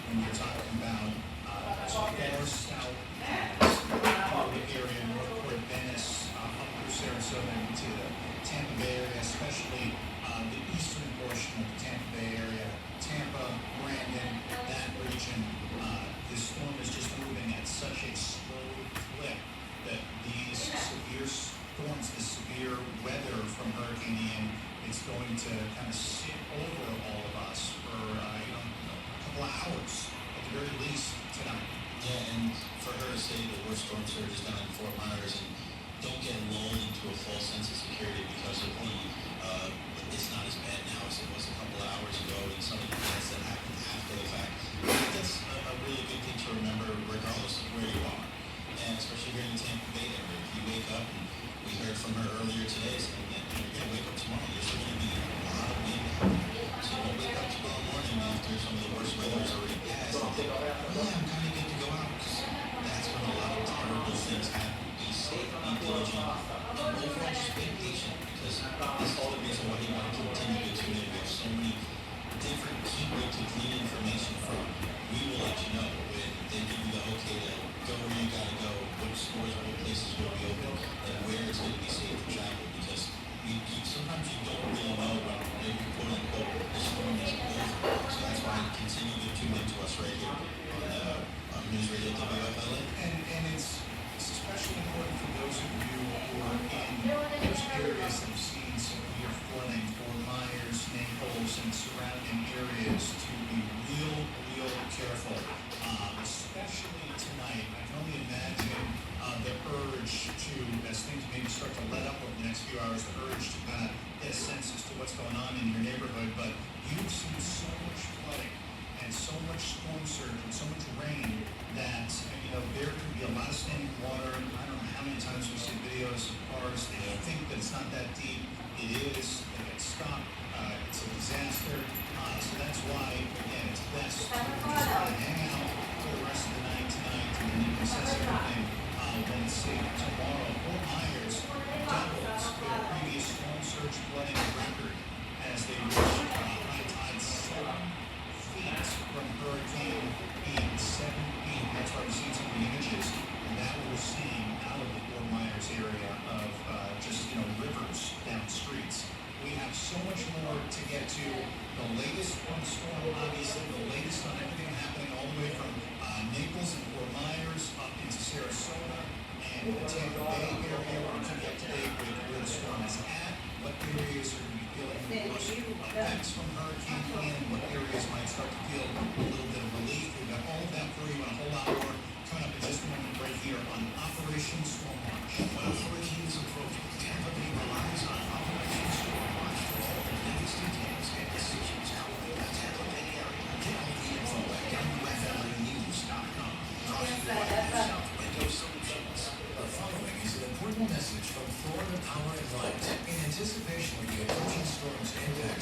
when you're talking about north, south, the area, Northport, Venice, up through Sarasota into the Tampa Bay area, especially the eastern portion of the Tampa Bay area, Tampa, Brandon, that region. This storm is just moving at such a slow clip that these severe storms, the severe weather from Hurricane Ian, it's going to kind of sit over all of us for a couple of hours at the very least tonight. Yeah, and for her to say the worst storm surge is down in Fort Myers and don't get lulled into a false sense of security because of the it's not as bad now as it was a couple of hours ago and some of the events that happened after the fact. I think that's a really good thing to remember regardless of where you are, and especially here in the Tampa Bay area. If you wake up, and we heard from her earlier today, saying that you're going to wake up tomorrow, there's still going to be a lot of wind out there. So you wake up tomorrow morning after some of the worst weather is already passed and think, oh yeah, I'm kind of good to go out, because that's when a lot of terrible things happen. Be safe, be diligent, and overall just be patient, because this is the reason why you want to continue to tune in. We have so many different people to glean information from. We will let you know when they give you the okay to go where you gotta go, what stores, what places will be open, and where it's going to be safe to travel, because sometimes you don't really know when maybe quote unquote the storm is over. So that's why you continue to tune into us right here on News Radio WFLA. And it's especially important for those of you who are in those areas that have seen severe flooding, Fort Myers, Naples, and surrounding areas to be real careful, especially tonight. I can only imagine the urge to, as things maybe start to let up over the next few hours, the urge to kind of get a sense as to what's going on in your neighborhood. But you've seen so much flooding and so much storm surge and so much rain that, there could be a lot of standing water. I don't know how many times we see videos of cars. They think that it's not that deep. It is. They get stopped. It's a disaster. So that's why, again, it's best to just kind of hang out for the rest of the night tonight, and then you can assess everything when it's safe tomorrow. Fort Myers doubled their previous storm surge flooding record as they reached high tide 7 feet from Hurricane Ian. 7 feet. That's why we've seen some of the images that we're seeing out of the Fort Myers area of just rivers down streets. We have so much more to get to. The latest on the storm, obviously, the latest on everything happening all the way from Naples and Fort Myers up into Sarasota and the Tampa Bay area. We're going to get to date with where the storm is at, what areas are going to be feeling the worst effects from Hurricane Ian, what areas might start to feel a little bit of relief. We've got all of that for you and a whole lot more coming up in just a moment right here on Operation Storm Watch. While hurricanes approach, Tampa Bay relies on Operation Storm Watch for all the latest details and decisions happening in the Tampa Bay area. Get all the info at WFLAnews.com. South Window Solutions. The following is an important message from Florida Power and Light. In anticipation of the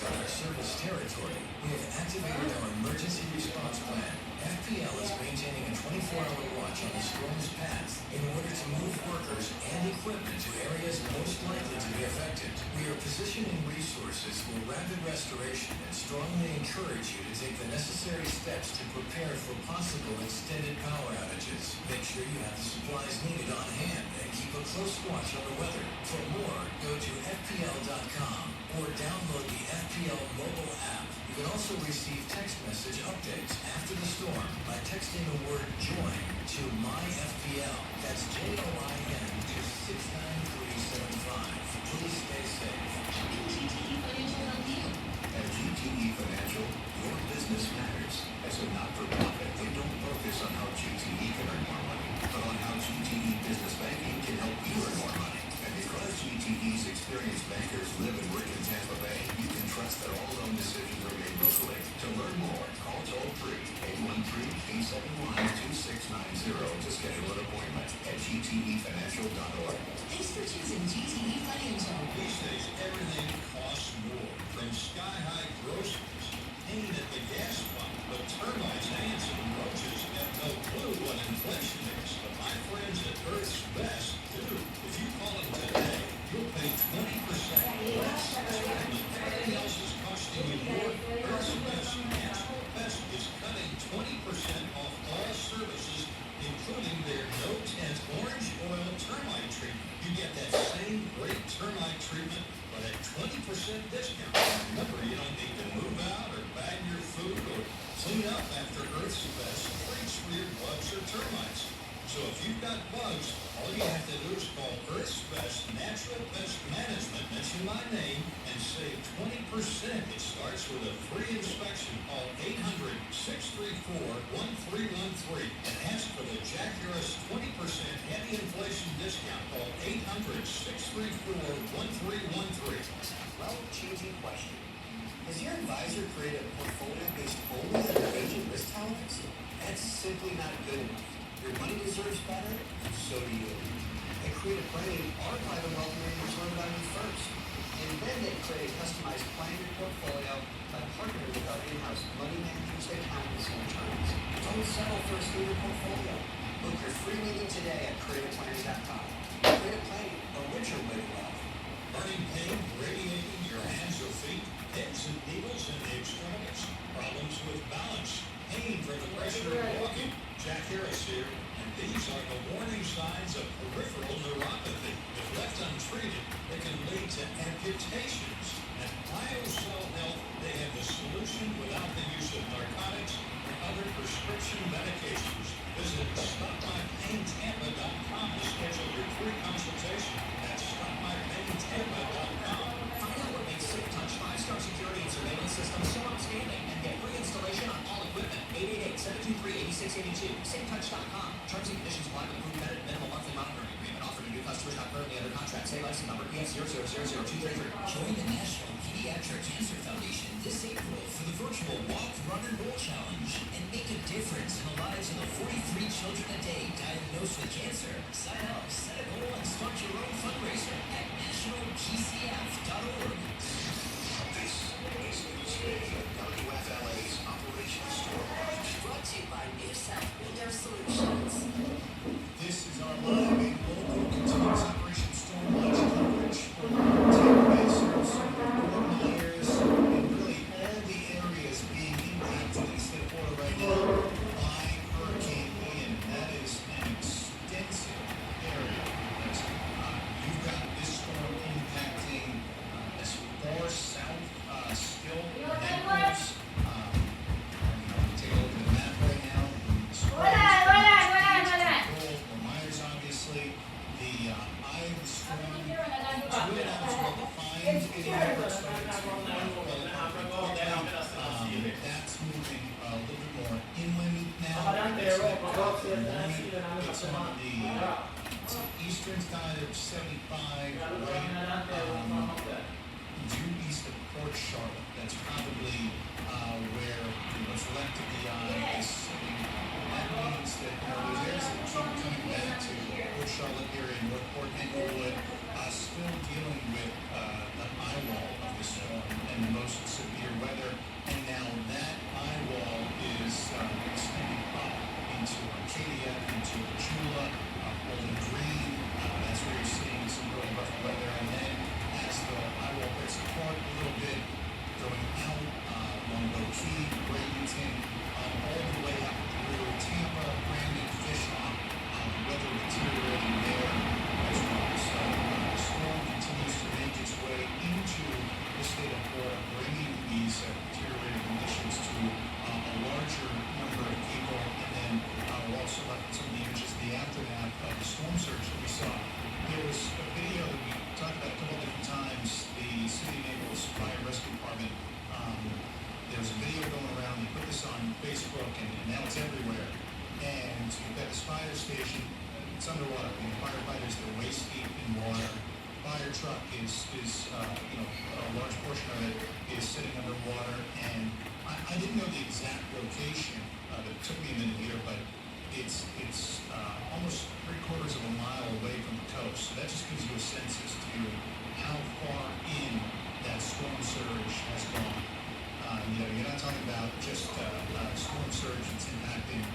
on our service territory, we have activated our emergency response plan. FPL is maintaining a 24-hour watch on the storm's path in order to move workers and equipment to areas most likely to be affected. We are positioning resources for rapid restoration and strongly encourage you to take the necessary steps to prepare for possible extended power outages. Make sure you have the supplies needed on hand and keep a close watch on the weather. For more, go to FPL.com or download the FPL mobile app. You can also receive text message updates after the storm by texting the word JOIN to MyFPL. That's JOIN to 69375. Please stay safe. GTE Financial help you. At GTE Financial, your business matters. As a not-for-profit, they don't focus on how GTE can earn more money, but on how GTE Business Banking can help you earn more money. And because GTE's experienced bankers live and work in Tampa Bay, you can trust that all loan decisions are made locally. To learn more, call toll-free 813-871-2690 to schedule an appointment at gtefinancial.org. Thanks for choosing GTE Financial. These days, everything costs more. From sky-high groceries, pain at the gas pump, but termites, ants, and roaches have no clue what inflation is. But my friends at Earth's Best do. If you call them today, you'll pay 20% less. So when everything else is costing you more, Earth's Best Natural Best is cutting 20% off all services, including their no-tent orange oil termite treatment. You get that same great termite treatment, but at 20% discount. Remember, you don't need to move out or bag your food or clean up after Earth's Best treats for your bugs or termites. So if you've got bugs, all you have to do is call Earth's Best Natural Pest Management, mention my name, and save 20%. It starts with a free inspection. Call 800-634-1313 and ask for the Jack Harris 20% heavy inflation discount. Call 800-634-1313. Well, changing question. Has your advisor created a portfolio based only on your agent risk tolerance? That's simply not good enough. Your money deserves better, and so do you. At Creative Planning, our private wealth managers learned about you first. And then they create a customized plan your portfolio by partnering with our in-house money managers, accountants, and attorneys. Don't settle for a standard portfolio. Book your free meeting today at creativeplanning.com. Creative Planning, a richer way to wealth. Burning pain, radiating your hands or feet, pins and needles in the extremities, problems with balance, pain from the pressure of walking. Jack Harris here, and these are the warning signs of peripheral neuropathy. If left untreated, they can lead to amputations. At BioCell Health, they have the solution without the use of narcotics or other prescription medications. Visit StopMyPainTampa.com to schedule your free consultation. That's StopMyPainTampa.com. Find out what makes SafeTouch 5-star security and surveillance systems so outstanding and get free installation on all equipment. 888-723-8682. SafeTouch.com. Terms and conditions apply with approved credit. Minimum monthly monitoring agreement offered to new customers not currently under contract. Say license number PF000233. Join the National Pediatric Cancer Foundation this April for the virtual Walk, Run, and Roll Challenge and make a difference in the lives of the 43 children a day diagnosed with cancer. Sign up, set a goal, and start your own fundraiser at nationalpcf.org. This is News Radio WFLA's Operation Stormwatch. Brought to you by New South Window Solutions. This is our live and local continuous Operation Stormwatch coverage from Tampa Bay, Sarasota, Fort Myers, and really all the areas being impacted in the state of Florida right now by Hurricane Ian. That is an extensive area. You've got this storm impacting as far south still. Naples. Take a look at the map right now. Fort Myers, obviously. The eye of the storm. It's really not as well defined in the airports, but it's that's moving a little bit more inland now. It's on the eastern side of 75, right due east of Port Charlotte. That's probably where what's left of the eye is sitting. That means that those areas that keep coming back to Port Charlotte area, Northport, Englewood, still dealing with the eye wall of the storm and most there's a video going around, they put this on Facebook, and now it's everywhere. And you've got this fire station, it's underwater. I mean, the firefighters, they're waist deep in water. Fire truck is a large portion of it is sitting underwater, and I didn't know the exact location. It took me a minute here, but it's almost 3/4 of a mile away from the coast. So that just gives you a sense as to how far in that storm surge has gone. You're not talking about just storm surge that's impacting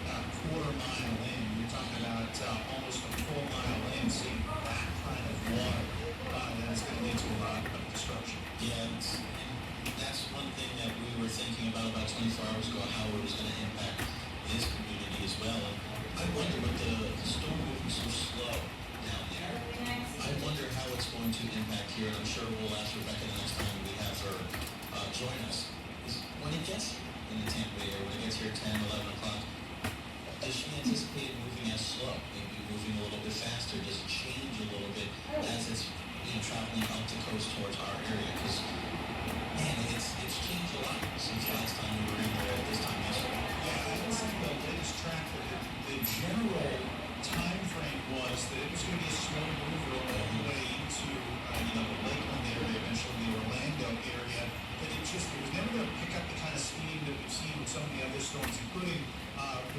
a 1/4 mile in. You're talking about almost a full mile in, seeing that kind of water that is going to lead to a lot of destruction. Yeah, and that's one thing that we were thinking about 24 hours ago, how it was going to impact this community as well. And I wonder, with the storm moving so slow down there, I wonder how it's going to impact here. And I'm sure we'll ask Rebecca the next time we have her join us. Is when it gets in the Tampa Bay area, when it gets here 10, 11 o'clock, does she anticipate moving as slow? Maybe moving a little bit faster? Does it change a little bit as it's traveling up the coast towards our area? Because, man, it's changed a lot since last time we were in there at this time yesterday. Yeah, I was looking at the latest track that the general time frame was that it was going to be a slow mover all the way to the Lakeland area, eventually the Orlando area. But it was never going to pick up the kind of speed that we've seen with some of the other storms, including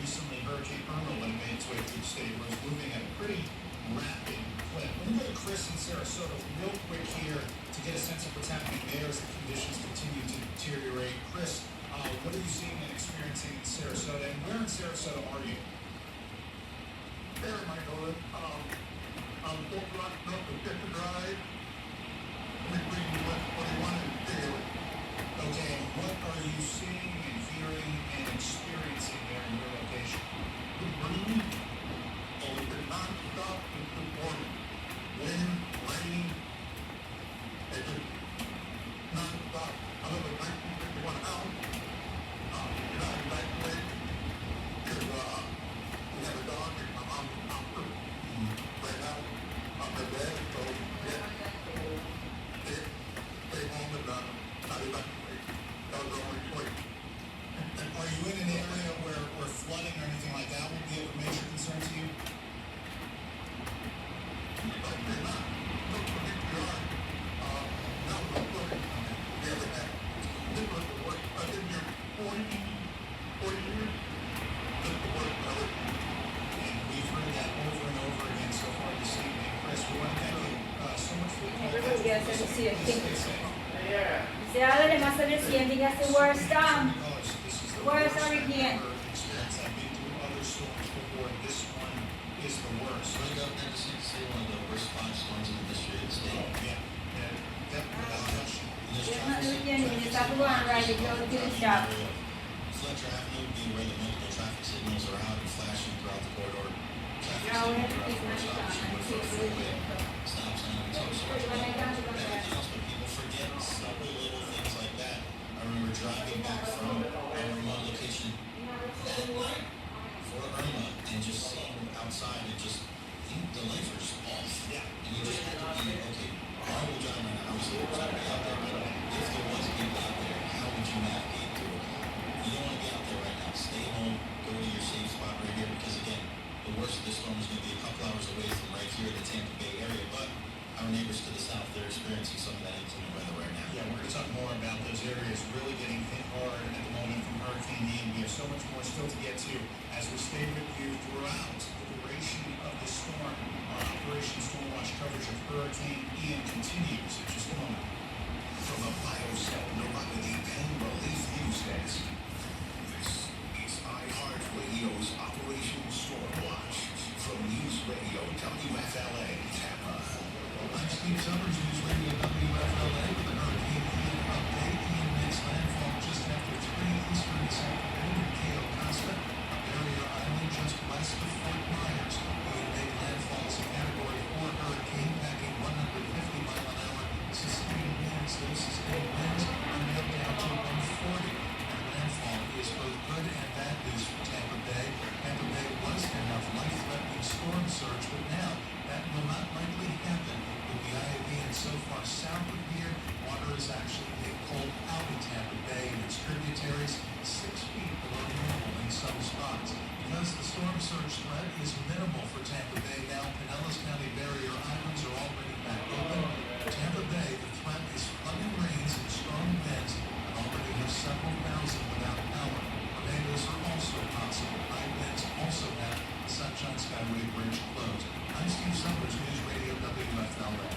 recently Hurricane Irma when it made its way through the state, where it was moving at a pretty rapid clip. Let me go to Chris in Sarasota real quick here to get a sense of what's happening there as the conditions continue to deteriorate. Chris, what are you seeing and experiencing in Sarasota, and where in Sarasota are you? There, Michael. I'm so locked up to get the drive between what you want to do. Okay, and what are you seeing and hearing and experiencing there in your location? The breeze, and it's been non-stop since this morning. Wind, rain, it's just non-stop. I live in 1951 house. You're not evacuated because we have a dog and my mom's in the hospital. Right now, I'm in bed, so yeah. Stay home and not evacuate. That was the only choice. Are you in an area where flooding or anything like that would be of a major concern to you? Se habla de más reciente, ya se worst storm. Worst hurricane. Other storms before this one is the worst. Wake up and just say one of the worst 5 storms in the history of the state. Yeah, definitely. It's not weekend, you just have to go and ride it, go to the shop. Fletcher Avenue being where the multiple traffic signals are out and flashing throughout the corridor. Traffic Yeah, we have to signals keep are it on. flashing for a four-way stop sign and tow switch. Everything else, but people forget subtle little things like that. I remember driving back from a remote location at night for Irma and just seeing outside and just the lights were just off. Yeah. And you just had to be, okay, how are we driving right now? Obviously, there's somebody out there, but if there was people out there, how would you navigate through it? You don't want to be out there right now. Stay home, go to your safe spot right here, because again, the worst of the storm is going to be a couple hours away from right here in the Tampa Bay area, but our neighbors to the south, they're experiencing some of that inclement weather right now. Yeah, we're going to talk more about those areas really getting hit hard at the moment from Hurricane Ian. We have so much more still to get to as we stay with you throughout the duration of the storm. Our Operation Stormwatch coverage of Hurricane Ian continues in just a moment. From the BioCell Neuropathy Pain Relief News Desk. This is iHeartRadio's Operation Stormwatch from News Radio WFLA Tampa. I'm Steve Summers, News Radio WFLA with a Hurricane Ian update. Ian makes landfall just after 3 Eastern this afternoon in Cayo Costa, a barrier island just west of Fort Myers. Ian made landfall as a Category 4 hurricane, packing 150 mile an hour sustained winds. Those sustained winds are now down to 140. And landfall is both good and bad news for Tampa Bay. Tampa Bay was in a life-threatening storm surge, but now that will not likely happen. With the eye being so far south of here, water is actually being pulled out of Tampa Bay, and it's tributaries 6 feet below normal in some spots. Because the storm surge threat is minimal for Tampa Bay now, Pinellas County barrier islands are already back open. Tampa Bay, the threat is flooding rains and strong winds, and already have several thousand without power. Tornadoes are also possible. High winds also have the Sunshine Skyway Bridge closed. I'm Steve Summers, News Radio WFLA.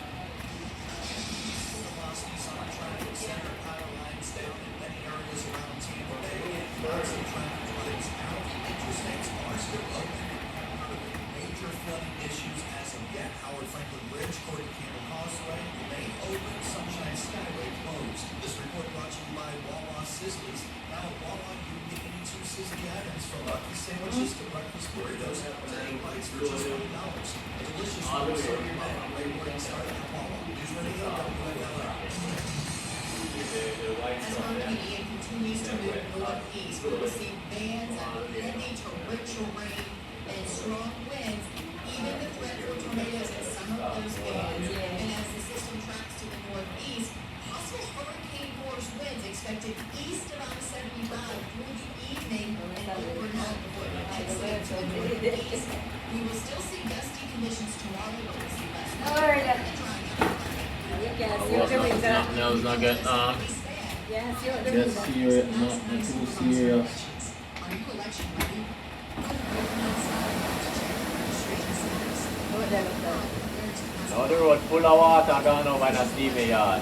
Nissan traffic center power lines down in many areas around Tampa Bay. Lots of traffic roads out. Interstates are still open. Major flooding issues as of yet. Howard Franklin Bridge, Cordy Campbell Causeway remain open. Sunshine Skyway closed. This report brought to you by Wawa Sizzlies. Now at Wawa, you can get any 2 sizzly items from lucky sandwiches to breakfast burritos to 8 bites for just $20. A delicious meal served your day. Great morning start at Wawa. News Radio WFLA. As Hurricane Ian continues to move northeast, we will see bands of heavy torrential rain and strong winds, even the threat for tornadoes in some of those bands. And as the system tracks to the northeast, possible hurricane force winds expected east of I-75 through the evening and overnight before it exits to the northeast. We will still see gusty conditions tomorrow, but we'll see less. No, it's not good. Yes, you're Just serious, not too serious. Are you election ready? Now the road full of water gone over in a Stevie yard.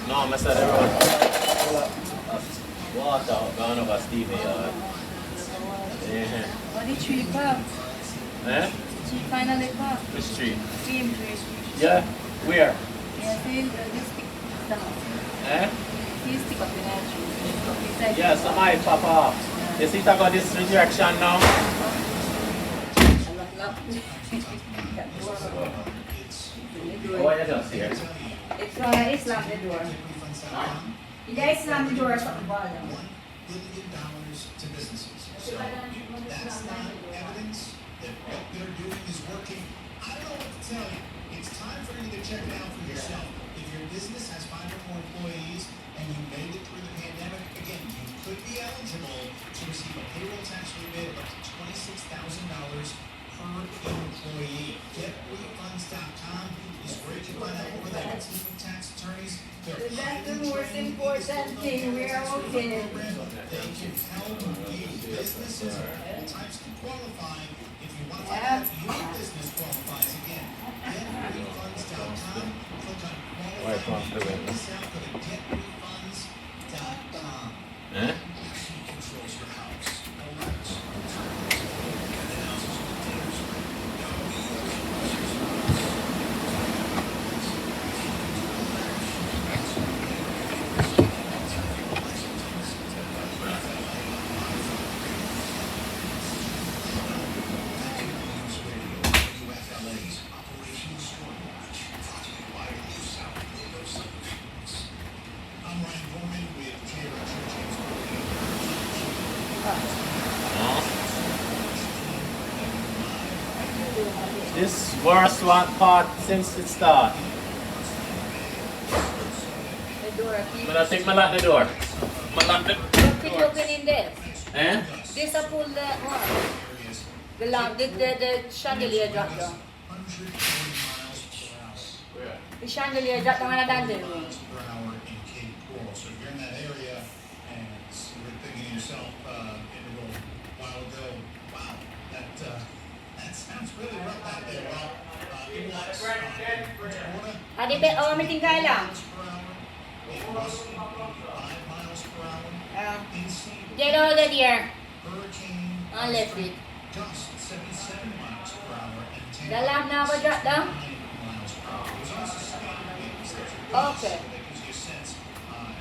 No, I said the road full of water gone over Stevie yard. Yeah. What did you park? Eh? She finally parked. Which street? Same place. Yeah? Where? Yeah, see, you stick down. Eh? You stick up in that tree. Yeah, somebody pop off. You see, I got this rejection now. What you just here? It's slam the door. You guys slam the door or something about them. $1 billion to businesses. So that's not evidence that what they're doing is working. I don't know what to tell you. It's time for you to check it out for yourself. If your business has 5 or more employees and you made it through the pandemic, again, you could be eligible to receive a payroll tax rebate of up to $26,000 per employee. GetRefunds.com is where you can find out more. They have a team of tax attorneys. That's the most important thing. We are okay. They can help you. Businesses of all types can qualify. If you want to find out if your business qualifies, again, GetRefunds.com. Click on qualify. Go to GetRefunds.com. Eh? Actually controls your house. I'm Ryan Gorman with Taylor Church. This worst one part since it started. The door. I'm gonna take my lock the door. My lock the Keep opening this. Eh? This I pull the one. The lamp, the chandelier drop down. 140 miles per hour. The chandelier drop down and I done it. Miles per hour in Cape Coral. So if you're in that area and you're thinking to yourself, interval a while ago, wow, that sounds really rough out there. Well, it was Florida. Adi be meeting kaya lang. Per hour. It was 5 miles per hour. In St. Get over there. Hurricane On left it. Gust 77 miles per hour and 10 The lamp now will drop down. miles per hour. There's also speed winds that Okay. that gives you a sense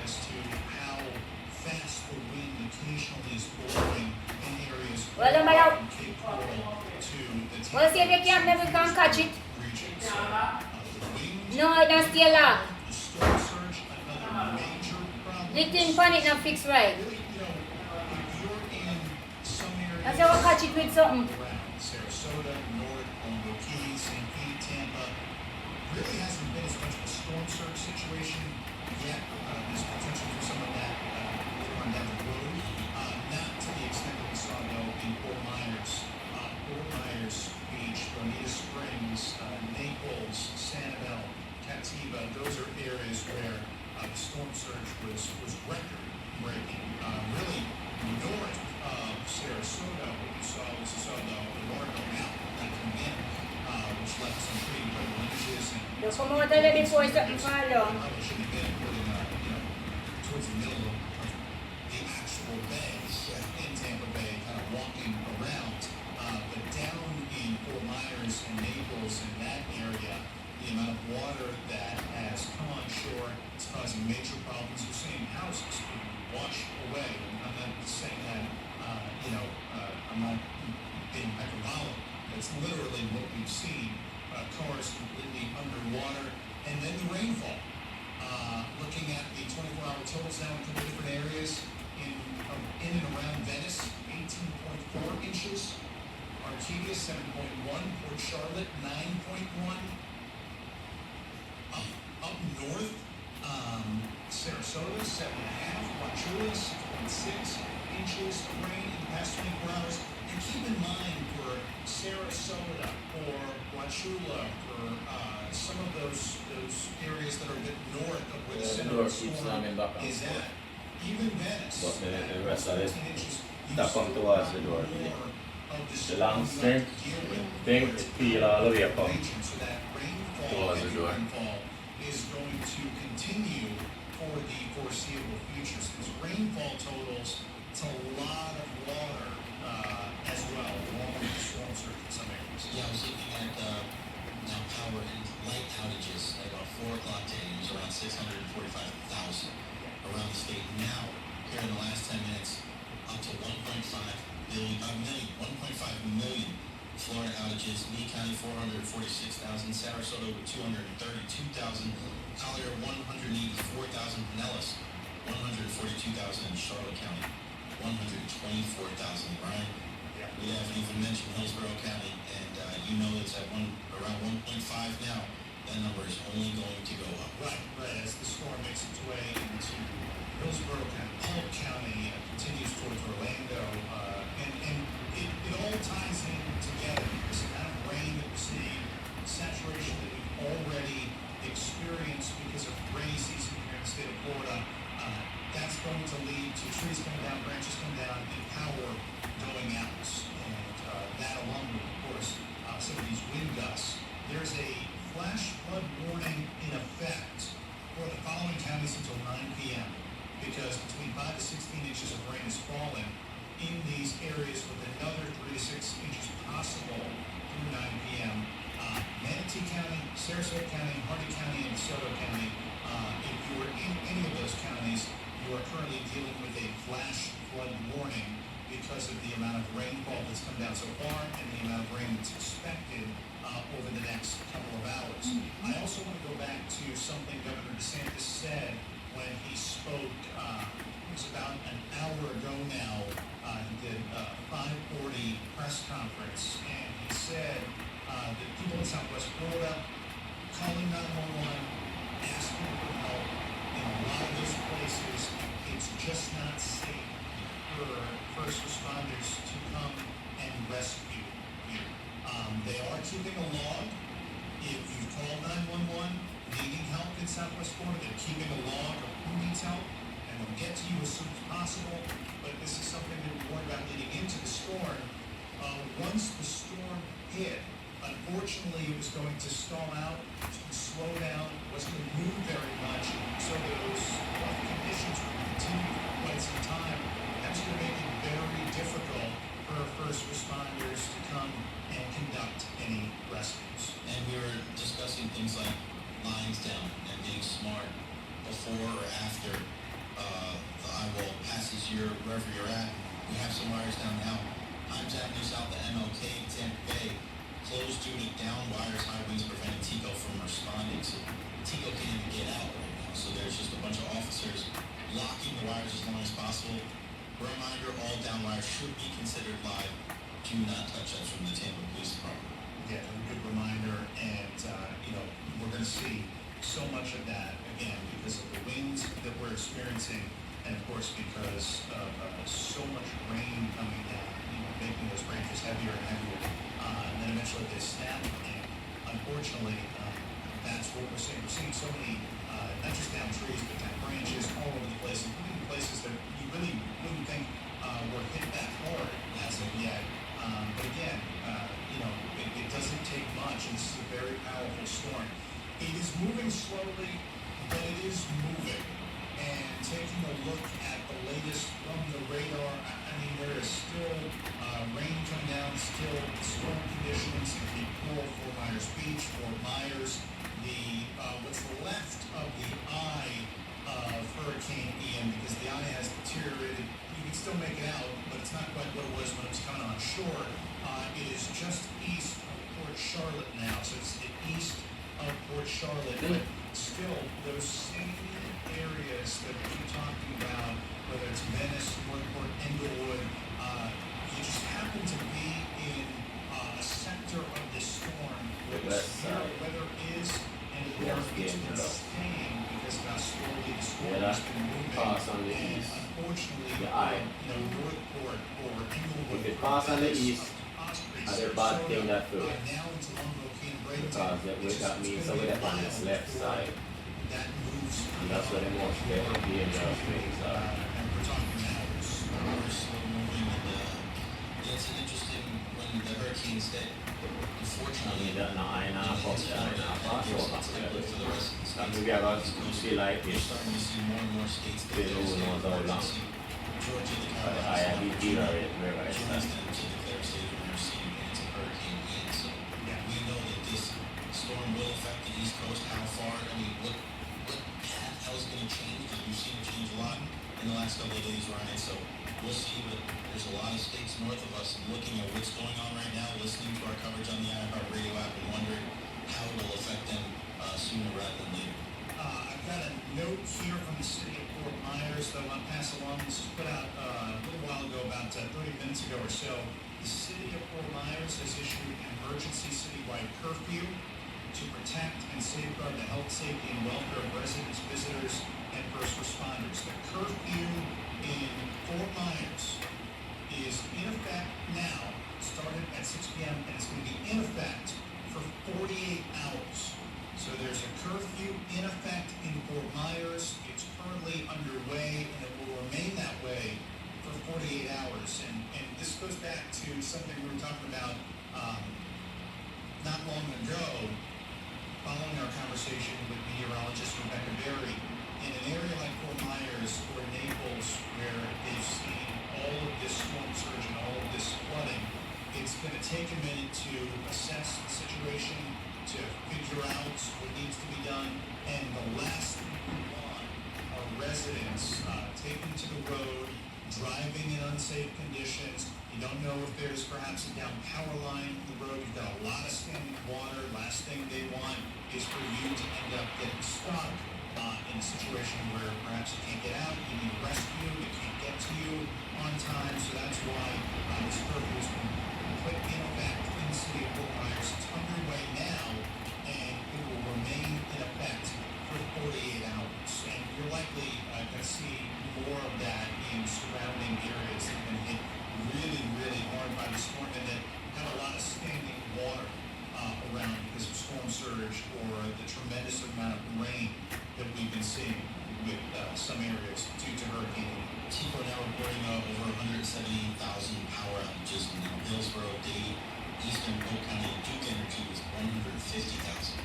as to how fast the wind occasionally is blowing in areas Well, I'm out. from Cape Coral to the Well, see if you can't never can catch it. region. So the wind, No, it don't stay locked. the storm surge, another major problem. The thing pan it not fix right. Really, if you're in some areas That's how I catch it with something. around, Sarasota, North, Palm Keys, St. Pete, Tampa. Really hasn't been as much of a storm surge situation yet. There's potential for some of that later on down the road. Not to the extent that we saw though in Fort Myers Beach, Bonita Springs, Naples, Sanibel, Catiba. Those are areas where the storm surge was record breaking. Really north of Sarasota, what we saw was the water going out, not coming in, which left some pretty incredible images. And Locomotive before sa Impalo. probably shouldn't have been put in, towards the middle of the actual bay, in Tampa Bay, kind of walking around. But down in Fort Myers and Naples and that area, the amount of water that has come on shore is causing major problems. We're seeing houses being washed away. And I'm not saying that, I'm not being hyperbolic. It's literally what we've seen. Cars completely underwater. And then the rainfall. Looking at the 24-hour totals now in a couple different areas. In and around Venice, 18.4 inches. Arcadia, 7.1. Port Charlotte, 9.1. Up north, Sarasota, 7.5. Wauchula, 6.6 inches of rain in the past 24 hours. And keep in mind for Sarasota or Wauchula, for some of those areas that are a bit north of where the center of the storm is at, even Venice, But the rest of it, 15 inches, that come towards the door. more of the The long string thing, it peel all the way up. so that rainfall, Towards the heavy door. rainfall is going to continue for the foreseeable future. So these rainfall totals, it's a lot of water as well, along with the storm surge in some areas. Yeah, I was looking at now power and light outages at about 4 o'clock today. It was around 645,000 around the state. Now, here in the last 10 minutes, up to 1.5 million Florida outages. Lee County 446,000, Sarasota with 232,000, Collier 184,000, Pinellas 142,000, and Charlotte County 124,000. Ryan, we haven't even mentioned Hillsborough County, and you know it's at around 1.5 now. That number is only going to go up. Right, as the storm makes its way into Hillsborough County, Polk County, continues towards Orlando, and it all ties in together. This amount of rain that we're seeing, saturation that we've already experienced because of rainy season here in the state of Florida, that's going to lead to trees coming down, branches coming down, and power going out. And that along with, of course, some of these wind gusts. There's a flash flood warning in effect for the following counties until 9 p.m. because between 5 to 16 inches of rain is falling in these areas with another 3 to 6 inches possible through 9 p.m. Manatee County, Sarasota County, Hardy County, and DeSoto County. If you are in any of those counties, you are currently dealing with a flash flood warning because of the amount of rainfall that's come down so far and the amount of rain that's expected over the next couple of hours. I also want to go back to something Governor DeSantis said when he spoke, it was about an hour ago now. He did a 5:40 press conference, and he said that people in Southwest Florida calling 911, asking for help. In a lot of those places, it's just not safe for first responders to come and rescue you. They are keeping a log. If you've called 911 needing help in Southwest Florida, they're keeping a log of who needs help, and they'll get to you as soon as possible. But this is something that we warned about leading into the storm. Once the storm hit, unfortunately, it was going to stall out, it was going to slow down, it wasn't going to move very much, so those rough conditions would continue for quite some time. That's going to make it very difficult for first responders to come and conduct any rescues. And we were discussing things like lines down and being smart before or after the eyewall passes wherever you're at. We have some wires down now. Himes Avenue south of MLK, Tampa Bay, closed due to down wires, high winds preventing TICO from responding. So TICO can't even get out right now. So there's just a bunch of officers locking the wires as long as possible. Reminder, all down wires should be considered live. Do not touch that from the Tampa Police Department. Yeah, a good reminder, and, we're gonna see so much of that, again, because of the winds that we're experiencing, and of course, because of so much rain coming down, making those branches heavier and heavier, and then eventually they snap, and unfortunately, that's what we're seeing. We're seeing so many, not just down trees, but down branches all over the place, including places that you really wouldn't think were hit that hard as of yet. But again, it doesn't take much, and this is a very powerful storm. It is moving slowly, but it is moving. And taking a look at the latest from the radar, I mean, there is still rain coming down, still storm conditions in Cape Coral, Fort Myers Beach, Fort Myers. What's left of the eye of Hurricane Ian, because the eye has deteriorated. You can still make it out, but it's not quite what it was when it was coming on shore. It is just east of Port Charlotte now, so it's the east of Port Charlotte, but still those same areas that we keep talking about, whether it's Venice, Northport, Englewood, you just happen to be in a sector of this storm where the severe weather is, and it has been staying because of how slowly the storm has been moving. And unfortunately, Northport or Englewood, if it pass on the east, other bad thing that too. now into Lombok and Bradenton, Because that means so we're on this left side. that moves. And that's where the most dangerous things are. And we're talking hours. We're slow moving, and it's an interesting when the hurricanes hit. I Unfortunately, mean, that I pass over. template for the rest of the And states. we have a feel like We're this. starting to see more and more states They declare don't state know of how long. emergency. Georgia, the But I Carolinas, have it here already, wherever I Georgia's stand. going to declare state of emergency and it's a hurricane Ian. So Yeah. we know that this storm will affect the East Coast. How far? I mean, what path? How is it going to change? Because we've seen it change a lot in the last couple of days, Ryan. So we'll see. But there's a lot of states north of us looking at what's going on right now, listening to our coverage on the iHeartRadio app, and wondering how it will affect them sooner rather than later. I've got a note here from the city of Fort Myers that I want to pass along. This was put out a little while ago, about 30 minutes ago or so. The city of Fort Myers has issued an emergency citywide curfew to protect and safeguard the health, safety, and welfare of residents, visitors, and first responders. The curfew in Fort Myers is in effect now, started at 6 p.m., and it's going to be in effect for 48 hours. So there's a curfew in effect in Fort Myers. It's currently underway, and it will remain that way for 48 hours. And this goes back to something we were talking about not long ago, following our conversation with meteorologist Rebecca Berry. In an area like Fort Myers or Naples, where they've seen all of this storm surge and all of this flooding, it's going to take a minute to assess the situation, to figure out what needs to be done, and the last thing we want are residents taking to the road, driving in unsafe conditions. You don't know if there's perhaps a down power line in the road. You've got a lot of standing water. Last thing they want is for you to end up getting stuck in a situation where perhaps you can't get out, you need rescue, it can't get to you on time. So that's why this curfew has been put in effect in the city of Fort Myers. It's underway now, and it will remain in effect for 48 hours. And you're likely going to see more of that in surrounding areas that have been hit really, really hard by the storm and that have a lot of standing water around because of storm surge or the tremendous amount of rain that we've been seeing with some areas due to Hurricane Ian. TIFO now reporting over 170,000 power outages in Hillsborough, Dade, Eastern Polk County, and Duke Energy was 150,000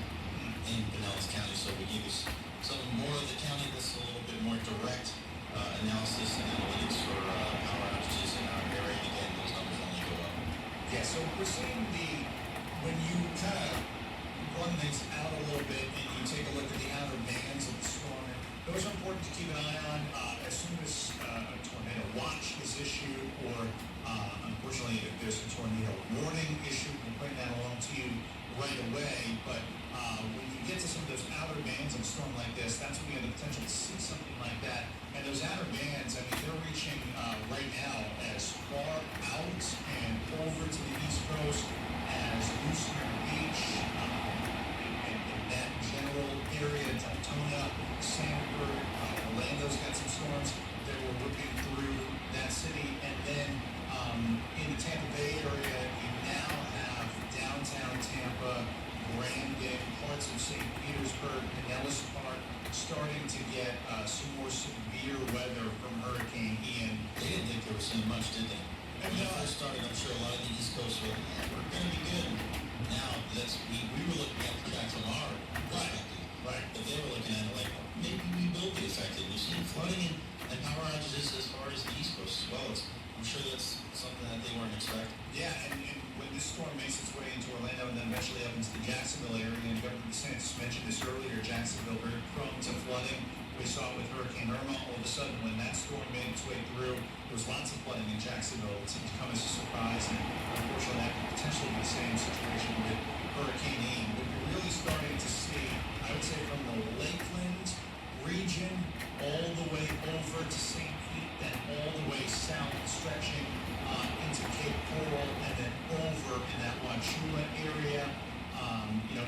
in Pinellas County. So we give you some more of the county that's a little bit more direct analysis and analytics for power outages in our area. And again, those numbers only go up. Yeah, so we're seeing when you kind of run things out a little bit and you take a look at the outer bands of the storm, those are important to keep an eye on as soon as a tornado watch is issued, or unfortunately if there's a tornado warning issued, we'll bring that along to you right away. But when you get to some of those outer bands of a storm like this, that's when you have the potential to see something like that. And those outer bands, I mean, they're reaching right now as far out and over to starting to get some more severe weather from Hurricane Ian. They didn't think they were seeing much, did they? When it first started, I'm sure a lot of the East Coast were, yeah, we're going to be good. Now, we were looking at the track from our perspective. Right. But they were looking at it like, maybe we will be affected. We've seen flooding and power outages as far as the East Coast as well. I'm sure that's something that they weren't expecting. Yeah, and when this storm makes its way into Orlando and then eventually up into the Jacksonville area, and Governor DeSantis mentioned this earlier, Jacksonville very prone to flooding. We saw it with Hurricane Irma. All of a sudden, when that storm made its way through, there was lots of flooding in Jacksonville. It seemed to come as a surprise, and unfortunately, that could potentially be the same situation with Hurricane Ian. But you're really starting to see, I would say, from the Lakeland region all the way over to St. Pete, then all the way south, stretching into Cape Coral, and then over in that Wauchula area,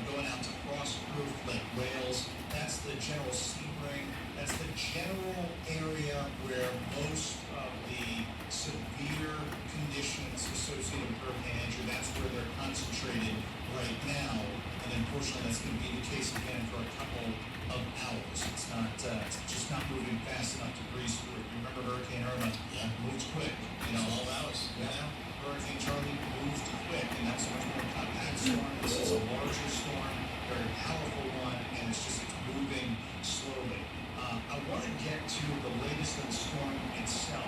going out to Frostproof, Lake Wales. That's the general Sebring. That's the general area where most of the severe conditions associated with Hurricane Andrew, that's where they're concentrated right now. And unfortunately, that's going to be the case again for a couple of hours. It's not, it's just not moving fast enough to breeze through. You remember Hurricane Irma? Yeah, moved quick. 12 hours. Yeah. Hurricane Charlie moved quick, and that's a much more compact storm. This is a larger storm, very powerful one, and it's moving slowly. I want to get to the latest on the storm itself,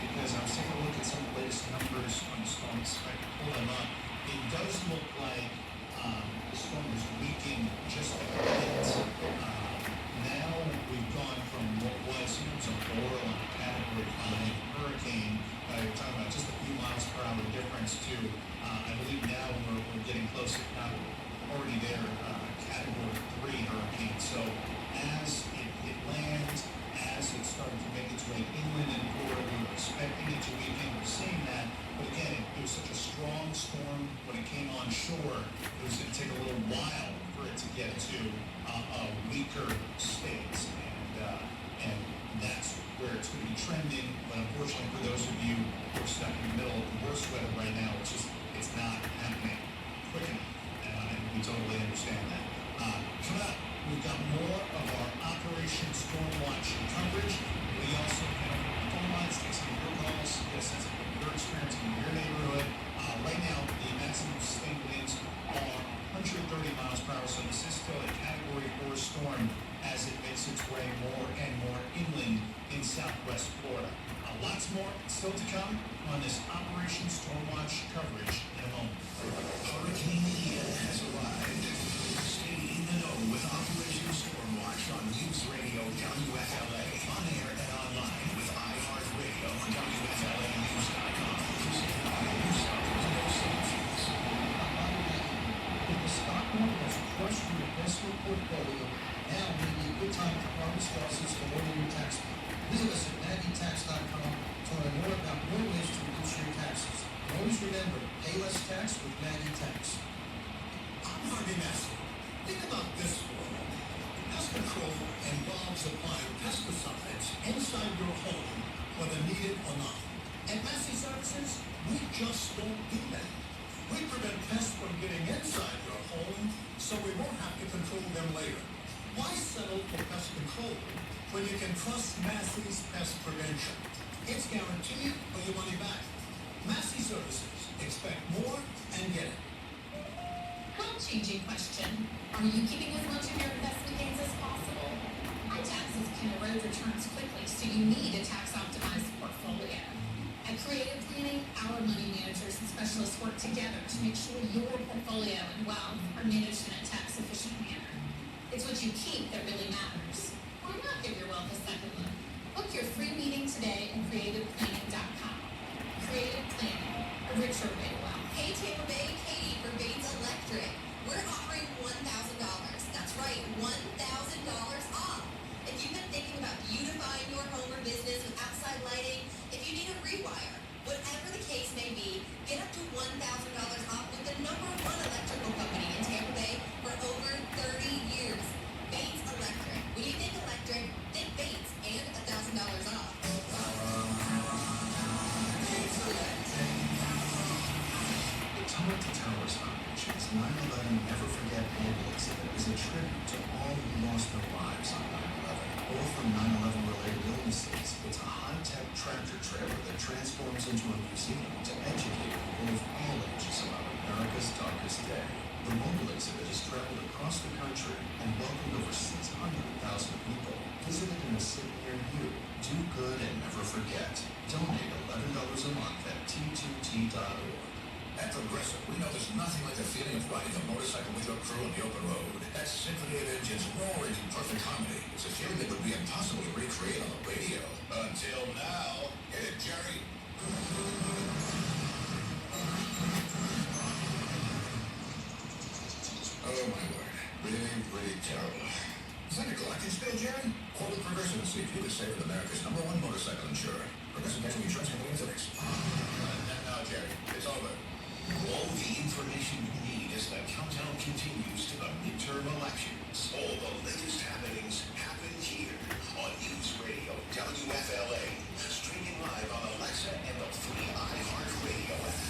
because I was taking a look at some of the latest numbers on the storm. If I can pull them up, it does look like the storm is weakening just a bit. Now we've gone from what was a borderline category 5 hurricane. You're talking about just a few miles per hour difference to, I believe now we're getting close, if not already there, category 3 hurricane. So as it lands, as it's starting to make its way inland and forward, we were expecting it to weaken. We're seeing that. But again, it was such a strong storm when it came on shore, it was going to take a little while for it to get to a weaker state. And that's where it's going to be trending. But unfortunately for those of you who are stuck in the middle of the worst weather right now, it's not happening quick enough. And we totally understand that. Coming up, we've got more of our Operation Stormwatch coverage. We also have phone lines, take some of your calls, get a sense of what you're experiencing in your neighborhood. Right now, the maximum sustained winds are 130 miles per hour, so this is still a Category 4 storm as it makes its way more and more inland in southwest Florida. Lots more still to come on this Operation Stormwatch coverage in a moment. Hurricane Ian has arrived. Stay in the know with Operation Stormwatch on News Radio WFLA, on air and online with iHeartRadio, WFLAnews.com. Presented by New South Wales Solutions. If the stock market has crushed your investment portfolio, now may be a good time to harvest losses and lower your tax bill. Visit us at MaggieTax.com to learn more about more ways to reduce your taxes. And always remember, pay less tax with Maggie Tax. I'm Harvey Massey. Think about this for a moment. Pest control involves applying pesticides inside your home, whether needed or not. At Massey Services, we just don't do that. We prevent pests from getting inside your home, so we won't have to control them later. Why settle for pest control when you can trust Massey's Pest Prevention? It's guaranteed or your money back. Massey Services. Expect more and get it. World-changing question. Are you keeping as much of your investment gains as possible? High taxes can erode returns quickly, so you need a tax-optimized portfolio. At Creative Planning, our money managers and specialists work together to make sure your portfolio and wealth are managed in a tax-efficient manner. It's what you keep that really matters. Why not give your wealth a second look? Book your free meeting today at creativeplanning.com. Creative Planning, a richer way to wealth. Hey Tampa Bay, Katie for Bates Electric. We're offering $1,000. That's right, $1,000 off. If you've been thinking about beautifying your home or business with outside lighting, if you need a rewire, whatever the case may be, get up to $1,000 off with the #1 electrical company in Tampa Bay for over 30 years. Bates Electric. When you think electric, think Bates and $1,000 off. The time Multi Towers Foundation's 9/11 Never Forget Global exhibit is a tribute to all who lost their lives on 9/11, or from 9/11 related illnesses. It's a high-tech tractor trailer that transforms into a museum to educate people of all ages about America's darkest day. The mobile exhibit has traveled across the country and welcomed over 600,000 people. Visit it in a city near you. Do good and never forget. Donate $11 a month at t2t.org. At Progressive, we know there's nothing like the feeling of riding a motorcycle with your crew on the open road. That symphony of engines roaring in perfect harmony. It's a feeling that would be impossible to recreate on the radio. Until now. Hit it, Jerry. Oh, my word. Really terrible. Is that a Galactic spill, Jerry? Call the Progressive and see if you could save America's #1 motorcycle insurer. Progressive Mutual Insurance Company in Phoenix. Now, Jerry, it's over. All the information you need as the countdown continues to the midterm elections. All the latest happenings happen here on News Radio WFLA. Streaming live on Alexa and the free iHeartRadio app.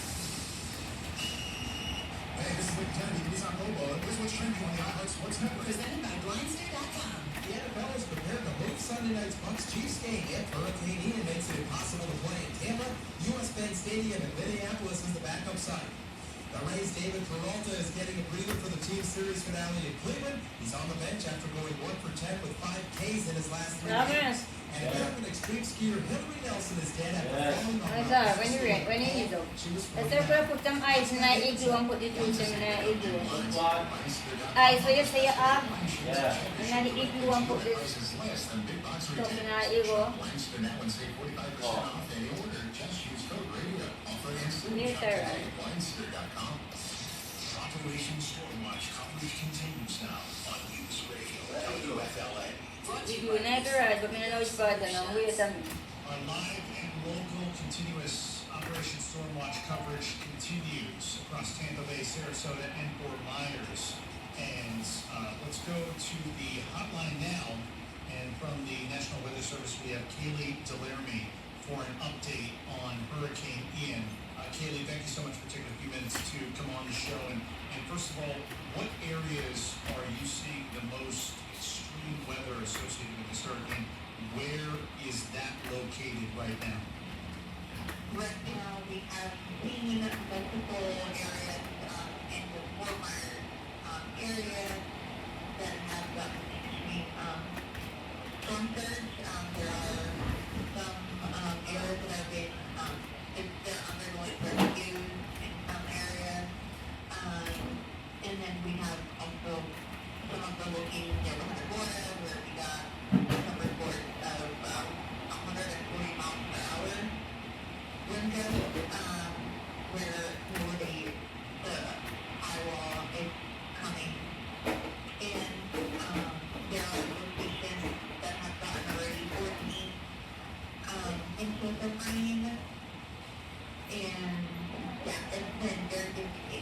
Hey, this is Nick Kennedy. He's on mobile. Here's what's trending on the iHeart Sports Network. Presented by Blindster.com. The NFL is prepared to host Sunday night's Bucs-Chiefs game if Hurricane Ian makes it impossible to play in Tampa. U.S. Bank Stadium in Minneapolis is the backup site. The Rays' David Peralta is getting a breather for the team series finale in Cleveland. He's on the bench after going 1 for 10 with 5 Ks in his last 3 games. And American extreme skier Hillary Nelson is dead after falling on That's when you eat them. Let's say put some ice in that igloo and put the juice in that igloo. Ice where you say you have. Yeah. And then the igloo and put this stuff in that igloo. Langster now and save 45% off any order. Just use code radio. Offer ends New Sarah. Langster.com. Operation Stormwatch coverage continues now on News Radio WFLA. Igloo in that garage, but I don't know which part I know. Wait a minute. Our live and local continuous Operation Stormwatch coverage continues across Tampa Bay, Sarasota, and Fort Myers. And let's go to the hotline now. And from the National Weather Service, we have Kaylee Delarmy for an update on Hurricane Ian. Kaylee, thank you so much for taking a few minutes to come on the show. And first of all, what areas are you seeing the most extreme weather associated with this hurricane? Where is that located right now? Right now, we have seen multiple areas in the Fort Myers area that have gotten extreme storm surge. There are some areas that have been they're undergoing rescues in some areas. And then we have also some of the locations near Florida where we got some reports of 140 miles per hour wind gusts, where the eyewall is coming in. There are locations that have gotten already 14 inches of rain. And yeah, it's been very difficult.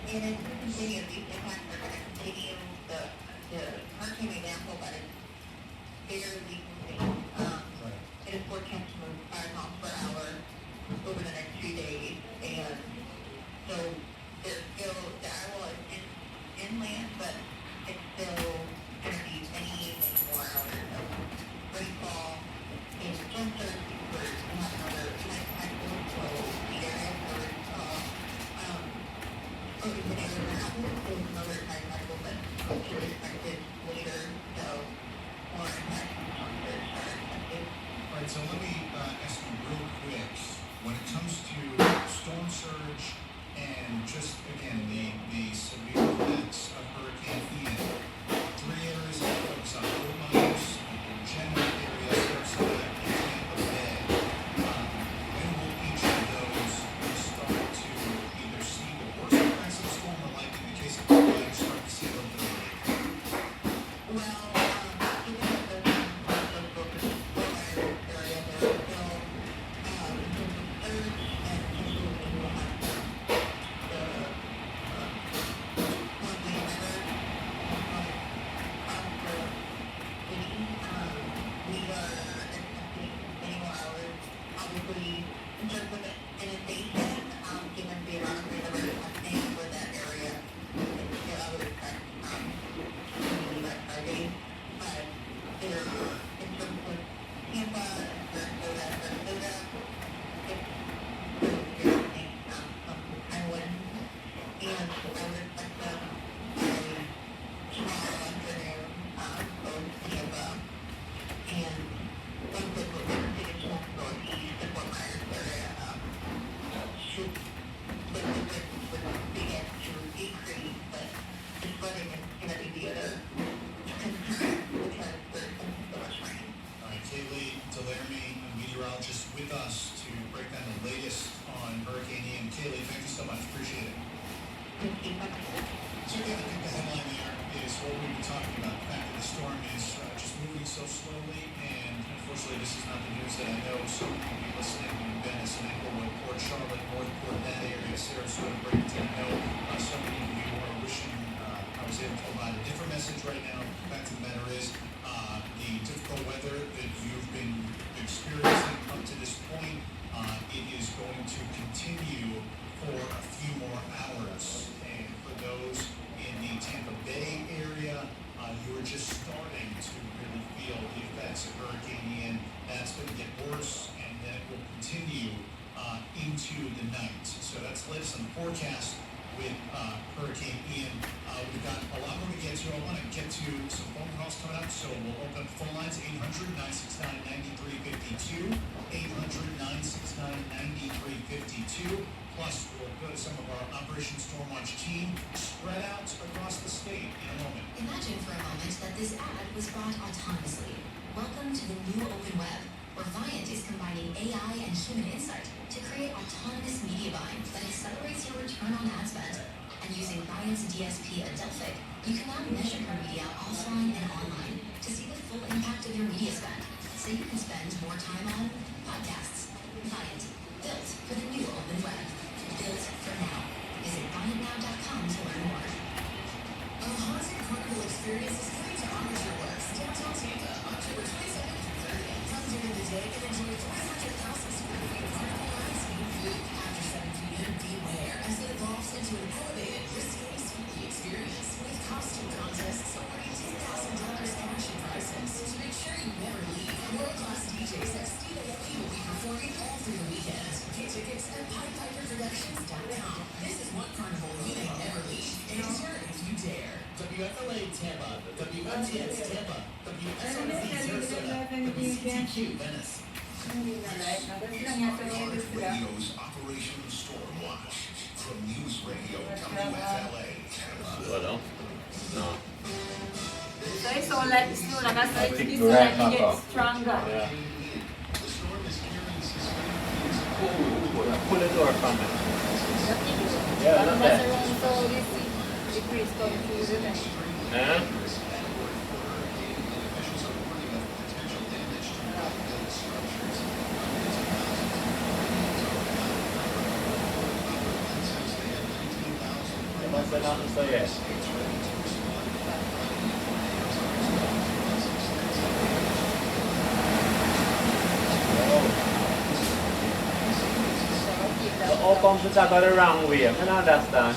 And it's continuing, these impacts are going to continue. The hurricane example, but it's barely moving. It is forecast to move 5 miles per hour over the next 2 days. And so there's still, the eyewall is inland, but it's still going to be many more hours of rainfall and storm surge. We have another nice cycle, so the area where we saw over the area there's another nice cycle that's hopefully expected later, so more impacts from storm surge are expected. All right, so let me ask you real quick, when it comes to storm surge and just, again, the severe effects of Hurricane Ian, 3 areas of focus on Fort Myers, the general area, Sarasota, and Tampa Bay. When will each of those start to either see the worst effects of the storm, or like in the case of Fort Myers, start So again, I think the headline there is what we've been talking about, the fact that the storm is just moving so slowly, and unfortunately this is not the news that I know so many people listening in Venice and Englewood, Port Charlotte, Northport, that area, Sarasota, Bradenton. I know so many of you are wishing I was able to provide a different message right now. The fact of the matter is the difficult weather that you've been experiencing up to this point, it is going to continue for a few more hours. And for those in the Tampa Bay area, you are just starting to really feel the effects of Hurricane Ian. That's going to get worse, and then it will continue into the night. So that's the latest on the forecast with Hurricane Ian. We've got a lot more to get to. I want to get to some phone calls coming up, so we'll open up the phone lines, 800-969-9352, 800-969-9352. Plus, we'll go to some of our Operation Stormwatch team spread out across the state in a moment. Imagine for a moment that this ad was bought autonomously. Welcome to the new open web, where Viant is combining AI and human insight to create autonomous media buying that accelerates your return on ad spend. And using Viant's DSP Adelphic, you can now measure your media offline and online to see the full impact of your media spend, so you can spend more time on podcasts. Viant, built for the new open web. Built for now. Visit ViantNow.com to learn more. A haunted carnival experience is coming to Amateur Works, downtown Tampa, October 27th through 30th. Come during the day and enjoy 300,000 square feet of carnival rides and food. After 7 p.m., beware as it evolves into an elevated, risque, spooky experience with costume contests awarding $10,000 cash and prizes. To make sure you never leave, world-class DJs at Steve Aoki will be performing all through the weekend. Get tickets at PiedPiperProductions.com. This is one carnival you may never leave. Enter if you dare. WFLA Tampa, WMTX Tampa, WSRC Sarasota, WCTQ Venice. Radio's Operation Stormwatch from News Radio WFLA Tampa. Well, no. So it's all like slow, like I said, it's like it gets stronger. Yeah. Pull the door from it. Yeah, not That's that. around, so this the breeze coming through the vent. Yeah. What's that on? So yes. How come to talk the wrong way? I don't understand.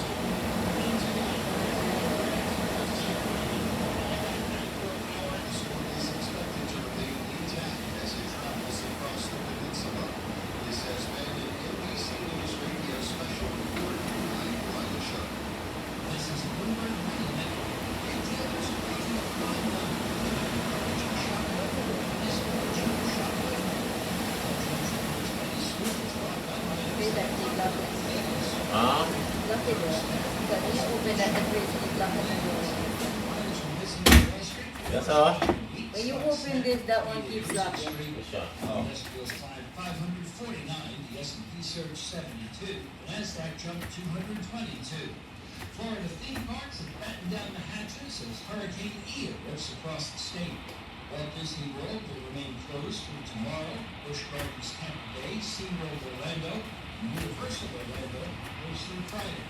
Huh? Lock the door. Because when you open that, the breeze will lock the door. Yes, sir. When you open this, that one keeps locking. Sure. Oh. Industrial side 549, the S&P surged 72, the NASDAQ jumped 222. Florida theme parks have battened down the hatches as Hurricane Ian rips across the state. Walt Disney World will remain closed through tomorrow. Busch Gardens Tampa Bay, SeaWorld Orlando, and Universal Orlando goes through Friday.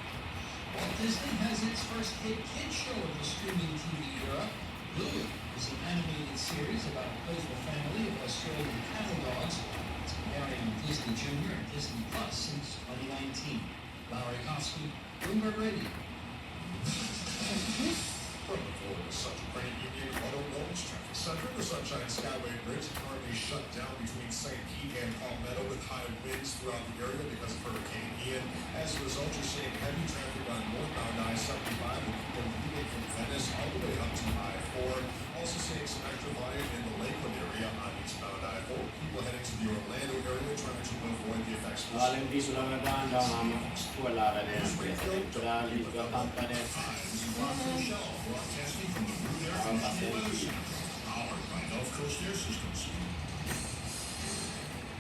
Walt Disney has its first kid show of the streaming TV era. Louie is an animated series about a playful family of Australian cattle dogs. It's been airing on Disney Junior and Disney Plus since 2019. Lowry Kosky, Bloomberg Radio. From the Florida Central Credit Union Auto Loans Traffic Center, the Sunshine Skyway Bridge is currently shut down between St. Pete and Palmetto with high winds throughout the area because of Hurricane Ian. As a result, you're seeing heavy traffic on northbound I-75 with people leaving from Venice all the way up to I-4. Also seeing some extra volume in the Lakewood area on eastbound I-4. People heading to the Orlando area trying to avoid the effects of the All them people that are gone down on school out of there. But I'll leave the company. Broadcasting from the Blue Air powered by Gulf Coast Air Systems.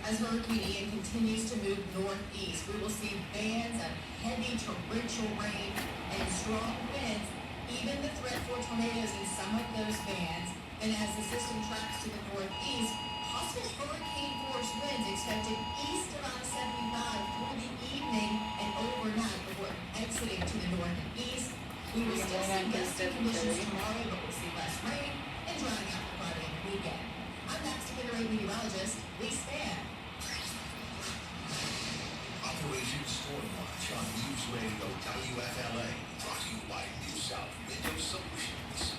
As Hurricane Ian continues to move northeast, we will see bands of heavy torrential rain and strong winds, even the threat for tornadoes in some of those bands. And as the system tracks to the northeast, possible hurricane force winds expected east of I-75 through the evening and overnight before exiting to the north and east. We will still see gusty conditions tomorrow, but we'll see less rain and drying out for Friday and the weekend. I'm Max Kinneray, meteorologist. We stand. Operation Storm Watch on News Radio WFLA, brought to you by New South Window Solutions.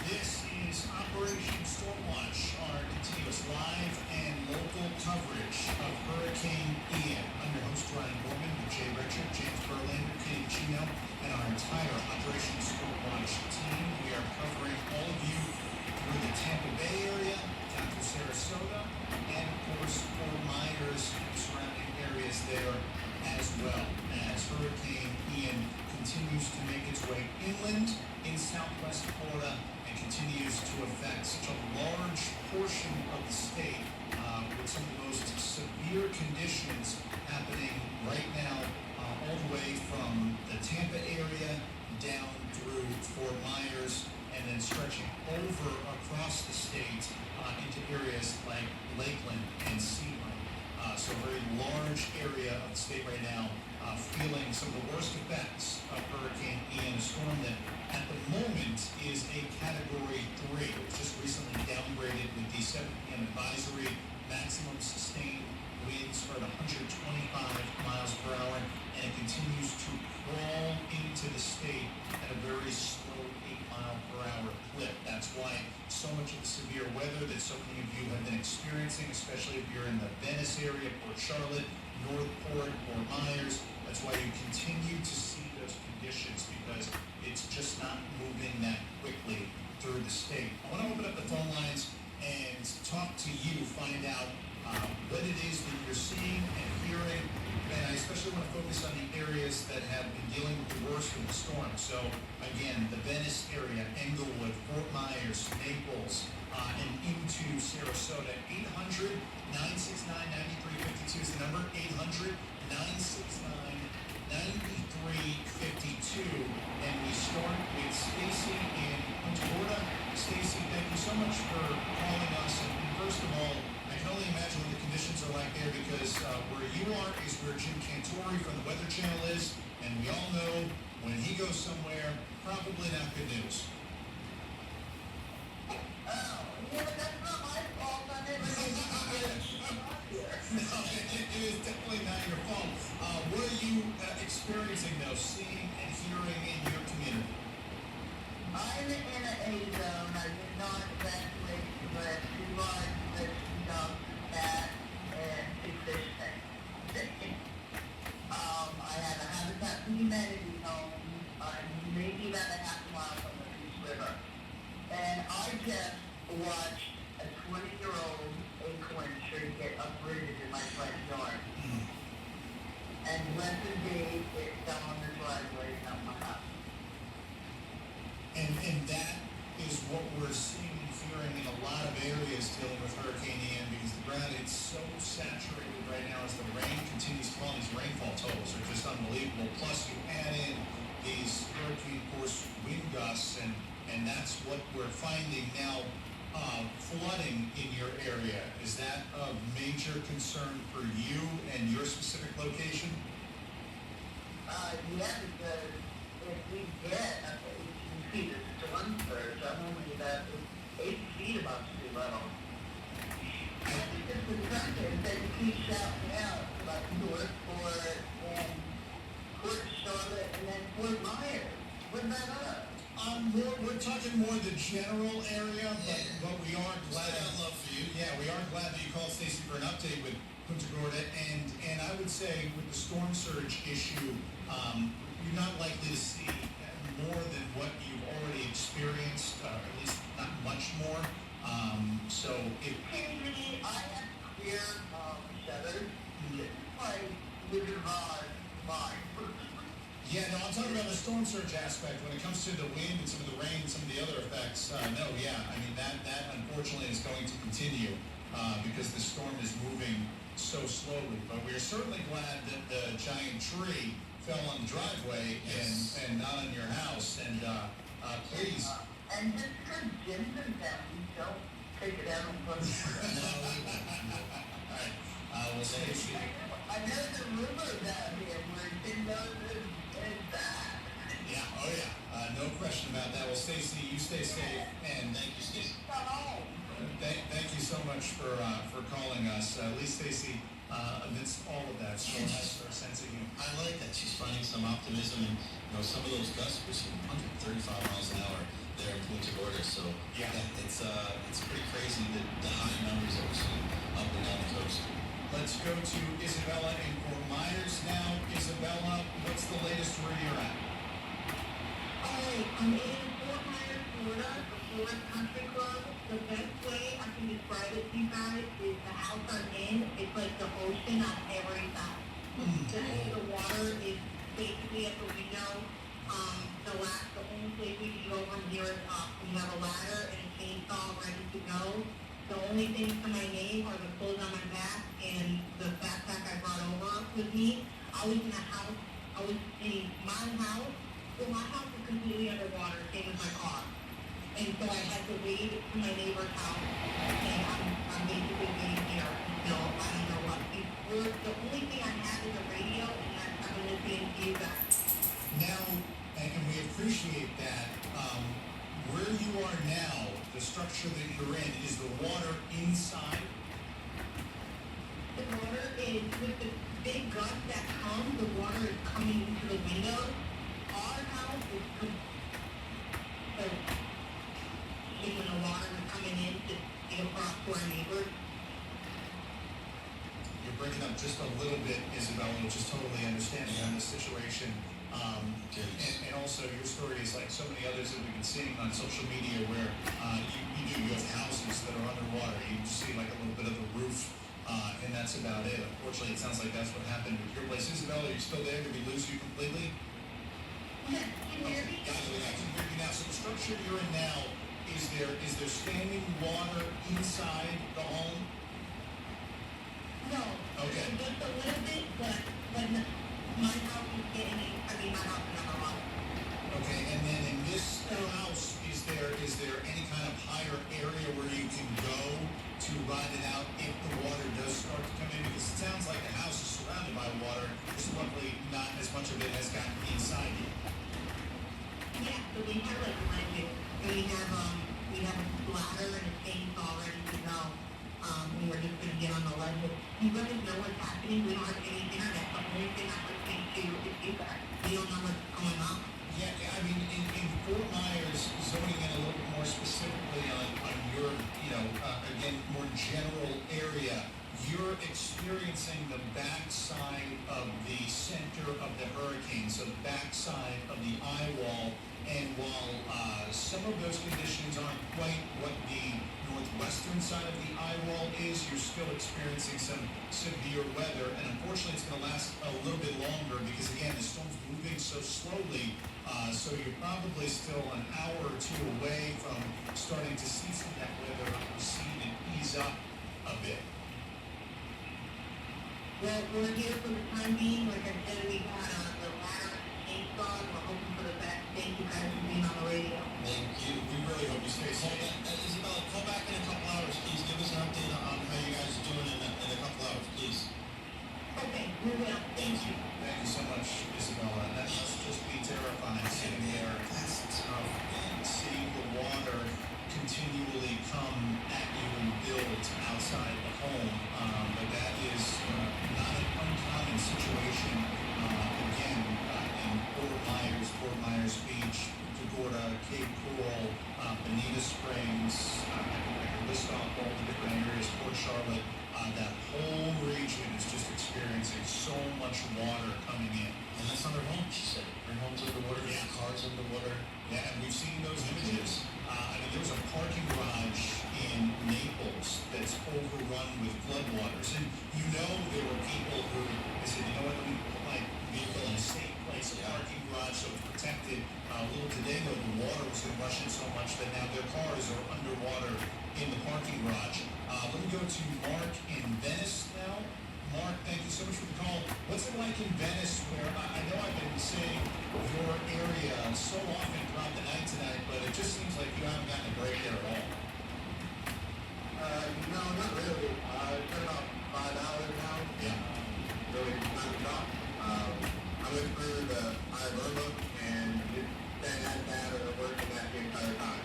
This is Operation Storm Watch, our continuous live and local coverage of Hurricane Ian. I'm your host, Ryan Gorman, with Jay Richard, James Berlander, Katie Chino, and our entire Operation Storm Watch team. We are covering all of you through the Tampa Bay area, down to Sarasota, and of course Fort Myers and surrounding areas there as well, as Hurricane Ian continues to make its way inland in southwest Florida and continues to affect such a large portion of the state, with some of the most severe conditions happening right now, all the way from the Tampa area down through Fort Myers, and then stretching over across the state into areas like Lakeland and Sealand. So a very large area of the state right now feeling some of the worst effects of Hurricane Ian, a storm that at the moment is a Category 3. It was just recently downgraded with the 7 p.m. advisory. Maximum sustained winds are at 125 miles per hour, and it continues to crawl into the state at a very slow 8-mile-per-hour clip. That's why so much of the severe weather that so many of you have been experiencing, especially if you're in the Venice area, Port Charlotte, Northport, Fort Myers, that's why you continue to see those conditions, because it's just not moving that quickly through the state. I want to open up the phone lines and talk to you, find out what it is that you're seeing and hearing, and I especially want to focus on the areas that have been dealing with the worst of the storm. So again, the Venice area, Englewood, Fort Myers, Naples, and into Sarasota. 800-969-9352 is the number. 800-969-9352. And we start with Stacy in Punta Gorda. Stacy, thank you so much for calling us. And first of all, I can only imagine what the conditions are like there, because where you are is where Jim Cantori from the Weather Channel is, and we all know when he goes somewhere, probably not good news. Yeah, but that's not my fault. I never did No, it is definitely not your fault. What are you experiencing, though, seeing and hearing in your community? I'm in an A zone. I did not evacuate, but 2 lines that dump that and 2 fish tanks. I have a Habitat for Humanity home, maybe about a half mile from the Peace River. And I just watched a 20-year-old acorn tree get uprooted in my front yard. And less than days, it fell on the driveway and up my house. And that is what we're seeing and hearing in a lot of areas dealing with Hurricane Ian, because the ground is so saturated right now as the rain continues to fall. These rainfall totals are just unbelievable. Plus, you add in these hurricane force wind gusts, and that's what we're finding now. Flooding in your area, is that a major concern for you and your specific location? Yeah, because if we get up to 18 feet of storm surge, I'm only about 8 feet above sea level. And it's just the truck is that you keep shouting out about Northport and Port Charlotte and then Fort Myers. What about us? We're talking more the general area, but we are glad. I'd love for you. Yeah, we are glad that you called, Stacy, for an update with Punta Gorda, and I would say with the storm surge issue, you're not likely to see more than what you've already experienced, at least not much more. So if Occasionally, I have clear shutters. Like Wizard of Oz, mine. Yeah, no, I'm talking about the storm surge aspect. When it comes to the wind and some of the rain and some of the other effects, no, yeah. I mean, that unfortunately is going to continue because the storm is moving so slowly. But we are certainly glad that the giant tree fell on the driveway and not on your house. And please. And just for Jim's and family, don't take it out and put it. We'll say she. I know the rumors out here where Jim knows is bad. Yeah, oh yeah, no question about that. Well, Stacy, you stay safe, and thank you, Stacy. Thank you so much for calling us. At least Stacy, amidst all of that, still has her sense of humor. I like that. She's finding some optimism, and some of those gusts were seeing 135 miles an hour there in Punta Gorda. So yeah, it's pretty crazy the high numbers that we're seeing up and down the coast. Let's go to Isabella in Fort Myers now. Isabella, what's the latest where you're at? Alright, I'm in Fort Myers, Florida, the Florida Country Club. The best way I can describe it to you guys is the house I'm in. It's like the ocean on every side. The water is basically at the window. The only place we can go from here is up. We have a ladder and a chainsaw ready to go. The only things to my name are the clothes on my back and the backpack I brought over with me. I was in a house. I was in my house. So my house is completely underwater, same as my car. And so I had to wait to my neighbor's house. And I'm basically waiting here until I don't know what. The only thing I have is a radio, and I'm listening to you guys. Now, and we appreciate that, where you are now, the structure that you're in, is the water inside? The water is, with the big gust that comes, the water is coming into the windows. Our house is so when the water is coming in to get across to our neighbors. You're breaking up just a little bit, Isabella, which is totally understanding on the situation. And also your story is like so many others that we've been seeing on social media where you have houses that are underwater. You just see like a little bit of the roof, and that's about it. Unfortunately, it sounds like that's what happened with your place. Isabella, are you still there? Did we lose you completely? Yes, can you hear me? I can hear you now. So the structure you're in now, is there standing water inside the home? No. Okay. Just a little bit, but my house is getting, my house is underwater. Okay, and then in this house, is there any kind of higher area where you can go to ride it out if the water does start to come in? Because it sounds like the house is surrounded by water, just luckily not as much of it has gotten inside you. Yeah, so we have like a ledge. We have a ladder and a chainsaw ready to go. We were just gonna get on the ledge. You guys know what's happening. We don't have any internet. The only thing I'm listening to is you guys. We don't know what's going on. Yeah, I mean, in Fort Myers, zoning in a little bit more specifically on your, again, more general area, you're experiencing the backside of the center of the hurricane, so the backside of the eye wall. And while some of those conditions aren't quite what the northwestern side of the eye wall is, you're still experiencing some severe weather. And unfortunately, it's going to last a little bit longer because, again, the storm's moving so slowly. So you're probably still an hour or two away from starting to see some of that weather recede and ease up a bit. Well, we're here for the time being. Like I said, we got the ladder and chainsaw. We're hoping for the best. Thank you guys for being on the radio. Thank you. We really hope you stay safe. Isabella, call back in a couple hours, please. Give us an update on how you guys are doing in a couple hours, please. Okay, we will. Thank you. Thank you so much, Isabella. That must just be terrifying sitting there and seeing the water continually come at you and build outside the home. But that is not an uncommon situation. Again, in Fort Myers Beach, Gorda, Cape Coral, Bonita Springs, I can list off all the different areas, Port Charlotte. That whole region is just experiencing so much water coming in. And that's not her home, she said. Her home's underwater, yeah. Cars underwater. Yeah, and we've seen those images. There was a parking garage in Naples that's overrun with floodwaters. And there were people who said, let me put my vehicle in a safe place, a parking garage, so it's protected. Little did they know the water was going to rush in so much that now their cars are underwater in the parking garage. Let me go to Mark in Venice now. Mark, thank you so much for the call. What's it like in Venice, where I know I've been saying your area so often throughout the night tonight, but it just seems like you haven't gotten a break there at all. No, not really. It's been about 5 hours now. Yeah. Really non-stop. I went through the Eye of Irma and just staying at that or working that the entire time.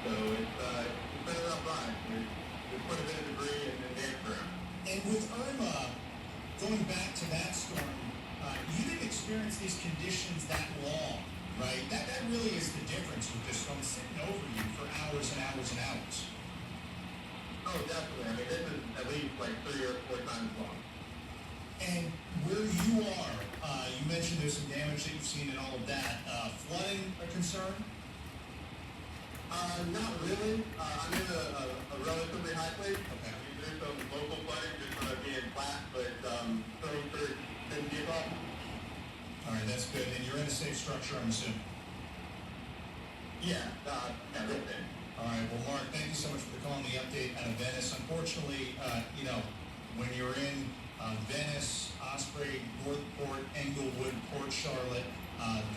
So it's been a rough ride. There's quite a bit of debris and dance around. And with Irma, going back to that storm, you didn't experience these conditions that long, right? That really is the difference with this storm sitting over you for hours and hours and hours. Oh, definitely. I mean, this is at least like 3 or 4 times long. And where you are, you mentioned there's some damage that you've seen and all of that. Flooding a concern? Not really. I'm in a relatively high place. Okay. There's some local flooding just from it being flat, but storm surge didn't give up. All right, that's good. And you're in a safe structure, I'm assuming? Yeah, real thin. All right, well, Mark, thank you so much for the call and the update out of Venice. Unfortunately, when you're in Venice, Osprey, Northport, Englewood, Port Charlotte,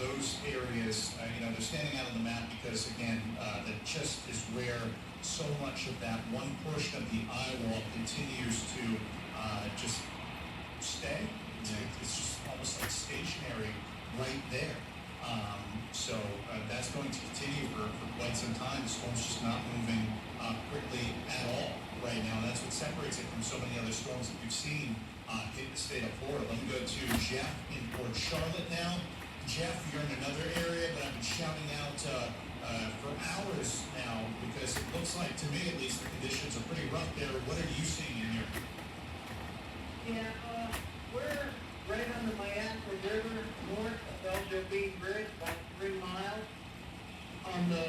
those areas, they're standing out on the map because, again, that just is where so much of that one portion of the eye wall continues to just stay. It's just almost like stationary right there. So that's going to continue for quite some time. The storm's just not moving quickly at all right now. And that's what separates it from so many other storms that we've seen hit the state of Florida. Let me go to Jeff in Port Charlotte now. Jeff, you're in another area, but I've been shouting out for hours now because it looks like, to me at least, the conditions are pretty rough there. What are you seeing in here? Yeah, we're right on the Mayaka River, north of Eljo Beach Bridge, about 3 miles. On the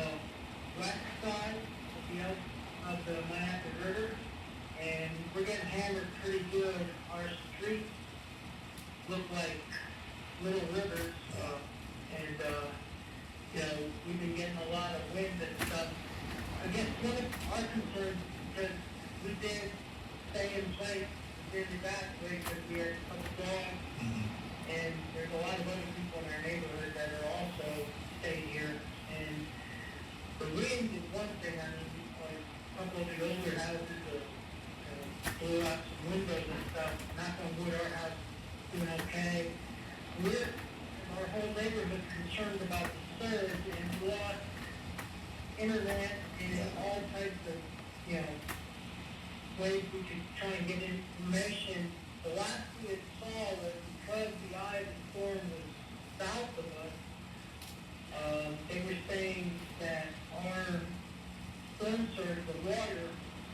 west side of the Mayaka River, and we're getting hammered pretty good. Our streets look like little rivers, we've been getting a lot of wind and stuff. I guess one of our concerns, because we did stay in place, we did evacuate because we had a couple dogs, and there's a lot of other people in our neighborhood that are also staying here, and the wind is one thing. I mean, like a couple of the older houses blew out some windows and stuff. Knock on wood, our house is doing okay. Our whole neighborhood's concerned about the surge, and we lost internet and all types of, ways we could try and get information. The last we had saw was because the eye of the storm was south of us, they were saying that our storm surge, the water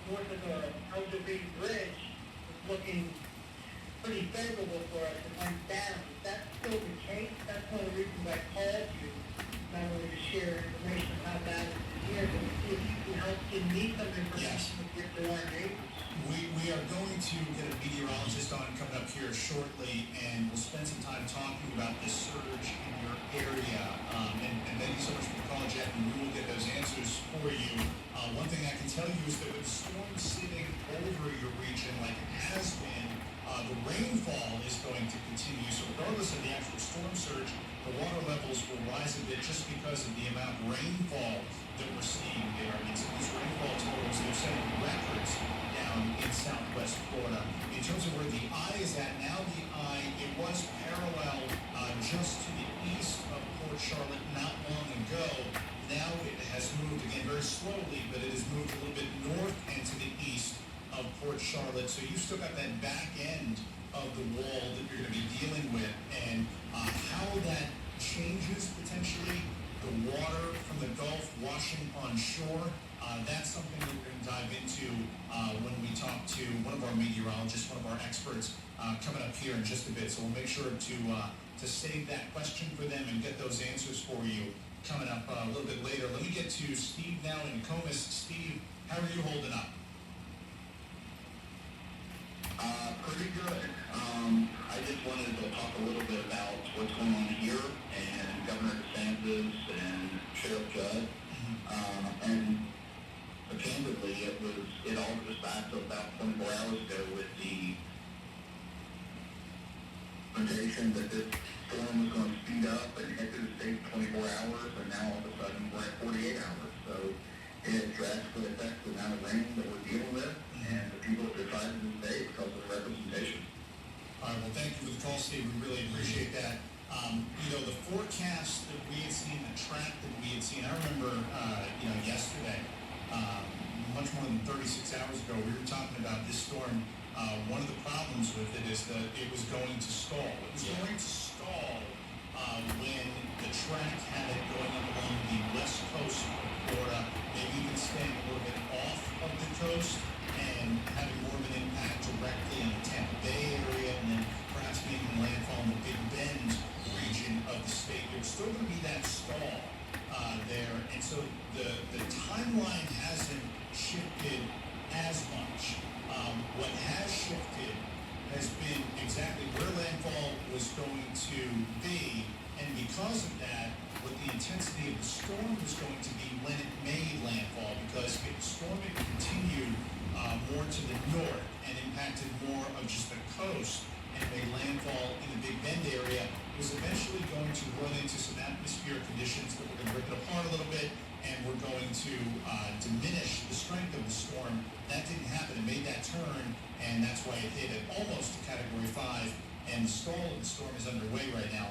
north of the Eljo Beach Bridge, was looking pretty favorable for us. It went down. Is that still the case? That's one of the reasons I called you, not only to share information on how bad it is here, but to see if you can help give me some information to give to our neighbors. We are going to get a meteorologist on coming up here shortly, and we'll spend some time talking about this surge in your area. And thank you so much for the call, Jeff, and we will get those answers for you. One thing I can tell you is that with the storm sitting over your region like it has been, the rainfall is going to continue. So regardless of the actual storm surge, the water levels will rise a bit just because of the amount of rainfall that we're seeing there. I mean, some of these rainfall totals, they're setting records down in southwest Florida. In terms of where the eye is at now, the eye, it was parallel just to the east of Port Charlotte not long ago. Now it has moved, again, very slowly, but it has moved a little bit north and to the east of Port Charlotte. So you still got that back end of the wall that you're going to be dealing with, and how that changes potentially the water from the Gulf washing on shore. That's something that we're going to dive into when we talk to one of our meteorologists, one of our experts coming up here in just a bit. So we'll make sure to save that question for them and get those answers for you coming up a little bit later. Let me get to Steve now in Comus. Steve, how are you holding up? Pretty good. I just wanted to talk a little bit about what's going on here and Governor DeSantis and Sheriff Judd. And candidly, it all goes back to about 24 hours ago with the representation that this storm was going to speed up and head through the state in 24 hours, and now all of a sudden we're at 48 hours. So it drastically affects the amount of rain that we're dealing with, and the people have decided to stay because of the representation. All right, well, thank you for the call, Steve. We really appreciate that. The forecast that we had seen, the track that we had seen, I remember, yesterday, much more than 36 hours ago, we were talking about this storm. One of the problems with it is that it was going to stall. It was going to stall when the track had it going up along the west coast of Florida, maybe even staying a little bit off of the coast and having more of an impact directly in the Tampa Bay area, and then perhaps making landfall in the Big Bend region of the state. There's still going to be that stall there, and so the timeline hasn't shifted as much. What has shifted has been exactly where landfall was going to be, and because of that, what the intensity of the storm was going to be when it made landfall, because if the storm had continued more to the north and impacted more of just the coast and made landfall in the Big Bend area, it was eventually going to run into some atmospheric conditions that were going to rip it apart a little bit, and we're going to diminish the strength of the storm. That didn't happen. It made that turn, and that's why it hit at almost a Category 5, and the stall of the storm is underway right now.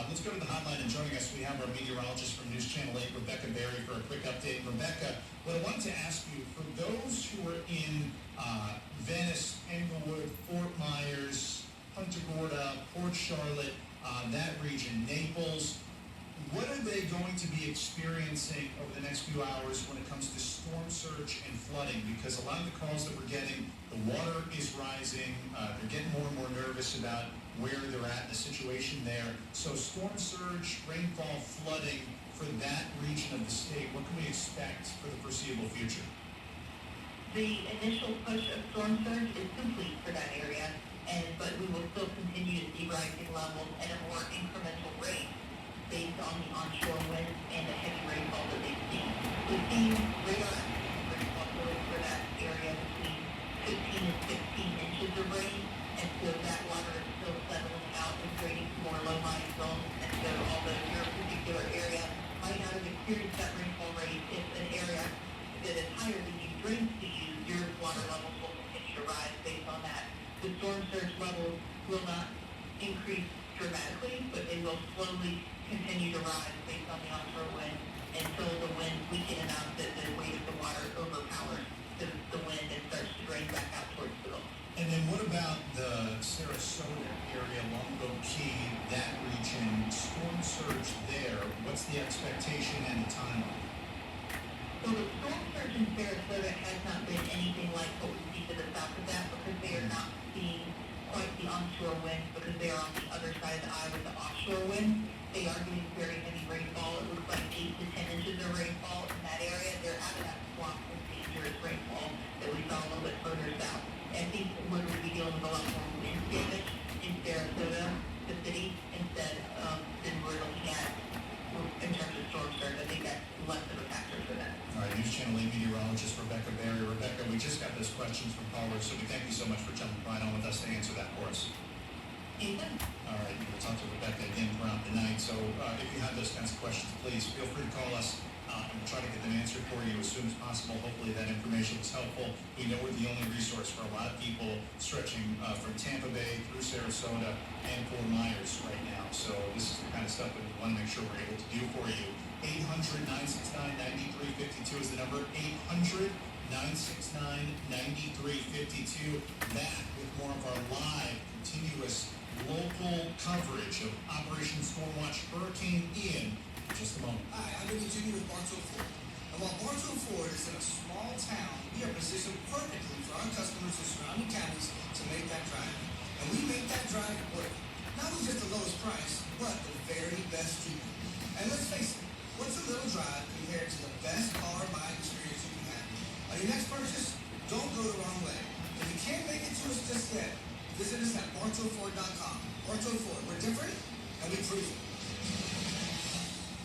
Let's go to the hotline, and joining us, we have our meteorologist from News Channel 8, Rebecca Berry, for a quick update. Rebecca, what I wanted to ask you, for those who are in Venice, Englewood, Fort Myers, Punta Gorda, Port Charlotte, that region, Naples, what are they going to be experiencing over the next few hours when it comes to storm surge and flooding? Because a lot of the calls that we're getting, the water is rising, they're getting more and more nervous about where they're at in the situation there. So storm surge, rainfall, flooding for that region of the state, what can we expect for the foreseeable future? The initial push of storm surge is complete for that area, but we will still continue to see rising levels at a more incremental rate based on the onshore winds and the heavy rainfall that they've seen. We've seen radar rainfall for that area between 15 and 16 inches of rain, and so that water is still settling out and draining to more low-lying zones. And so although your particular area might not have experienced that rainfall rate, if an area that is higher than you drains to you, your water levels will continue to rise based on that. The storm surge levels will not increase dramatically, but they will slowly continue to rise based on the onshore wind until the wind weaken enough that the weight of the water overpowers the wind and starts to drain back out towards the Gulf. And then what about the Sarasota area, Longboat Key, that region, storm surge there? What's the expectation and the timeline? So the storm surge in Sarasota has not been anything like what we see to the south of that, because they are not seeing quite the onshore winds, because they are on the other side of the eye with the offshore wind. They are getting very heavy rainfall. It looks like 8 to 10 inches of rainfall in that area. They're out of that swamp and dangerous rainfall that we saw a little bit further south. I think we're going to be dealing with a lot more wind damage in Sarasota, the city, instead than we're looking at in terms of storm surge. I think that's less of a factor for them. All right, News Channel 8 meteorologist Rebecca Berry. Rebecca, we just got those questions from callers, so we thank you so much for jumping right on with us to answer that for us. All right, we'll talk to Rebecca again throughout the night. So if you have those kinds of questions, please feel free to call us, and we'll try to get them answered for you as soon as possible. Hopefully that information was helpful. We know we're the only resource for a lot of people stretching from Tampa Bay through Sarasota and Fort Myers right now. So this is the kind of stuff that we want to make sure we're able to do for you. 800-969-9352 is the number. 800-969-9352. Back with more of our live, continuous local coverage of Operation Stormwatch Hurricane Ian in just a moment. Hi, I'm Jimmy Jr. with Bartow Ford. And while Bartow Ford is in a small town, we are positioned perfectly for our customers in surrounding counties to make that drive. And we make that drive work. Not with just the lowest price, but the very best treatment. And let's face it, what's a little drive compared to the best car buying experience you can have? On your next purchase, don't go the wrong way. If you can't make it to us just yet, visit us at BartowFord.com. Bartow Ford, we're different, and we prove it.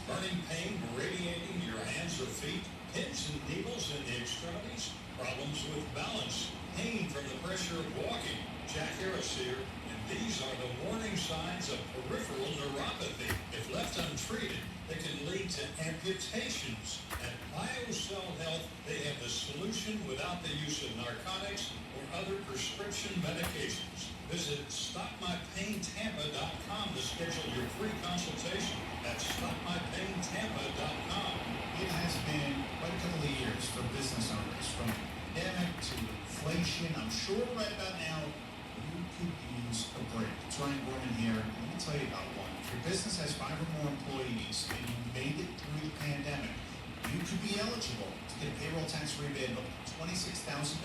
Burning pain radiating your hands or feet, pins and needles in the extremities, problems with balance, pain from the pressure of walking. Jack Harris here, and these are the warning signs of peripheral neuropathy. If left untreated, they can lead to amputations. At BioCell Health, they have the solution without the use of narcotics or other prescription medications. Visit StopMyPainTampa.com to schedule your free consultation. That's StopMyPainTampa.com. It has been quite a couple of years for business owners, from pandemic to inflation. I'm sure right about now you could use a break. It's Ryan Gorman here. Let me tell you about one. If your business has 5 or more employees and you made it through the pandemic, you could be eligible to get a payroll tax rebate of $26,000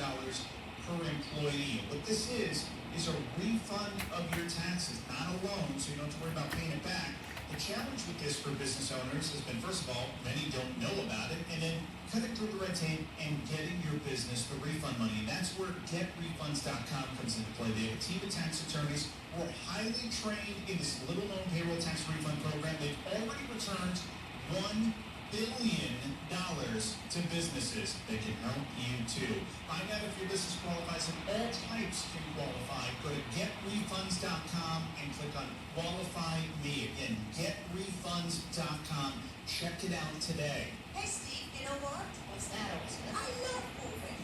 per employee. What this is a refund of your taxes, not a loan, so you don't have to worry about paying it back. The challenge with this for business owners has been, first of all, many don't know about it, and then cutting through the red tape and getting your business the refund money. And that's where GetRefunds.com comes into play. They have a team of tax attorneys who are highly trained in this little-known payroll tax refund program. They've already returned $1 billion to businesses. They can help you too. Find out if your business qualifies, and all types can qualify. Go to GetRefunds.com and click on Qualify Me. Again, GetRefunds.com. Check it out today. Hey, Steve, you know what? What's that, Elizabeth? I love moving.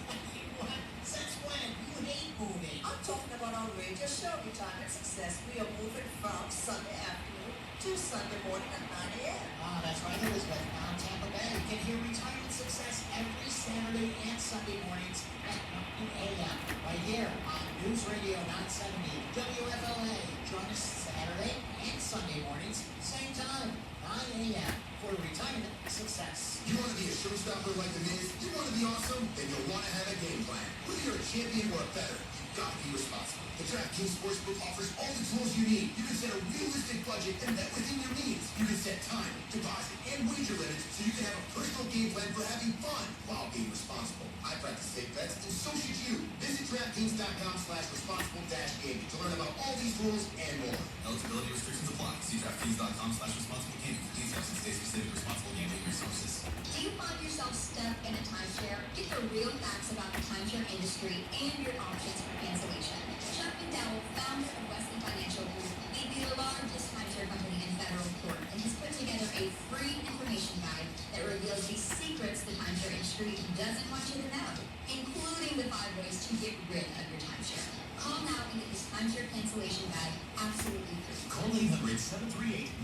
What? Since when? You hate moving. I'm talking about our radio show, Retirement Success. We are moving from Sunday afternoon to Sunday morning at 9 a.m. Ah, that's right, Elizabeth. Now in Tampa Bay, you can hear Retirement Success every Saturday and Sunday mornings at 9 a.m. right here on News Radio 970 WFLA. Join us Saturday and Sunday mornings, same time, 9 a.m. for Retirement Success. You want to be a showstopper like The Miz? You want to be awesome? Then you'll want to have a game plan. Whether you're a champion or a better, you've got to be responsible. The DraftKings Sportsbook offers all the tools you need. You can set a realistic budget and bet within your means. You can set time, deposit, and wager limits so you can have a personal game plan for having fun while being responsible. I practice safe bets, and so should you. Visit DraftKings.com/responsible-gaming to learn about all these rules and more. Eligibility restrictions apply. See DraftKings.com/responsible-gaming for details and state-specific responsible gambling resources. Do you find yourself stuck in a timeshare? Get the real facts about the timeshare industry and your options for cancellation. Chuck McDowell, founder of Wesley Financial Group, lead the largest timeshare company in federal court, and has put together a free information guide that reveals the secrets the timeshare industry doesn't want you to know, including the 5 ways to get rid of your timeshare. Call now and get this timeshare cancellation guide absolutely free. Call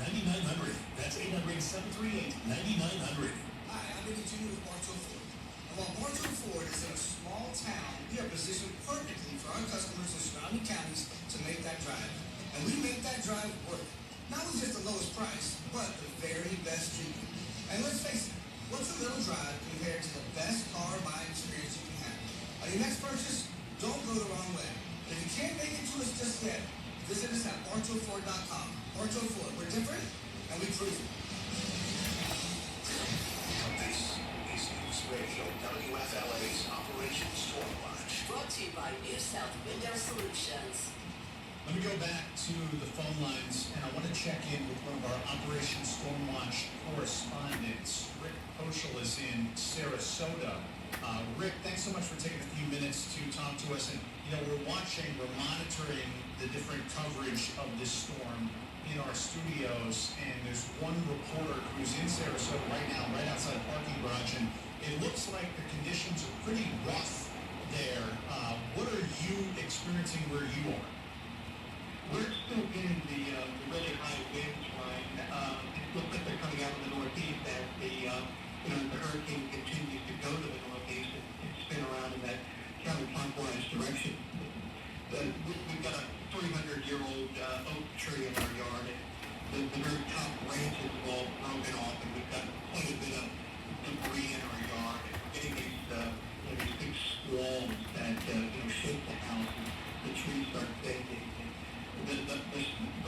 800-738-9900. That's 800-738-9900. Hi, I'm Eddie Jr. with Bartow Ford. And while Bartow Ford is in a small town, we are positioned perfectly for our customers in surrounding counties to make that drive. And we make that drive work. Not with just the lowest price, but the very best treatment. And let's face it, what's a little drive compared to the best car buying experience you can have? On your next purchase, don't go the wrong way. If you can't make it to us just yet, visit us at BartowFord.com. Bartow Ford, we're different, and we prove it. This is News Radio WFLA's Operation Storm Watch. Brought to you by New South Window Solutions. Let me go back to the phone lines, and I want to check in with one of our Operation Stormwatch correspondents. Rick Koschel is in Sarasota. Rick, thanks so much for taking a few minutes to talk to us. And, we're monitoring the different coverage of this storm in our studios, and there's one reporter who's in Sarasota right now, right outside the parking garage, and it looks like the conditions are pretty rough there. What are you experiencing where you are? We're still getting the really high winds, Ryan. It looks like they're coming out of the northeast as the hurricane continues to go to the northeast and spin around in that counterclockwise direction. We've got a 300-year-old oak tree in our yard, and the very top branches have all broken off, and we've got quite a bit of debris in our yard. And we're getting these big squalls that shake the house, and the trees start bending. The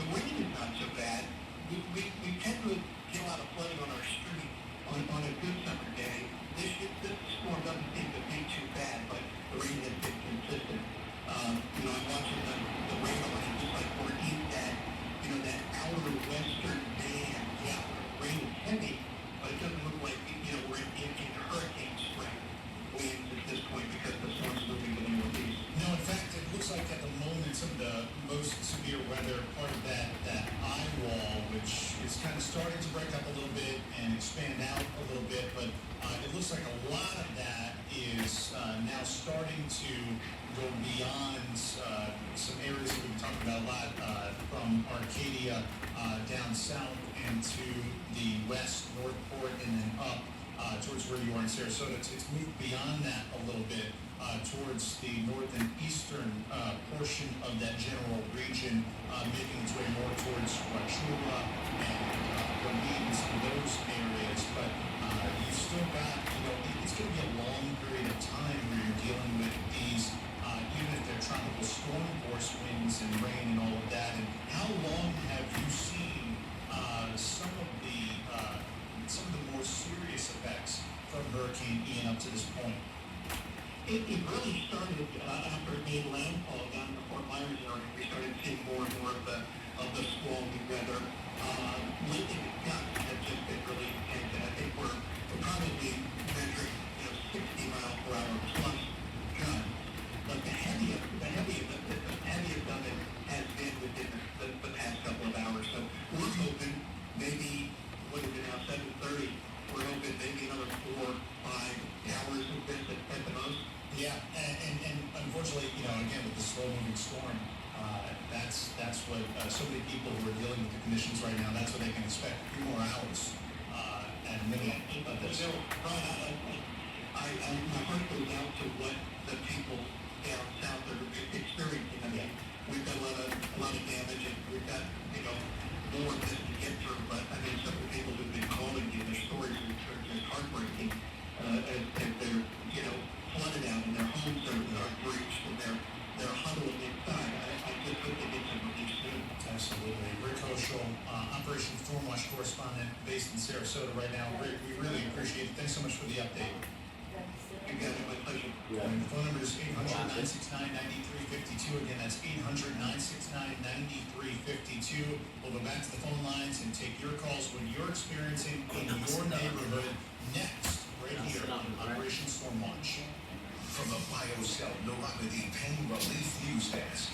wind is not so bad. We tend to get a lot of flooding on our street on a good summer day. This storm doesn't seem to be too bad, but the rain has been consistent. I'm watching the radar, and it's just like we're in that outer western band. Yeah, rain is heavy, but it doesn't look like we're in hurricane strength winds at this point because the storm's moving to the northeast. No, in fact, it looks like at the moment some starting to break up a little bit and expand out a little bit, but it looks like a lot of that is now starting to go beyond some areas that we've been talking about a lot, from Arcadia down south and to the west, Northport, and then up towards where you are in Sarasota. It's moved beyond that a little bit towards the north and eastern portion of that general region, making its way more towards Wauchula and Vermont and some of those areas. But you've still got, it's going to be a long period of time where you're dealing with these, even if they're tropical storm force winds and rain and all of that. And how long have you seen some of the more serious effects from Hurricane Ian up to this point? It really started after it made landfall down in the Fort Myers area. We started seeing more and more of the squally weather. Lately, the gusts have just been really intense, and I think we're probably measuring 60 miles per hour plus gusts. But the heaviest of it has been within the past couple of hours. So we're hoping maybe, what is it now, 7:30, we're hoping maybe another 4 or 5 hours of this at the most. Yeah, and unfortunately, again, with the slow-moving storm, that's what so many people who are dealing with the conditions right now, that's what they can expect, a few more hours at a minimum of this. Brian, my heart goes out to what the people down south are experiencing. I mean, we've got a lot of damage, and we've got, more of this to get through, but I mean, some of the people who've been calling you, their stories are just heartbreaking, as they're, flooded out and their homes are breached and they're huddling inside. I just hope they get some relief soon. Absolutely. Rick Hoschel, Operation Stormwatch correspondent based in Sarasota right now. Rick, we really appreciate it. Thanks so much for the update. You guys, my pleasure. And the phone number is 800-969-9352. Again, that's 800-969-9352. We'll go back to the phone lines and take your calls when you're experiencing in your neighborhood next, right here on Operation Stormwatch. From the BioCell Neuropathy Pain Relief News Desk,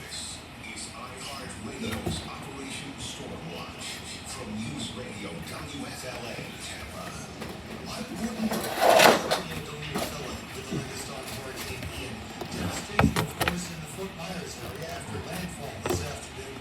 this is iHeartRadio's Operation Stormwatch from News Radio WFLA Tampa.